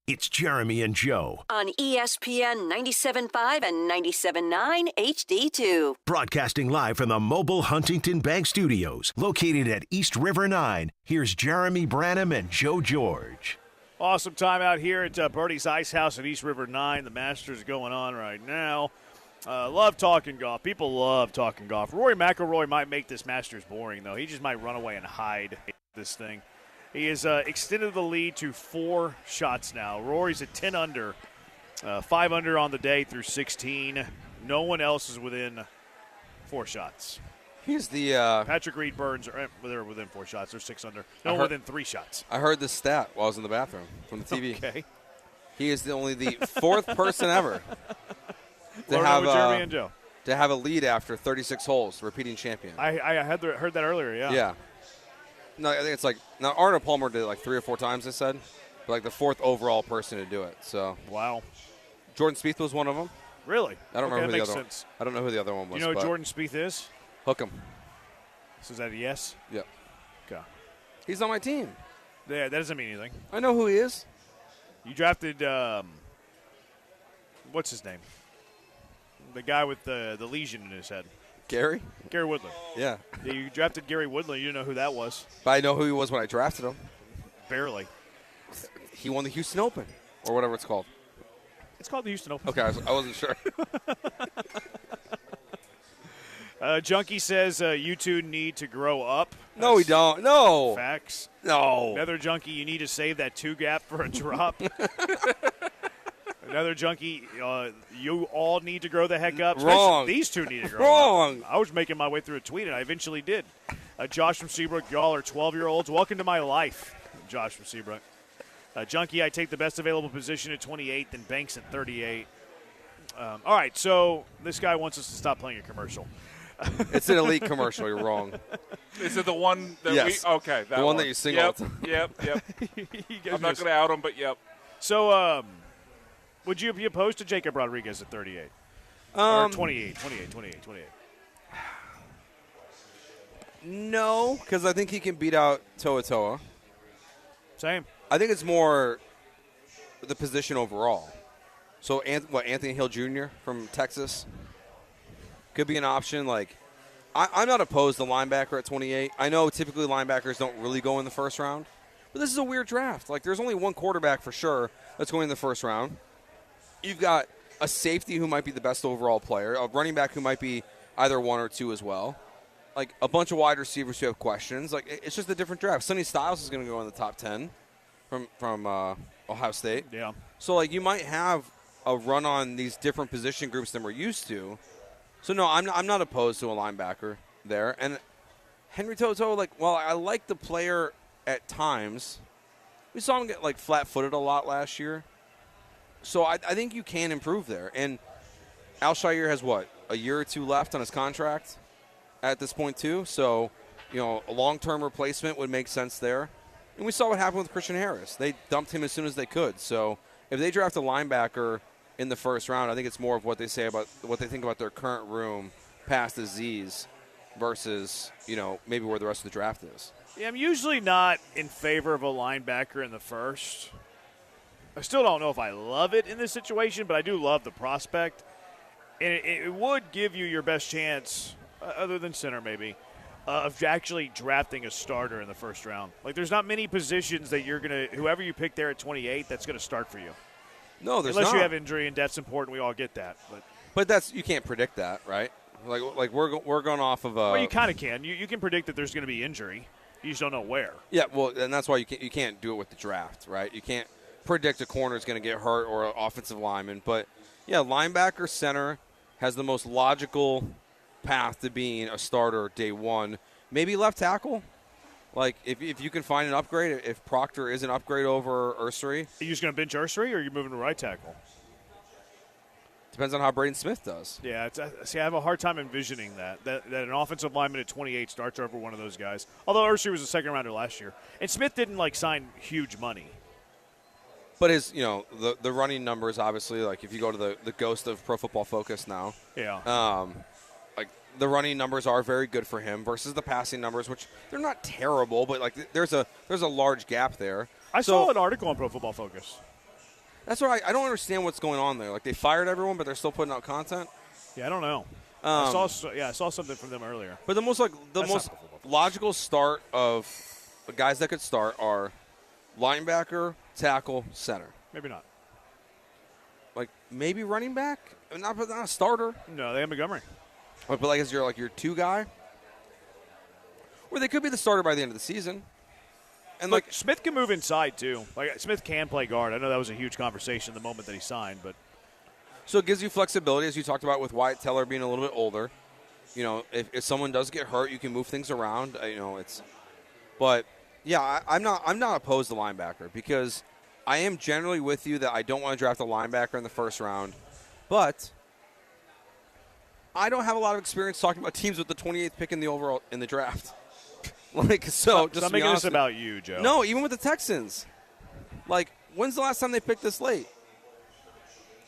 It's Jeremy and Joe. On ESPN 97.5 and 97.9 HD2. Broadcasting live from the mobile Huntington Bank Studios, located at East River 9. Here's Jeremy Branham and Joe George. Awesome time out here at Birdie's Ice House at East River 9. The Masters going on right now. Love talking golf. People love talking golf. Rory McIlroy might make this Masters boring, though. He just might run away and hide this thing. He has extended the lead to 4 shots now. Rory's at 10 under, 5 under on the day through 16. No one else is within 4 shots. He's the Patrick Reed, Burns, they're within 4 shots. They're 6 under. No, heard- within 3 shots. I heard this stat while I was in the bathroom from the TV. Okay. He is only the 4th person ever to Learn have with Jeremy and Joe. to have a lead after 36 holes, repeating champion. I heard that earlier, yeah. Yeah. No, I think it's like now Arnold Palmer did it like 3 or 4 times. They said, but like the 4th overall person to do it. So Wow. Jordan Spieth was one of them. Really? I don't Okay, remember that who makes the other. sense. I don't know who the other one was. You know who but Jordan Spieth is? Hook him. So is that a yes? Yep. Okay. He's on my team. Yeah, that doesn't mean anything. I know who he is. You drafted, what's his name? The guy with the lesion in his head. Gary. Gary Woodland. Yeah. Yeah, you drafted Gary Woodland. You didn't know who that was. But I know who he was when I drafted him. Barely. He won the Houston Open or whatever it's called. It's called the Houston Open. Okay, I wasn't sure. Junkie says you two need to grow up. No, we That's don't. No. Facts. No. Another junkie, you need to save that 2 gap for a drop. Another junkie, you all need to grow the heck up. Especially Wrong. These 2 need to grow Wrong. up. I was making my way through a tweet, and I eventually did. Josh from Seabrook, y'all are 12-year-olds. Welcome to my life, Josh from Seabrook. Junkie, I take the best available position at 28, then Banks at 38. All right, so this guy wants us to stop playing a commercial. It's an elite commercial. You're wrong. Is it the one that Yes. we? Okay, that The one that you sing all yep, the time. Yep, yep. He gives I'm not us- going to out him, but yep. So, would you be opposed to Jacob Rodriguez at 38? Or 28? No, because I think he can beat out Toa. Same. I think it's more the position overall. So, Anthony Hill Jr. from Texas could be an option. Like, I'm not opposed to linebacker at 28. I know typically linebackers don't really go in the first round, but this is a weird draft. Like, there's only one quarterback for sure that's going in the first round. You've got a safety who might be the best overall player, a running back who might be either 1 or 2 as well. Like, a bunch of wide receivers who have questions. Like, it's just a different draft. Sonny Styles is going to go in the top 10 from Ohio State. Yeah. So, like, you might have a run on these different position groups than we're used to. So, no, I'm not opposed to a linebacker there. And Henry Toto, like, while I like the player at times, we saw him get, like, flat-footed a lot last year. So I think you can improve there. And Alshire has, what, a year or 2 left on his contract at this point, too. So, you know, a long-term replacement would make sense there. And we saw what happened with Christian Harris. They dumped him as soon as they could. So if they draft a linebacker in the first round, I think it's more of what they say about what they think about their current room past the Z's versus, you know, maybe where the rest of the draft is. Yeah, I'm usually not in favor of a linebacker in the first. I still don't know if I love it in this situation, but I do love the prospect. And it would give you your best chance, other than center maybe, of actually drafting a starter in the first round. Like, there's not many positions that you're going to – whoever you pick there at 28, that's going to start for you. No, there's Unless not. you have injury, and that's important. We all get that. But that's you can't predict that, right? Like we're going off of a. Well, you kind of can. You can predict that there's going to be injury. You just don't know where. Yeah, well, and that's why you can't do it with the draft, right? You can't predict a corner is going to get hurt or an offensive lineman. But yeah, linebacker center has the most logical path to being a starter day one. Maybe left tackle. Like, if you can find an upgrade, if Proctor is an upgrade over Ursery. Are you just going to bench Ursery, or are you moving to right tackle? Depends on how Braden Smith does. Yeah, see, I have a hard time envisioning that an offensive lineman at 28 starts over one of those guys. Although Ursery was a second rounder last year, and Smith didn't sign huge money. But his, the running numbers, obviously, like if you go to the ghost of Pro Football Focus now, yeah, the running numbers are very good for him versus the passing numbers, which they're not terrible, but there's a large gap there. I saw an article on Pro Football Focus. That's why I don't understand what's going on there. Like, they fired everyone, but they're still putting out content. Yeah, I don't know. I saw something from them earlier. But the most logical start of the guys that could start are linebacker, tackle, center. Maybe not. Like, maybe running back, not a starter. No, they have Montgomery. But as your 2 guy, or they could be the starter by the end of the season. And Look, Smith can move inside too. Like, Smith can play guard. I know that was a huge conversation the moment that he signed, but so it gives you flexibility, as you talked about with Wyatt Teller being a little bit older. if someone does get hurt, you can move things around. But yeah, I'm not opposed to linebacker because I am generally with you that I don't want to draft a linebacker in the first round, but I don't have a lot of experience talking about teams with the 28th pick in the draft. Stop making this about you, Joe. No, even with the Texans. When's the last time they picked this late?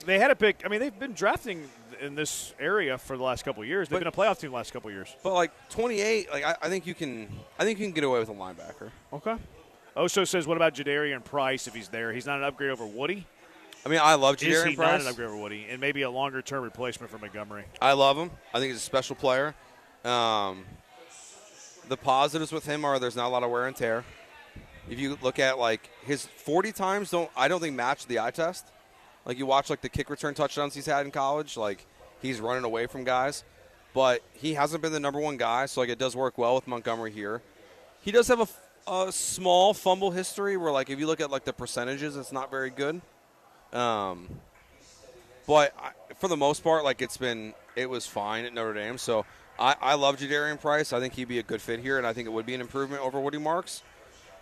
They had a pick. I mean, they've been drafting in this area for the last couple of years. They've been a playoff team the last couple of years. But 28, I think you can get away with a linebacker. Okay. Oso says, what about Jadarian Price if he's there? He's not an upgrade over Woody? I mean, I love Jadarian Price. Is he not an upgrade over Woody? And maybe a longer-term replacement for Montgomery. I love him. I think he's a special player. The positives with him are there's not a lot of wear and tear. If you look at, his 40 times I don't think match the eye test. You watch, the kick return touchdowns he's had in college, he's running away from guys. But he hasn't been the number one guy, so, it does work well with Montgomery here. He does have a small fumble history where, if you look at, the percentages, it's not very good. But for the most part, it was fine at Notre Dame. So I love Jadarian Price. I think he'd be a good fit here, and I think it would be an improvement over Woody Marks.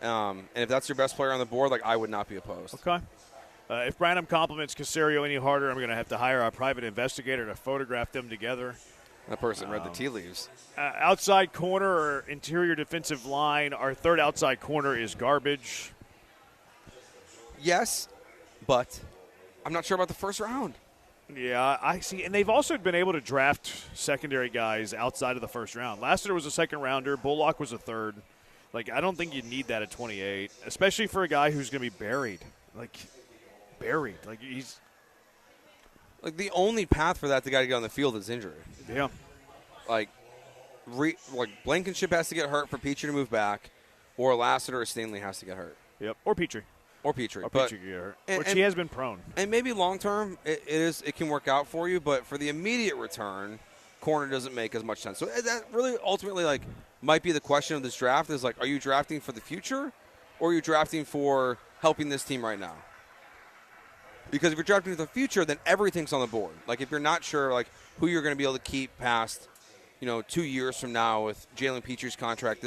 And if that's your best player on the board, I would not be opposed. Okay. If Branham compliments Caserio any harder, I'm going to have to hire a private investigator to photograph them together. That person read the tea leaves. Outside corner or interior defensive line, our third outside corner is garbage. Yes, but I'm not sure about the first round. Yeah, I see. And they've also been able to draft secondary guys outside of the first round. Lassiter was a second rounder. Bullock was a third. I don't think you need that at 28, especially for a guy who's going to be buried. Buried. He's the only path for that the guy to get on the field is injury. Yeah. Blankenship has to get hurt for Petrie to move back, or Lassiter or Stanley has to get hurt. Yep. Or Petrie. Or Petrie get hurt. Which he has been prone. And maybe long term it can work out for you, but for the immediate return, corner doesn't make as much sense. So that really ultimately might be the question of this draft is are you drafting for the future, or are you drafting for helping this team right now? Because if you're drafting for the future, then everything's on the board. If you're not sure who you're going to be able to keep past 2 years from now with Jalen Petrie's contract,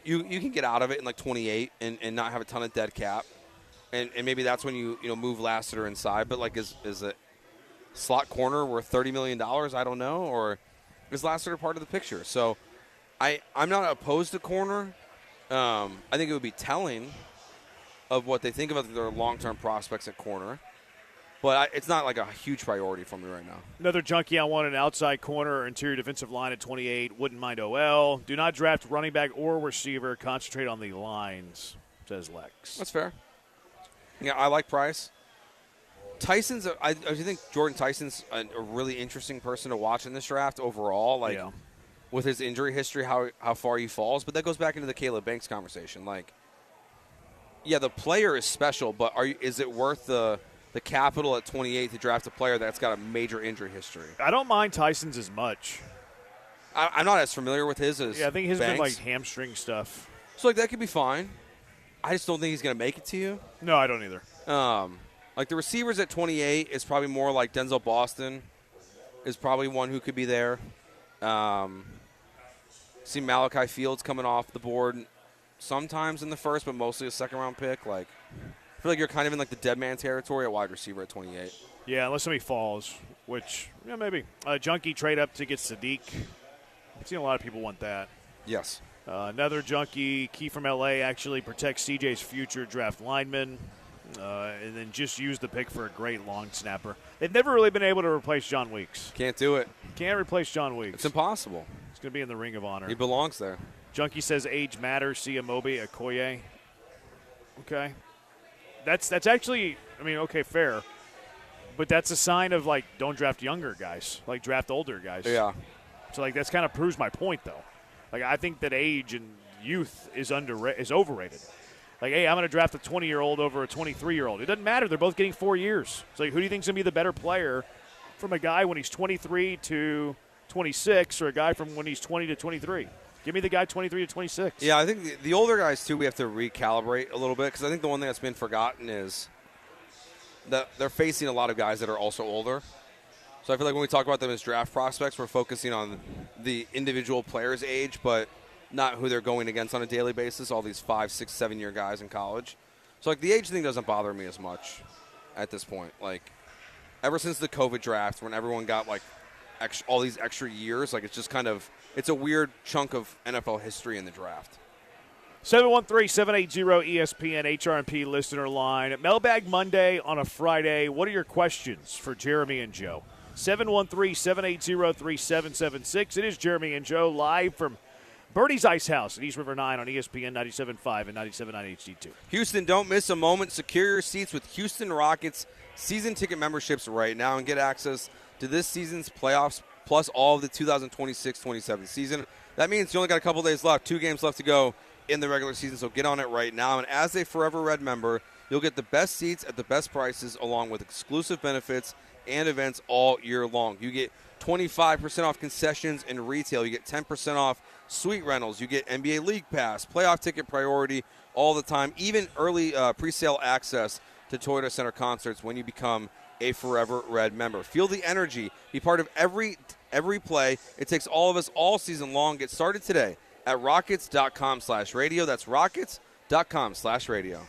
you can get out of it in 28 and not have a ton of dead cap. And maybe that's when you move Lassiter inside. But is it slot corner worth $30 million? I don't know. Or is Lassiter part of the picture? So I'm not opposed to corner. I think it would be telling of what they think about their long-term prospects at corner. But it's not a huge priority for me right now. Another junkie I want an outside corner or interior defensive line at 28. Wouldn't mind OL. Do not draft running back or receiver. Concentrate on the lines, says Lex. That's fair. Yeah, I like Price. I think Jordan Tyson's a really interesting person to watch in this draft overall. With his injury history, how far he falls. But that goes back into the Caleb Banks conversation. Yeah, the player is special, but is it worth the capital at 28 to draft a player that's got a major injury history? I don't mind Tyson's as much. I'm not as familiar with his as I think his Banks. been hamstring stuff. So that could be fine. I just don't think he's going to make it to you. No, I don't either. The receivers at 28 is probably more like Denzel Boston is probably one who could be there. See Malachi Fields coming off the board sometimes in the first, but mostly a second-round pick. I feel like you're kind of in the dead man territory at wide receiver at 28. Yeah, unless somebody falls, which, maybe. Junkie trade up to get Sadiq. I've seen a lot of people want that. Yes. Another junkie, Key from L.A., actually protects CJ's future draft lineman, and then just use the pick for a great long snapper. They've never really been able to replace John Weeks. Can't do it. Can't replace John Weeks. It's impossible. He's going to be in the Ring of Honor. He belongs there. Junkie says age matters. See Amobi Okoye. Okay. That's actually, okay, fair. But that's a sign of, don't draft younger guys. Draft older guys. Yeah. So, that's kind of proves my point, though. I think that age and youth is overrated. Hey, I'm going to draft a 20-year-old over a 23-year-old. It doesn't matter. They're both getting 4 years. It's who do you think's going to be the better player from a guy when he's 23 to 26 or a guy from when he's 20 to 23? Give me the guy 23 to 26. Yeah, I think the older guys, too, we have to recalibrate a little bit because I think the one thing that's been forgotten is that they're facing a lot of guys that are also older. So I feel like when we talk about them as draft prospects, we're focusing on the individual player's age, but not who they're going against on a daily basis, all these 5, 6, 7-year guys in college. So, like, the age thing doesn't bother me as much at this point. Like, ever since the COVID draft, when everyone got, like, all these extra years, like, it's just kind of – it's a weird chunk of NFL history in the draft. 713-780-ESPN HRMP listener line. Mailbag Monday on a Friday. What are your questions for Jeremy and Joe? 713-780-3776. It is Jeremy and Joe live from Birdie's Ice House at East River 9 on ESPN 97.5 and 97.9 HD2. Houston, don't miss a moment. Secure your seats with Houston Rockets season ticket memberships right now and get access to this season's playoffs plus all of the 2026-27 season. That means you only got a couple days left, 2 games left to go in the regular season, so get on it right now. And as a Forever Red member, you'll get the best seats at the best prices along with exclusive benefits and events all year long. You get 25% off concessions and retail. You get 10% off suite rentals. You get NBA League Pass, playoff ticket priority all the time, even early pre-sale access to Toyota Center concerts when you become a Forever Red member. Feel the energy. Be part of every play. It takes all of us all season long. Get started today at rockets.com/radio. That's rockets.com/radio.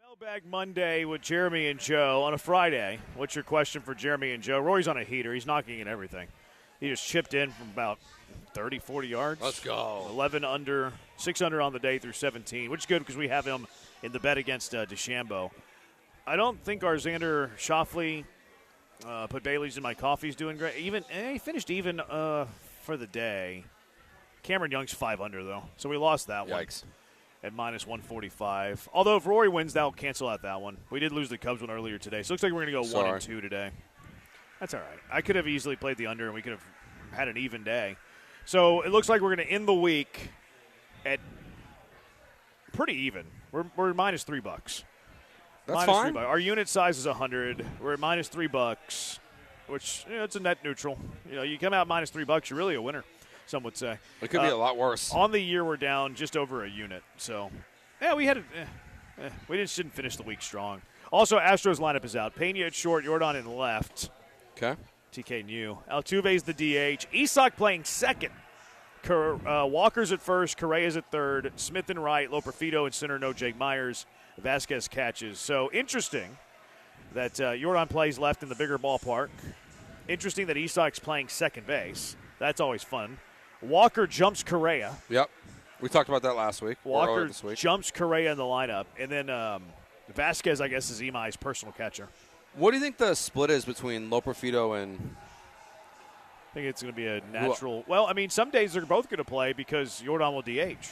Mailbag Monday with Jeremy and Joe on a Friday. What's your question for Jeremy and Joe? Rory's on a heater. He's knocking in everything. He just chipped in from about 30, 40 yards. Let's go. 11 under, 6 under on the day through 17, which is good because we have him in the bet against DeChambeau. I don't think our Xander Schauffele put Bailey's in my coffee is doing great. He finished even for the day. Cameron Young's 5 under, though, so we lost that one. Yikes. At minus 145. Although if Rory wins, that'll cancel out that one. We did lose the Cubs one earlier today, so it looks like we're going to go 1 and 2 today. That's all right. I could have easily played the under, and we could have had an even day. So it looks like we're going to end the week at pretty even. We're minus $3. That's minus fine. $3. Our unit size is 100. We're at minus $3, which it's a net neutral. You come out minus $3, you're really a winner. Some would say. It could be a lot worse. On the year, we're down just over a unit. So, we had we just didn't finish the week strong. Also, Astros lineup is out. Pena at short, Jordan in left. Okay. TK New. Altuve's the DH. Isak playing second. Walker's at first. Correa's at third. Smith in right. Loperfido in center. No Jake Myers. Vasquez catches. So, interesting that Jordan plays left in the bigger ballpark. Interesting that Isak's playing second base. That's always fun. Walker jumps Correa. Yep. We talked about that last week. Or Walker this week. jumps Correa in the lineup. And then Vasquez, I guess, is Imai's personal catcher. What do you think the split is between Loperfido and I think it's going to be a natural. Well, I mean, some days they're both going to play because Jordan will DH.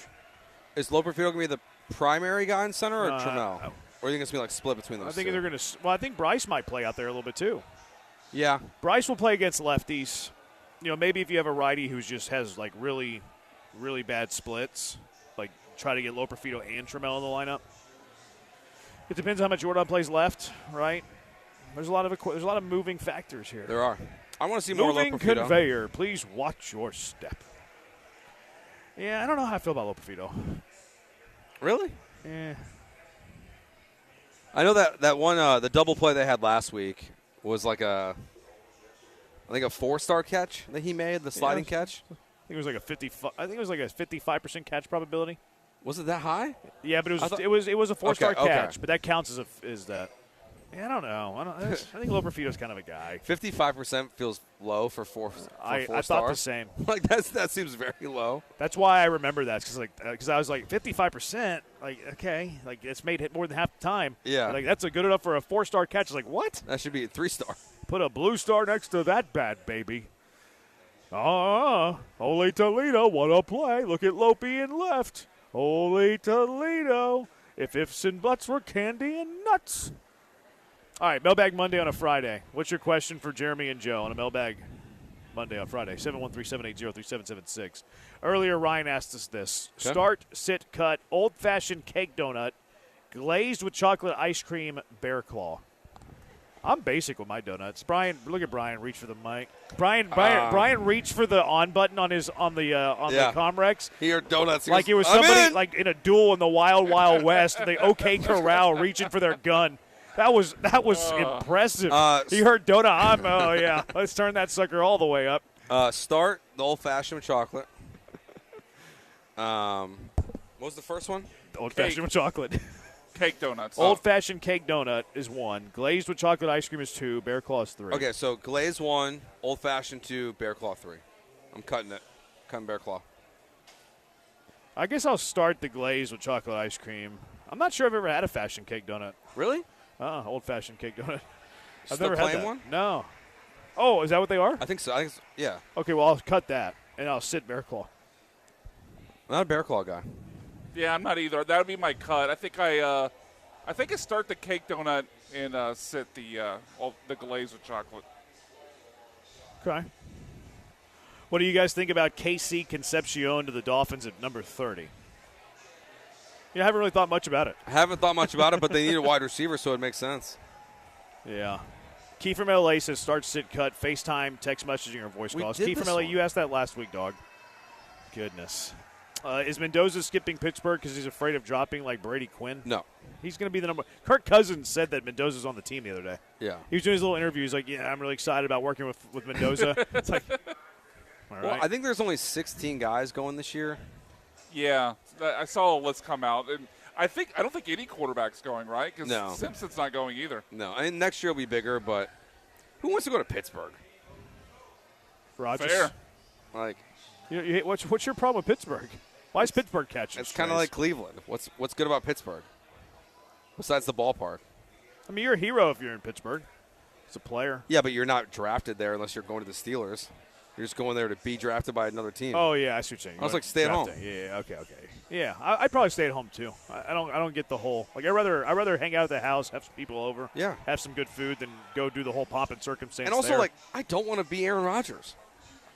Is Loperfido going to be the primary guy in center or Trammell? I- Or are you going to be like split between those I think two? they're going to. Well, I think Bryce might play out there a little bit too. Yeah. Bryce will play against lefties. You know, maybe if you have a righty who just has like really, really bad splits, like try to get Loperfido and Trammell in the lineup. It depends how much Jordan plays left, right? There's a lot of moving factors here. There are. I want to see more Moving Loperfido. conveyor. Please watch your step. Yeah, I don't know how I feel about Loperfido. Really? Yeah. I know that one, the double play they had last week was like I think a 4-star catch that he made, the sliding catch. I think it was like a 55% catch probability. Was it that high? Yeah, but I thought- it was a 4-star Okay. catch, but that counts as that. Yeah, I don't know. I think Loperfido's kind of a guy. 55% feels low for four I stars. thought the same. Like that seems very low. That's why I remember that because I was like 55%. Like okay, like it's made hit more than half the time. Yeah. Like that's good enough for a 4-star catch. It's like what? That should be a 3-star. Put a blue star next to that bad baby. Ole Toledo, what a play. Look at Lopi in left. Ole Toledo. If ifs and buts were candy and nuts. All right, Mailbag Monday on a Friday. What's your question for Jeremy and Joe on a Mailbag Monday on Friday? 713-780-3776. Earlier, Ryan asked us this. Okay. Start, sit, cut, old-fashioned cake donut, glazed with chocolate ice cream, bear claw. I'm basic with my donuts. Brian, look at Brian reach for the mic. Brian reached for the on button on the Comrex. Here, donuts. Like it was I'm somebody in. like in a duel in the Wild Wild West, the OK Corral reaching for their gun. That was impressive. He heard donut. Oh yeah, let's turn that sucker all the way up. Start the old-fashioned with chocolate. What was the first one? Old fashioned with chocolate. Cake donuts. Old fashioned cake donut is 1. Glazed with chocolate ice cream is 2. Bear claw is 3. Okay, so glaze 1, old-fashioned 2, bear claw 3. I'm cutting it. Cutting bear claw. I guess I'll start the glaze with chocolate ice cream. I'm not sure I've ever had a fashion cake donut. Really? Old fashioned cake donut. I've Just the never had plain that. one? No. Oh, is that what they are? I think so. Yeah. Okay, well I'll cut that and I'll sit bear claw. I'm not a bear claw guy. Yeah, I'm not either. That would be my cut. I think I start the cake donut and sit the glaze with chocolate. Okay. What do you guys think about KC Concepcion to the Dolphins at number 30? I haven't really thought much about it. I haven't thought much about it, but they need a wide receiver, so it makes sense. Yeah. Kiefer from LA says start, sit, cut, FaceTime, text messaging, or voice calls. did Kiefer this from LA, one. you asked that last week, dog. Goodness. Is Mendoza skipping Pittsburgh because he's afraid of dropping like Brady Quinn? No. He's going to be the number. Kirk Cousins said that Mendoza's on the team the other day. Yeah. He was doing his little interview. He's like, yeah, I'm really excited about working with Mendoza. It's like, all right. Well, I think there's only 16 guys going this year. Yeah, I saw a list come out, and I don't think any quarterback's going, right? Because No. Simpson's not going either. No. I mean, next year will be bigger, but who wants to go to Pittsburgh? Rodgers. Fair. Like, What's your problem with Pittsburgh? Why is Pittsburgh catching it's kind of like Cleveland. What's good about Pittsburgh? Besides the ballpark. I mean, you're a hero if you're in Pittsburgh. As a player. Yeah, but you're not drafted there unless you're going to the Steelers. You're just going there to be drafted by another team. Oh yeah, I see what you're saying. I was like, stay at home. Yeah, okay. Yeah, I'd probably stay at home too. I don't get the whole like. I'd rather hang out at the house, have some people over, Yeah. have some good food, than go do the whole pomp and circumstance. And also, there. like, I don't want to be Aaron Rodgers.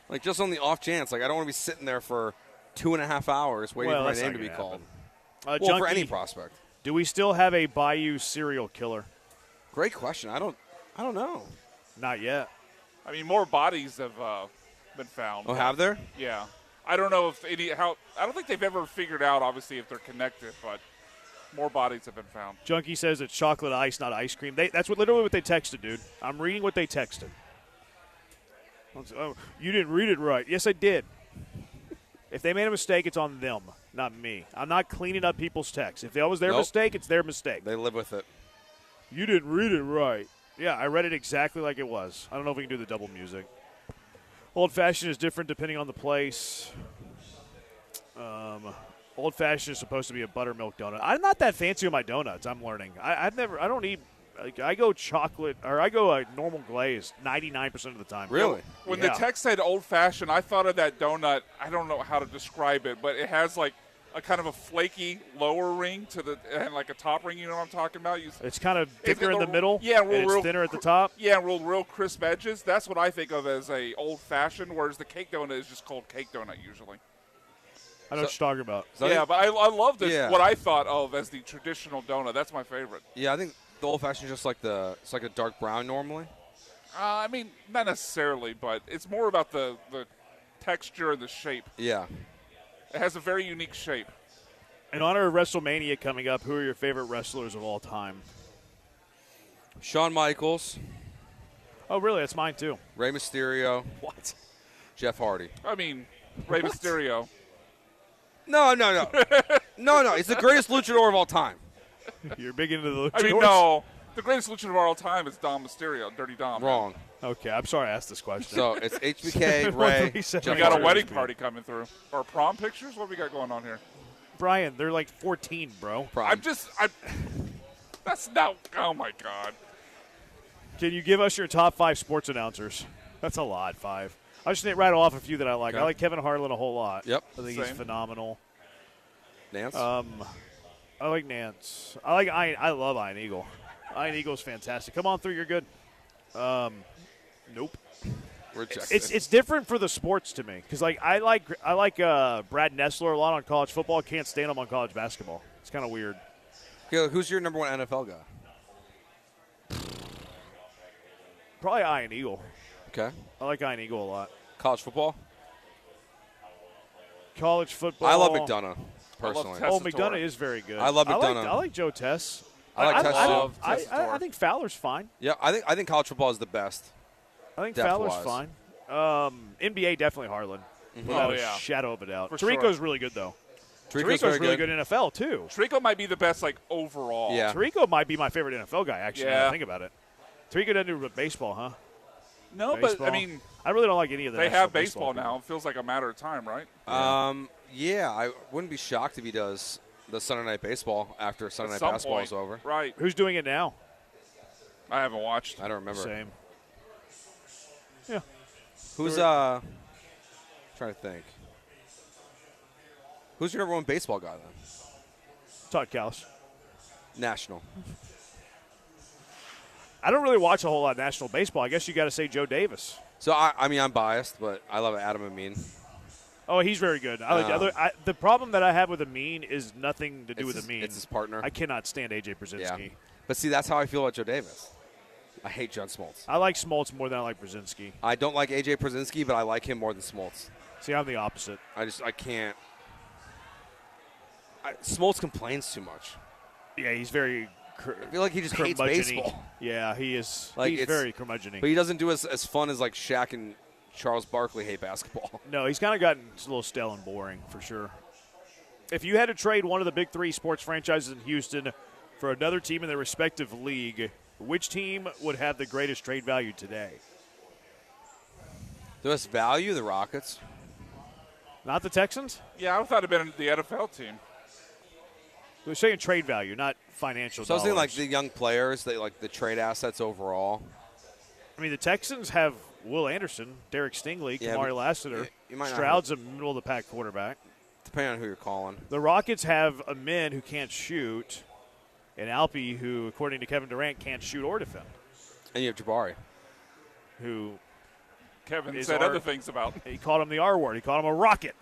Like, just on the off chance. Like, I don't want to be sitting there for 2.5 hours waiting for my that's name not to be gonna called. happen. Well, for Junkie, any prospect. do we still have a Bayou serial killer? Great question. I don't know. Not yet. I mean, more bodies have been found. Oh, have there? Yeah. I don't know if I don't think they've ever figured out, obviously, if they're connected, but more bodies have been found. Junkie says it's chocolate ice, not ice cream. That's literally what they texted, dude. I'm reading what they texted. Oh, you didn't read it right. Yes, I did. If they made a mistake, it's on them, not me. I'm not cleaning up people's texts. If that was their Nope. mistake, it's their mistake. They live with it. You didn't read it right. Yeah, I read it exactly like it was. I don't know if we can do the double music. Old-fashioned is different depending on the place. Old-fashioned is supposed to be a buttermilk donut. I'm not that fancy with my donuts, I'm learning. I don't eat – I go chocolate – or I go a normal glaze 99% of the time. Really? When Yeah. the text said old-fashioned, I thought of that donut. I don't know how to describe it, but it has like a kind of a flaky lower ring and like a top ring. You know what I'm talking about? It's kind of thicker in the real- middle. yeah, and real it's thinner at the top. Yeah, real crisp edges. That's what I think of as a old-fashioned, whereas the cake donut is just called cake donut usually. I know what you're talking about. So I Yeah, think- but I love this. Yeah. What I thought of as the traditional donut. That's my favorite. Yeah, I think the old-fashioned is just like it's like a dark brown normally. I mean, not necessarily, but it's more about the texture and the shape. Yeah. It has a very unique shape. In honor of WrestleMania coming up, who are your favorite wrestlers of all time? Shawn Michaels, Oh, really? That's mine, too. Rey Mysterio, What? Jeff Hardy. I mean, Rey Mysterio. No. no. He's the greatest luchador of all time. You're big into the I mean, luchadors? no. The greatest luchador of all time is Dom Mysterio, Dirty Dom. Wrong. Okay, I'm sorry I asked this question. So it's HBK, Ray, 137. Jeff We got a Hardy. wedding party coming through. Or prom pictures? What we got going on here? Brian, they're like 14, bro. Prime. That's not, oh my God. Can you give us your top 5 sports announcers? That's a lot, 5. I'll just rattle off a few that I like. Okay. I like Kevin Harlan a whole lot. Yep. I think he's Same. phenomenal. Nance? I like Nance. I love Iron Eagle. Iron Eagle's fantastic. Come on through, you're good. Nope. Rejected. It's different for the sports to me because like I like Brad Nessler a lot on college football. Can't stand him on college basketball. It's kind of weird. Okay, who's your number 1 NFL guy? Probably Iron Eagle. Okay. I like Iron Eagle a lot. College football? College football. I love McDonough, I love personally. Tess- Oh, Tessitore. McDonough is very good. I love McDonough. I like Joe Tess. I like Tess. love I Tessitore. think Fowler's fine. Yeah, I think college football is the best. I think Depth-wise. Fowler's fine. NBA definitely Harlan. Without Oh, a yeah. shadow of a doubt. For Tarico's sure. really good though. Tarico's Tarico's really good in NFL too. Trico might be the best, like, overall. Yeah. Tarico might be my favorite NFL guy, actually, now that I Yeah. think about it. Tarico doesn't do baseball, huh? No, Baseball. but, I mean, I really don't like any of the they national have baseball people. now. It feels like a matter of time, right? Yeah, I wouldn't be shocked if he does the Sunday Night Baseball after Sunday At Night some Basketball point. is over. Right. Who's doing it now? I haven't watched. I don't remember. Same. Yeah. Who's trying to think. Who's your number 1 baseball guy then? Todd Callis. National. I don't really watch a whole lot of national baseball. I guess you got to say Joe Davis. So I mean I'm biased, but I love Adam Amin. Oh, he's very good. The problem that I have with Amin is nothing to do with Amin. It's his partner. I cannot stand AJ Brzezinski. Yeah. But see, that's how I feel about Joe Davis. I hate John Smoltz. I like Smoltz more than I like Brzezinski. I don't like AJ Brzezinski, but I like him more than Smoltz. See, I'm the opposite. I can't. Smoltz complains too much. Yeah, he's very I feel like he just hates curmudgeon-y. baseball. Yeah, he is. Like, He's it's- very curmudgeon-y. But he doesn't do as fun as like Shaq and Charles Barkley hate basketball. No, he's kind of gotten a little stale and boring for sure. If you had to trade one of the big 3 sports franchises in Houston for another team in their respective league, which team would have the greatest trade value today? The best value, the Rockets. Not the Texans? Yeah, I thought it'd been the NFL team. We're saying trade value, not financial So I was thinking like dollars. the young players, they like the trade assets overall. I mean, the Texans have Will Anderson, Derek Stingley, Yeah, Kamari but Lassiter. you might not Stroud's a middle-of-the-pack quarterback. Depending on who you're calling. The Rockets have a man who can't shoot, and Alpy, who, according to Kevin Durant, can't shoot or defend. And you have Jabari. Who Kevin Is said our- other things about. he called him the R word. He called him a rocket.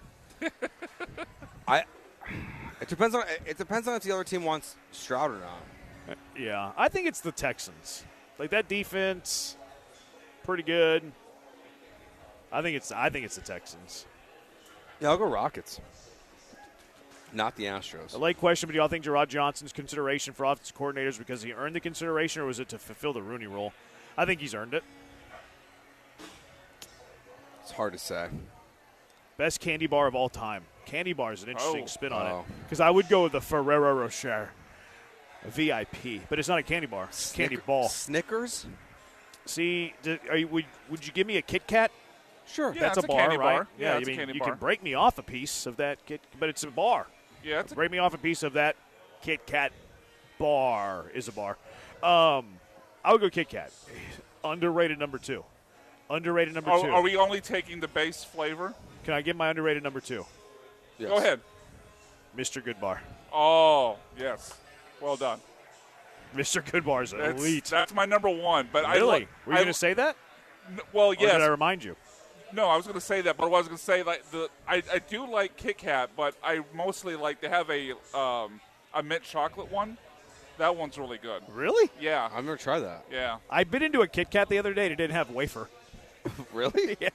It depends on if the other team wants Stroud or not. Yeah, I think it's the Texans. Like that defense, pretty good. I think it's the Texans. Yeah, I'll go Rockets. Not the Astros. A late question, but do y'all think Gerard Johnson's consideration for offensive coordinators because he earned the consideration, or was it to fulfill the Rooney role? I think he's earned it. It's hard to say. Best candy bar of all time. Candy bar is an interesting Oh. spin on Oh. it because I would go with the Ferrero Rocher, a VIP, but it's not a candy bar. It's a candy ball. Snickers? See, would you give me a Kit Kat? Sure. Yeah, That's it's a bar, candy right? bar. Yeah, it's I a mean, candy you bar. can break me off a piece of that Kit, but it's a bar. Yeah, it's Break me off a piece of that Kit Kat bar is a bar. I would go Kit Kat. Underrated number 2. Underrated number 2. Are we only taking the base flavor? Can I get my underrated number 2? Yes. Go ahead. Mr. Goodbar. Oh, yes. Well done. Mr. Goodbar's elite. That's my number 1. But Really? Were you going to say that? Well, Or yes. did I remind you? No, I was going to say that, but I was going to say I do like Kit Kat, but I mostly like to have a mint chocolate one. That one's really good. Really? Yeah, I've never tried that. yeah. I bit into a Kit Kat the other day and it didn't have wafer. Really? Yeah.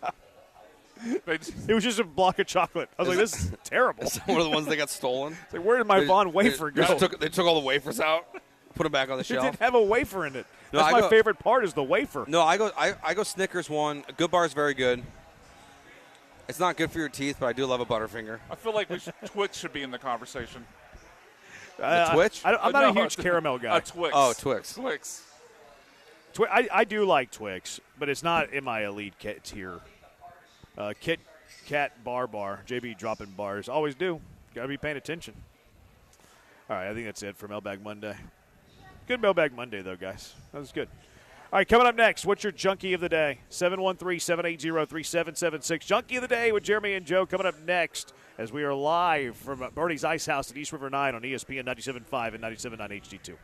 They just- It was just a block of chocolate. I was like, this is terrible. Is that one of the ones that got stolen? It's like, where did my Von wafer go? They took all the wafers out, put them back on the It shelf. didn't have a wafer in it. No, That's I my go- favorite part is the wafer. No, I go Snickers one. Good Bar is very good. It's not good for your teeth, but I do love a Butterfinger. I feel like Twix should be in the conversation. Twitch? I'm not No, a huge caramel guy. Twix. Oh, Twix. Twix. I do like Twix, but it's not in my elite tier. Kit Kat bar. JB dropping bars. Always do. Got to be paying attention. All right, I think that's it for Mailbag Monday. Good Mailbag Monday, though, guys. That was good. All right, coming up next, what's your Junkie of the Day? 713-780-3776. Junkie of the Day with Jeremy and Joe coming up next as we are live from Bernie's Ice House at East River 9 on ESPN 97.5 and 97.9 HD2.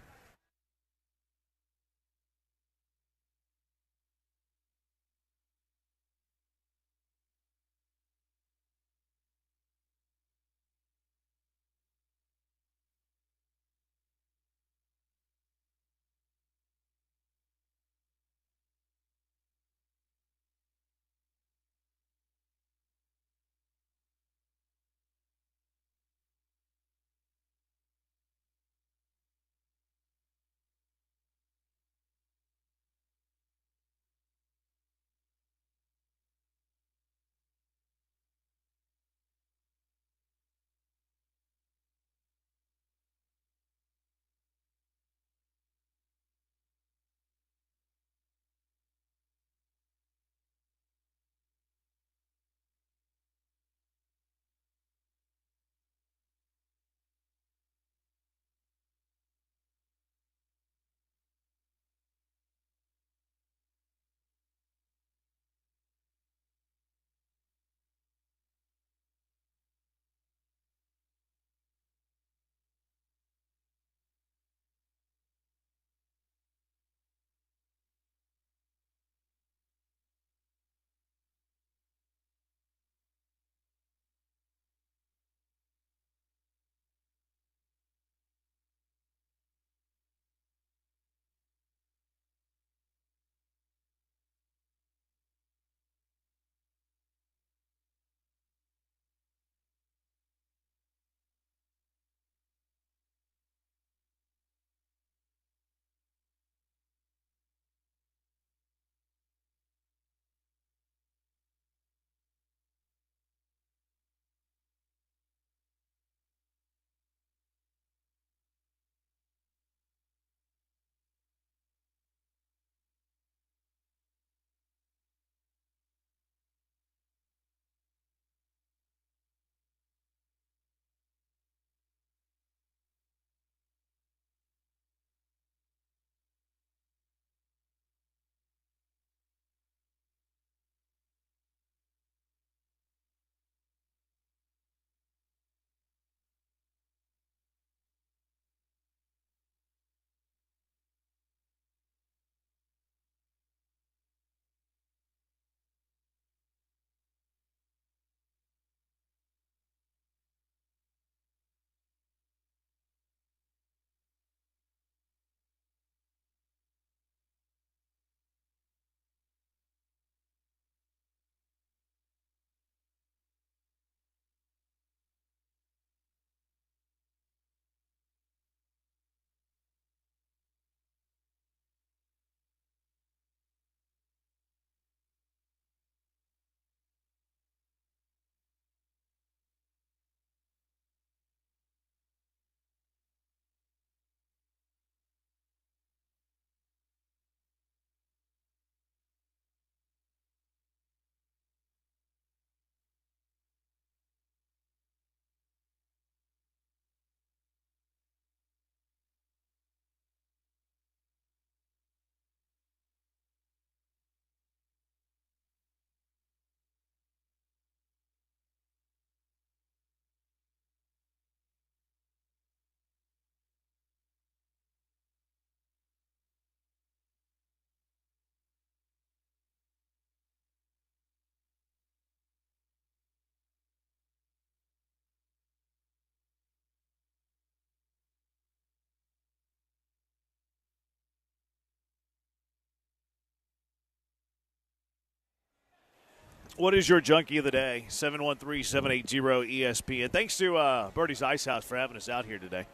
What is your junkie of the day? 713-780-ESPN. Thanks to Birdie's Ice House for having us out here today.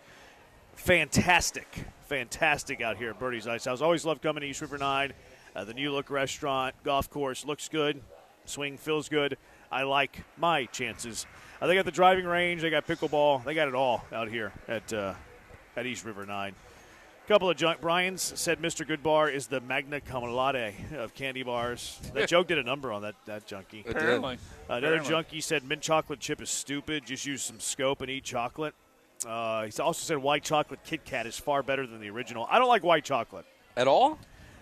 Fantastic out here at Birdie's Ice House. Always love coming to East River 9. The new look restaurant, golf course looks good. Swing feels good. I like my chances. They got the driving range. They got pickleball. They got it all out here at East River 9. A couple of Brian's said Mr. Goodbar is the magna cum laude of candy bars. That joke did a number on that junkie. Apparently. Another junkie said mint chocolate chip is stupid. Just use some scope and eat chocolate. He also said white chocolate Kit Kat is far better than the original. I don't like white chocolate. At all?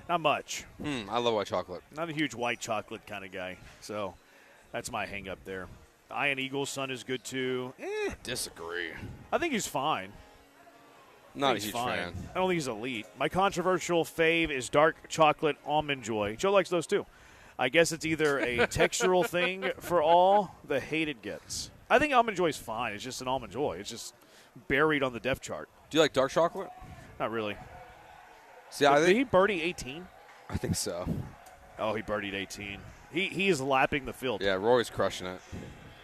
Not much. I love white chocolate. Not a huge white chocolate kind of guy. So that's my hang up there. Iron Eagle's son is good too. Disagree. I think he's fine. Not a He's huge fine. fan. I don't think he's elite. My controversial fave is dark chocolate almond joy. Joe likes those too. I guess it's either a textural thing for all the hate it gets. I think almond joy is fine. It's just an almond joy. It's just buried on the depth chart. Do you like dark chocolate? Not really. See, I Did think he birdie 18? I think so. Oh, he birdied 18. He is lapping the field. Yeah, Rory's crushing it.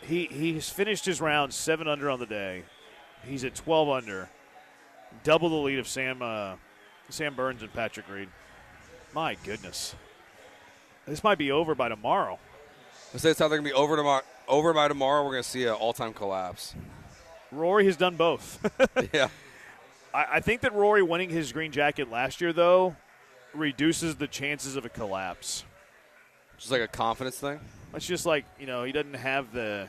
He's finished his round 7 under on the day. He's at 12 under. Double the lead of Sam Burns and Patrick Reed. My goodness. This might be over by tomorrow. I say it's either going to be over by tomorrow. We're going to see an all-time collapse. Rory has done both. Yeah. I think that Rory winning his green jacket last year, though, reduces the chances of a collapse. Just like a confidence thing? It's just like, he doesn't have the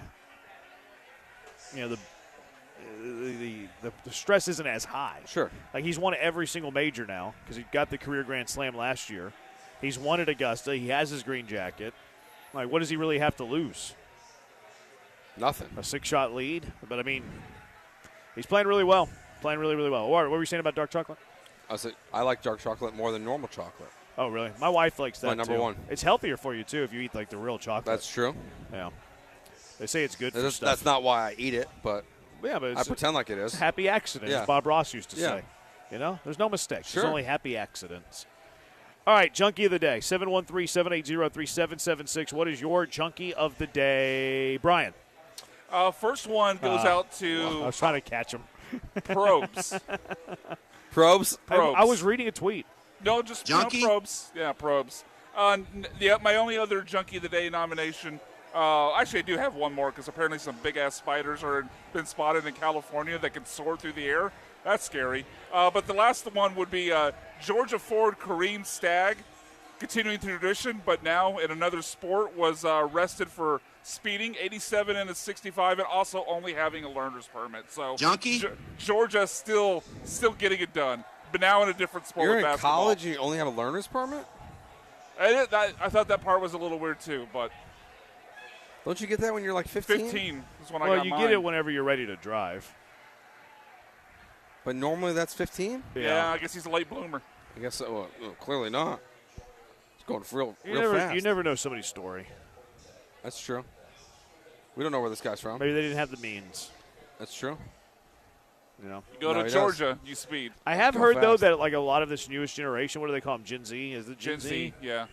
stress isn't as high. Sure. Like, he's won every single major now because he got the career Grand Slam last year. He's won at Augusta. He has his green jacket. Like, what does he really have to lose? Nothing. A 6-shot lead? But, I mean, he's playing really well. Playing really, really well. What were you saying about dark chocolate? I like dark chocolate more than normal chocolate. Oh, really? My wife likes that, My number too. one. It's healthier for you, too, if you eat, like, the real chocolate. That's true. Yeah. They say it's good for stuff. That's not why I eat it, but yeah, but I pretend like it is. It's a happy accident, Yeah. as Bob Ross used to Yeah. say. There's no mistakes. Sure. There's only happy accidents. All right, Junkie of the Day, 713-780-3776. What is your Junkie of the Day? Brian. First one goes out to I was trying to catch him. Probes. Probes? I was reading a tweet. No, just Junkie? probes. Yeah, probes. My only other Junkie of the Day nomination. Actually, I do have one more because apparently some big-ass spiders have been spotted in California that can soar through the air. That's scary. But the last one would be Georgia Ford Kareem Stagg, continuing the tradition, but now in another sport, was arrested for speeding, 87 and a 65, and also only having a learner's permit. So Junkie? Georgia still getting it done, but now in a different sport. You're with in basketball. college and you only have a learner's permit? I thought that part was a little weird too, but Don't you get that when you're like 15? 15 is when I Well, got you mine. get it whenever you're ready to drive. But normally that's 15? Yeah, I guess he's a late bloomer. I guess so. Well, clearly not. It's going real You fast. never know somebody's story. That's true. We don't know where this guy's from. Maybe they didn't have the means. That's true. You go No, to he Georgia, you speed. I have Go heard, though, fast. that like a lot of this newest generation, what do they call them, Gen Z? Is it Gen Z, yeah.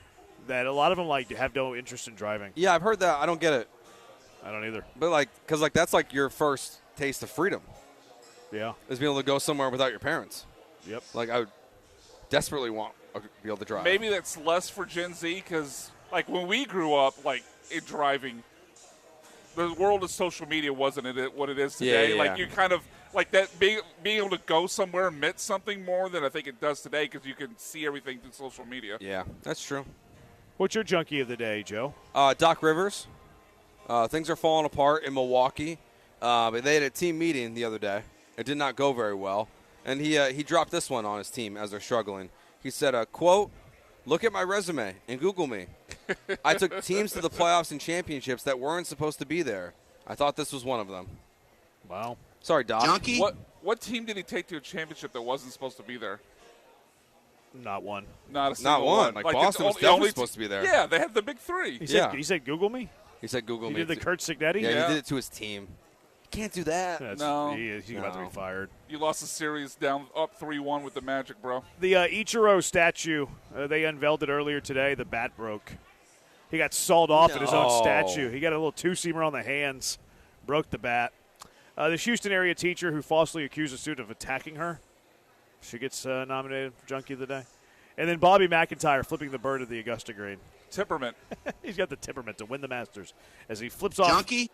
That a lot of them like have no interest in driving. Yeah, I've heard that. I don't get it. I don't either. But because that's like your first taste of freedom Yeah. is being able to go somewhere without your parents. Yep. Like I would desperately want to be able to drive. Maybe that's less for Gen Z because, like, when we grew up, like, in driving, the world of social media wasn't what it is today. Yeah. Like, you kind of, like, that being able to go somewhere meant something more than I think it does today because you can see everything through social media. Yeah, that's true. What's your junkie of the day, Joe? Doc Rivers. Things are falling apart in Milwaukee. But they had a team meeting the other day. It did not go very well. And he dropped this one on his team as they're struggling. He said, quote, "Look at my resume and Google me. I took teams to the playoffs and championships that weren't supposed to be there. I thought this was one of them." Wow. Sorry, Doc. Junkie? What team did he take to a championship that wasn't supposed to be there? Not one. Not a single Not one. Like Boston was the definitely only supposed to be there. Yeah, they had the big three. He said Google me? He said Google He me. did the Kurt Signetti? Yeah, Yeah. he did it to his team. You can't do that. No. He's about to be No. fired. You lost the series down up 3-1 with the Magic, bro. The Ichiro statue, they unveiled it earlier today. The bat broke. He got sawed off at his own No. statue. He got a little two-seamer on the hands, broke the bat. This Houston area teacher who falsely accused a student of attacking her, she gets nominated for Junkie of the Day. And then Bobby McIntyre flipping the bird at the Augusta Green. Temperament. He's got the temperament to win the Masters as he flips off Junkie?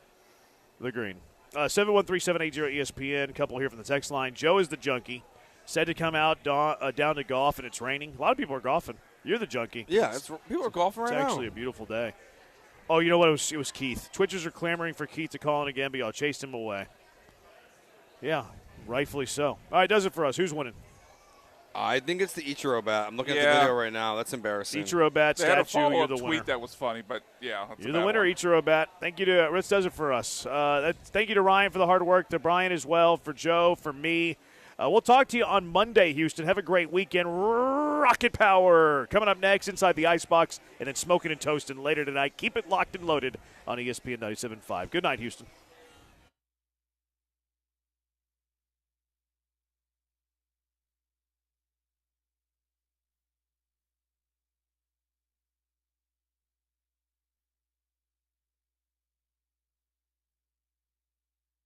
the green. 713-780-ESPN. Couple here from the text line. Joe is the junkie. Said to come out down to golf, and it's raining. A lot of people are golfing. You're the junkie. Yeah, people are golfing right It's now. actually a beautiful day. Oh, you know what? It was Keith. Twitchers are clamoring for Keith to call in again, but y'all chased him away. Yeah, rightfully so. All right, does it for us. Who's winning? I think it's the Ichiro bat. I'm looking at the Yeah. video right now. That's embarrassing. Ichiro Bat They had a statue. You're follow-up the tweet winner. that was funny, but yeah. That's You're a the bad winner, one. Ichiro Bat. Thank you to Ritz does it for us. Thank you to Ryan for the hard work, to Brian as well, for Joe, for me. We'll talk to you on Monday, Houston. Have a great weekend. Rocket Power coming up next inside the Icebox, and then Smoking and Toasting later tonight. Keep it locked and loaded on ESPN 97.5. Good night, Houston.